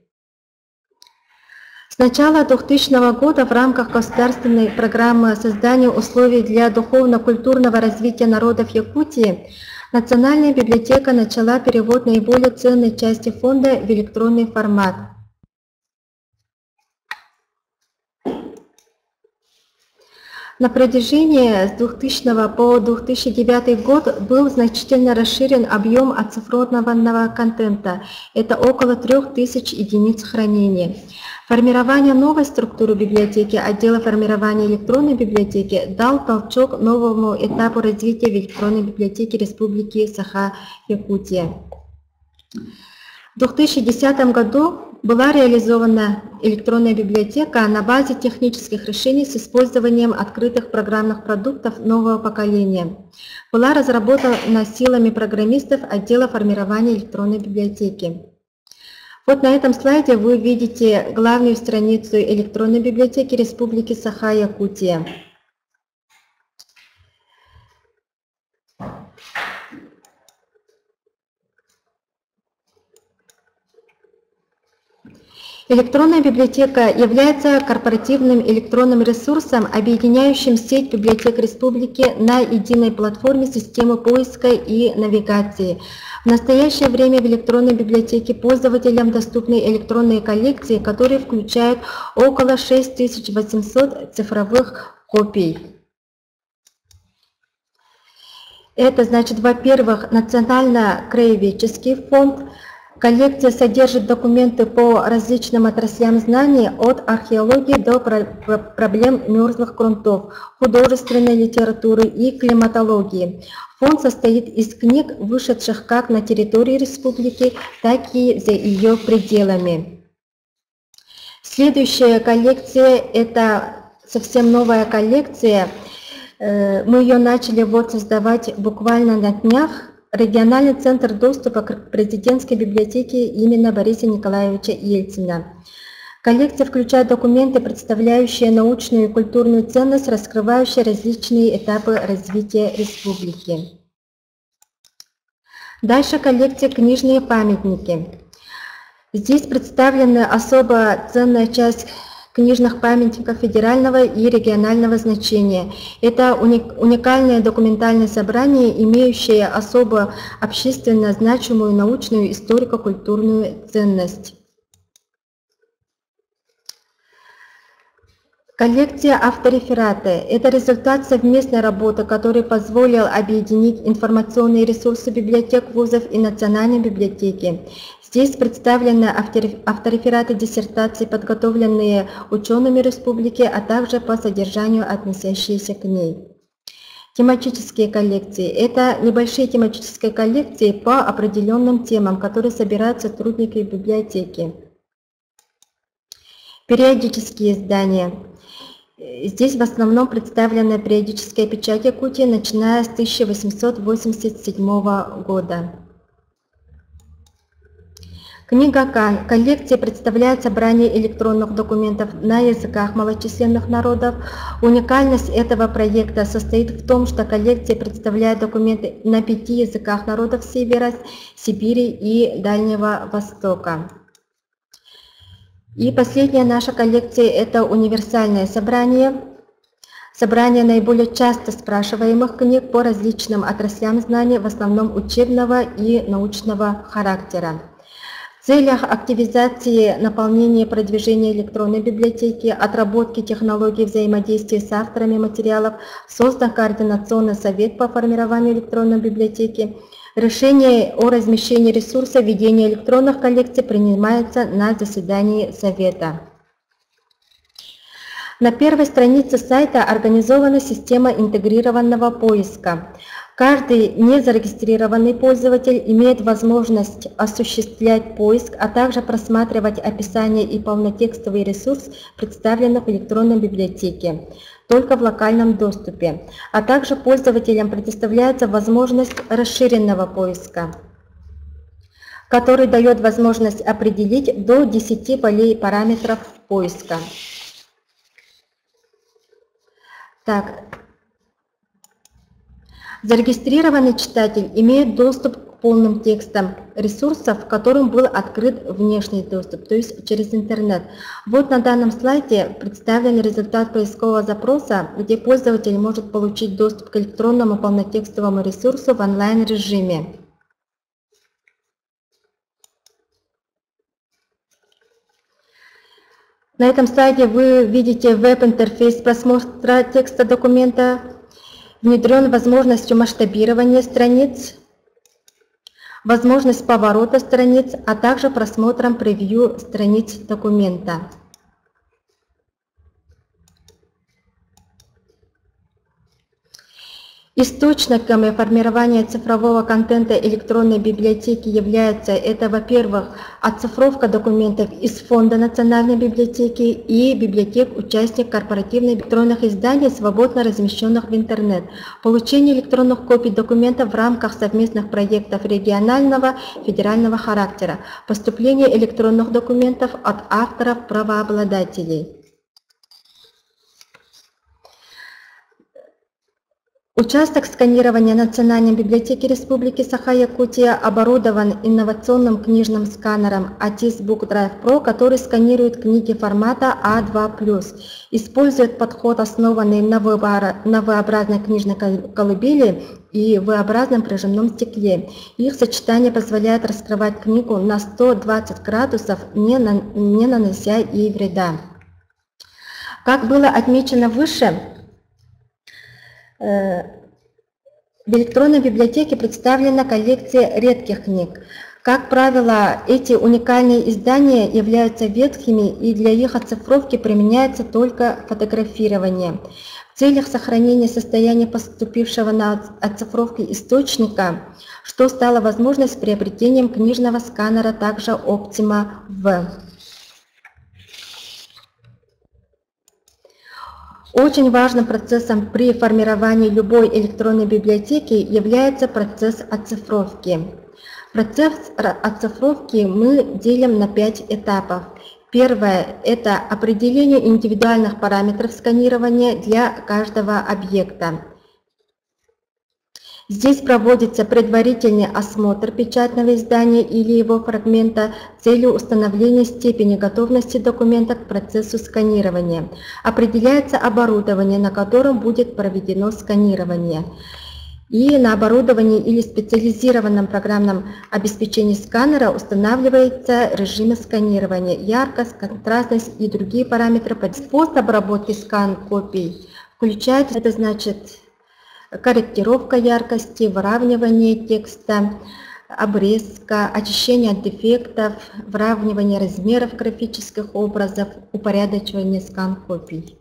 С начала 2000 года в рамках государственной программы создания условий для духовно-культурного развития народов Якутии Национальная библиотека начала перевод наиболее ценной части фонда в электронный формат. На протяжении с 2000 по 2009 год был значительно расширен объем оцифрованного контента. Это около 3000 единиц хранения. Формирование новой структуры библиотеки, отдела формирования электронной библиотеки, дал толчок новому этапу развития в электронной библиотеке Республики Саха-Якутия. В 2010 году была реализована электронная библиотека на базе технических решений с использованием открытых программных продуктов нового поколения. Была разработана силами программистов отдела формирования электронной библиотеки. Вот на этом слайде вы видите главную страницу электронной библиотеки Республики Саха-Якутия. Электронная библиотека является корпоративным электронным ресурсом, объединяющим сеть библиотек республики на единой платформе системы поиска и навигации. В настоящее время в электронной библиотеке пользователям доступны электронные коллекции, которые включают около 6800 цифровых копий. Это значит, во-первых, Национально-краеведческий фонд. Коллекция содержит документы по различным отраслям знаний, от археологии до проблем мерзлых грунтов, художественной литературы и климатологии. Фонд состоит из книг, вышедших как на территории республики, так и за ее пределами. Следующая коллекция – это совсем новая коллекция. Мы ее начали вот создавать буквально на днях. Региональный центр доступа к президентской библиотеке имени Бориса Николаевича Ельцина. Коллекция включает документы, представляющие научную и культурную ценность, раскрывающие различные этапы развития республики. Дальше коллекция «Книжные памятники». Здесь представлена особо ценная часть книжных памятников федерального и регионального значения. Это уникальное документальное собрание, имеющее особо общественно значимую научную историко-культурную ценность. Коллекция авторефераты – это результат совместной работы, который позволил объединить информационные ресурсы библиотек вузов и Национальной библиотеки. Здесь представлены авторефераты диссертаций, подготовленные учеными республики, а также по содержанию относящиеся к ней. Тематические коллекции – это небольшие тематические коллекции по определенным темам, которые собирают сотрудники библиотеки. Периодические издания. Здесь в основном представлены периодические печати Якутии, начиная с 1887 года. Книга Кан. Коллекция представляет собрание электронных документов на языках малочисленных народов. Уникальность этого проекта состоит в том, что коллекция представляет документы на 5 языках народов Севера, Сибири и Дальнего Востока. И последняя наша коллекция – это универсальное собрание. Собрание наиболее часто спрашиваемых книг по различным отраслям знаний, в основном учебного и научного характера. В целях активизации, наполнения и продвижения электронной библиотеки, отработки технологий взаимодействия с авторами материалов создан Координационный совет по формированию электронной библиотеки. Решение о размещении ресурсов ведения электронных коллекций принимается на заседании Совета. На первой странице сайта организована система интегрированного поиска. Каждый незарегистрированный пользователь имеет возможность осуществлять поиск, а также просматривать описание и полнотекстовый ресурс, представленных в электронной библиотеке, только в локальном доступе, а также пользователям предоставляется возможность расширенного поиска, который дает возможность определить до 10 полей параметров поиска. Зарегистрированный читатель имеет доступ к полным текстам ресурсов, которым был открыт внешний доступ, то есть через интернет. Вот на данном слайде представлен результат поискового запроса, где пользователь может получить доступ к электронному полнотекстовому ресурсу в онлайн-режиме. На этом слайде вы видите веб-интерфейс просмотра текста документа. Внедрен возможностью масштабирования страниц, возможность поворота страниц, а также просмотром превью страниц документа. Источниками формирования цифрового контента электронной библиотеки является это, во-первых, оцифровка документов из фонда Национальной библиотеки и библиотек участников корпоративных электронных изданий, свободно размещенных в интернет, получение электронных копий документов в рамках совместных проектов регионального, федерального характера, поступление электронных документов от авторов-правообладателей. Участок сканирования Национальной библиотеки Республики Саха-Якутия оборудован инновационным книжным сканером ATIS Book Drive Pro, который сканирует книги формата А2+. Использует подход, основанный на V-образной книжной колыбели и V-образном прижимном стекле. Их сочетание позволяет раскрывать книгу на 120 градусов, не нанося ей вреда. Как было отмечено выше, в электронной библиотеке представлена коллекция редких книг. Как правило, эти уникальные издания являются ветхими, и для их оцифровки применяется только фотографирование. В целях сохранения состояния поступившего на оцифровку источника, что стало возможным с приобретением книжного сканера, также Optima V. Очень важным процессом при формировании любой электронной библиотеки является процесс оцифровки. Процесс оцифровки мы делим на 5 этапов. Первое – это определение индивидуальных параметров сканирования для каждого объекта. Здесь проводится предварительный осмотр печатного издания или его фрагмента с целью установления степени готовности документа к процессу сканирования. Определяется оборудование, на котором будет проведено сканирование. И на оборудовании или специализированном программном обеспечении сканера устанавливается режимы сканирования, яркость, контрастность и другие параметры. Способ обработки скан-копий включает, это значит, корректировка яркости, выравнивание текста, обрезка, очищение от дефектов, выравнивание размеров графических образов, упорядочивание скан-копий.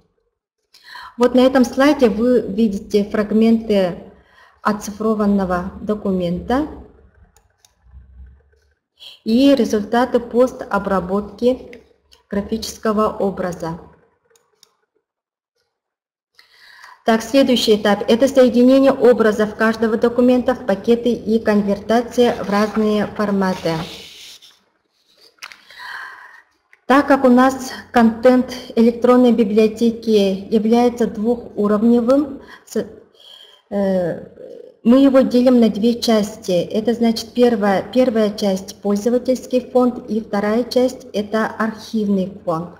Вот на этом слайде вы видите фрагменты оцифрованного документа и результаты постобработки графического образа. Так, следующий этап – это соединение образов каждого документа в пакеты и конвертация в разные форматы. Так как у нас контент электронной библиотеки является двухуровневым, мы его делим на 2 части. Это значит первая часть – пользовательский фонд, и вторая часть – это архивный фонд.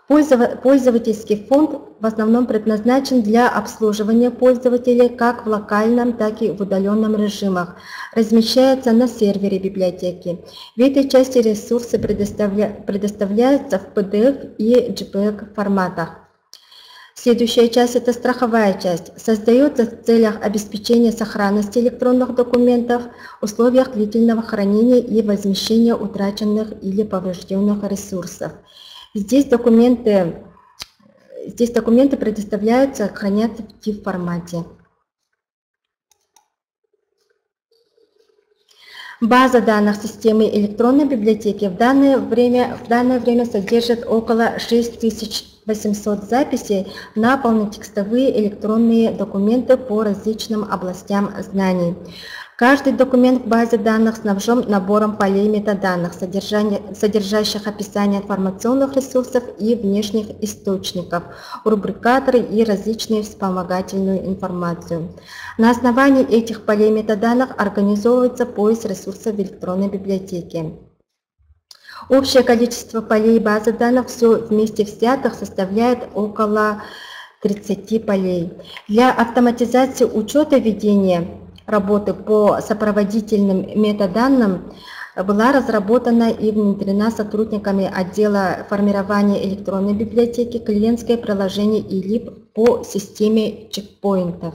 Пользовательский фонд в основном предназначен для обслуживания пользователей как в локальном, так и в удаленном режимах. Размещается на сервере библиотеки. В этой части ресурсы предоставляются в PDF и JPEG форматах. Следующая часть – это страховая часть. Создается в целях обеспечения сохранности электронных документов в условиях длительного хранения и возмещения утраченных или поврежденных ресурсов. Здесь документы предоставляются, хранятся в TIFF формате. База данных системы электронной библиотеки в данное время содержит около 6800 записей на полнотекстовые электронные документы по различным областям знаний. Каждый документ в базе данных снабжен набором полей метаданных, содержащих описание информационных ресурсов и внешних источников, рубрикаторы и различную вспомогательную информацию. На основании этих полей метаданных организовывается поиск ресурсов в электронной библиотеке. Общее количество полей базы данных все вместе взятых составляет около 30 полей. Для автоматизации учета ведения работы по сопроводительным метаданным была разработана и внедрена сотрудниками отдела формирования электронной библиотеки клиентское приложение ELIP по системе чекпоинтов.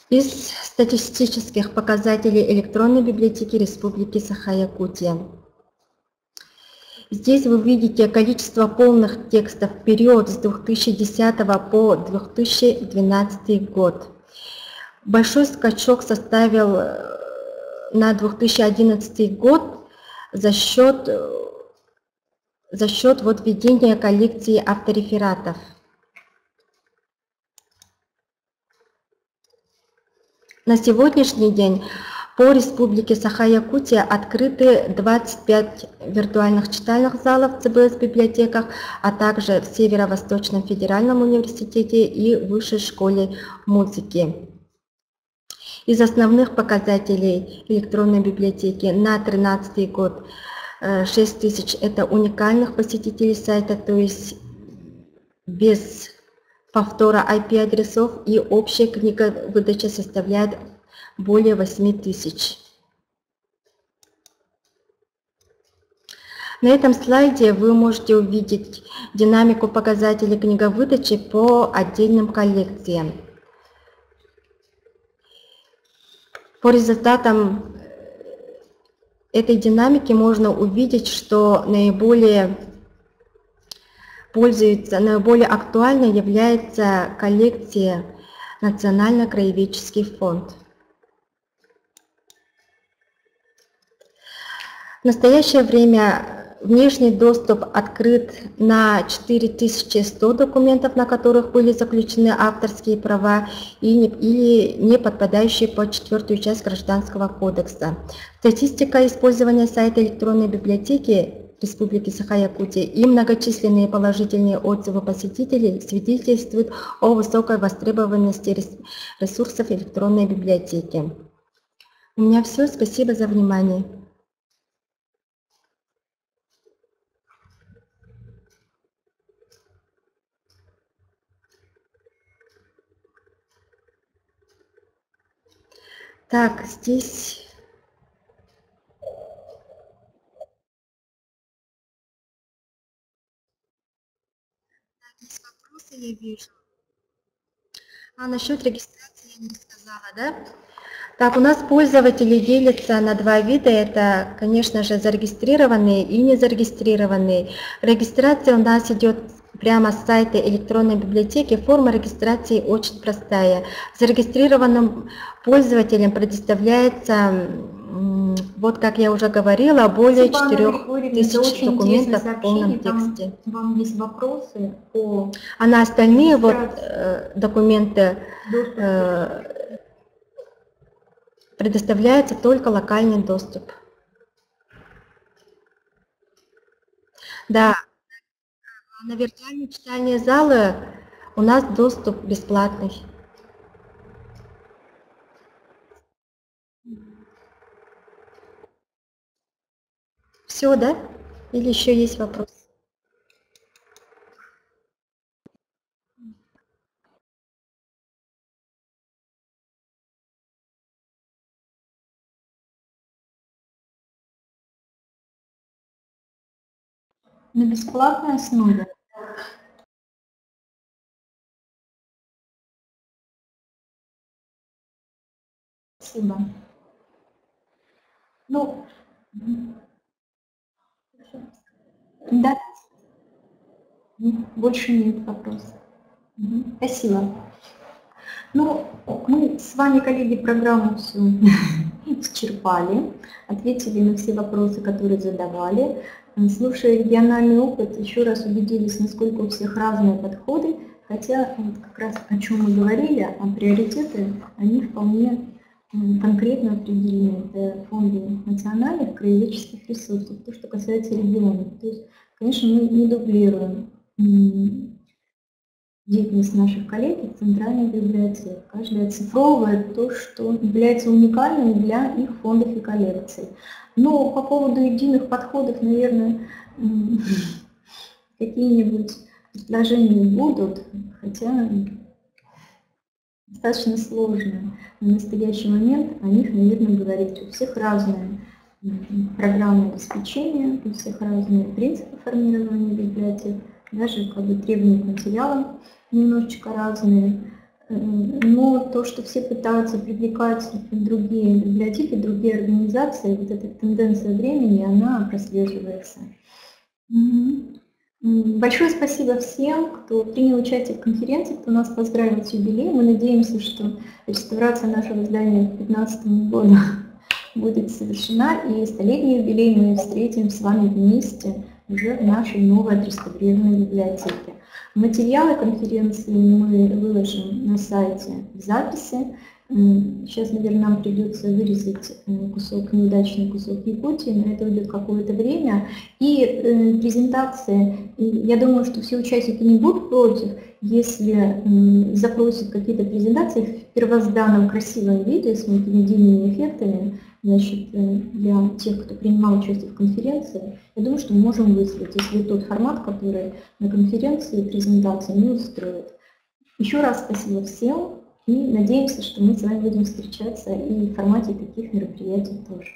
Из статистических показателей электронной библиотеки Республики Саха-Якутия. Здесь вы видите количество полных текстов в период с 2010 по 2012 год. Большой скачок составил на 2011 год за счет введения коллекции авторефератов. На сегодняшний день по Республике Саха-Якутия открыты 25 виртуальных читальных залов в ЦБС-библиотеках, а также в Северо-Восточном федеральном университете и Высшей школе музыки. Из основных показателей электронной библиотеки на 2013 год 6000 – это уникальных посетителей сайта, то есть без повтора IP-адресов, и общая книговыдача составляет более 8000. На этом слайде вы можете увидеть динамику показателей книговыдачи по отдельным коллекциям. По результатам этой динамики можно увидеть, что наиболее актуальной является коллекция Национальный краеведческий фонд. В настоящее время Внешний доступ открыт на 4100 документов, на которых были заключены авторские права или не подпадающие под 4-ю часть Гражданского кодекса. Статистика использования сайта электронной библиотеки Республики Саха-Якутия и многочисленные положительные отзывы посетителей свидетельствуют о высокой востребованности ресурсов электронной библиотеки. У меня все. Спасибо за внимание. Так, здесь... Есть вопросы, я вижу. Насчет регистрации я не рассказала, да? Так, у нас пользователи делятся на два вида. Это, конечно же, зарегистрированные и незарегистрированные. Регистрация у нас идет прямо с сайта электронной библиотеки. Форма регистрации очень простая. Зарегистрированным пользователям предоставляется, вот как я уже говорила, более 4000 документов в полном тексте. Вам есть вопросы по... А на остальные вот документы предоставляется только локальный доступ. Да, на виртуальные читальные залы у нас доступ бесплатный. Все, да? Или еще есть вопрос? На бесплатной основе. Спасибо. Ну, да, больше нет вопросов. Спасибо. Ну, мы с вами, коллеги, программу всю исчерпали, ответили на все вопросы, которые задавали. Слушая региональный опыт, еще раз убедились, насколько у всех разные подходы, хотя вот как раз о чем мы говорили, а приоритеты, они вполне конкретно определены. Это фонды национальных краеведческих ресурсов, то, что касается регионов. То есть, конечно, мы не дублируем деятельность наших коллег из центральных библиотек. Каждый оцифровывает то, что является уникальным для их фондов и коллекций. Но по поводу единых подходов, наверное, какие-нибудь предложения будут, хотя достаточно сложно на настоящий момент о них, наверное, говорить. У всех разные программы обеспечения, у всех разные принципы формирования библиотек, даже как бы требования к материалам немножечко разные. Но то, что все пытаются привлекать другие библиотеки, другие организации, вот эта тенденция времени, она прослеживается. Большое спасибо всем, кто принял участие в конференции, кто нас поздравил с юбилеем. Мы надеемся, что реставрация нашего здания к 2015 году будет совершена, и столетний юбилей мы встретим с вами вместе уже в нашей новой отреставрированной библиотеке. Материалы конференции мы выложим на сайте в записи. Сейчас, наверное, нам придется вырезать неудачный кусок Якутии, на это уйдет какое-то время. И презентация, я думаю, что все участники не будут против, если запросят какие-то презентации в первозданном красивом виде с мультимедийными эффектами, значит, для тех, кто принимал участие в конференции. Я думаю, что мы можем выслать, если тот формат, который на конференции презентации не устроит. Еще раз спасибо всем. И надеемся, что мы с вами будем встречаться и в формате таких мероприятий тоже.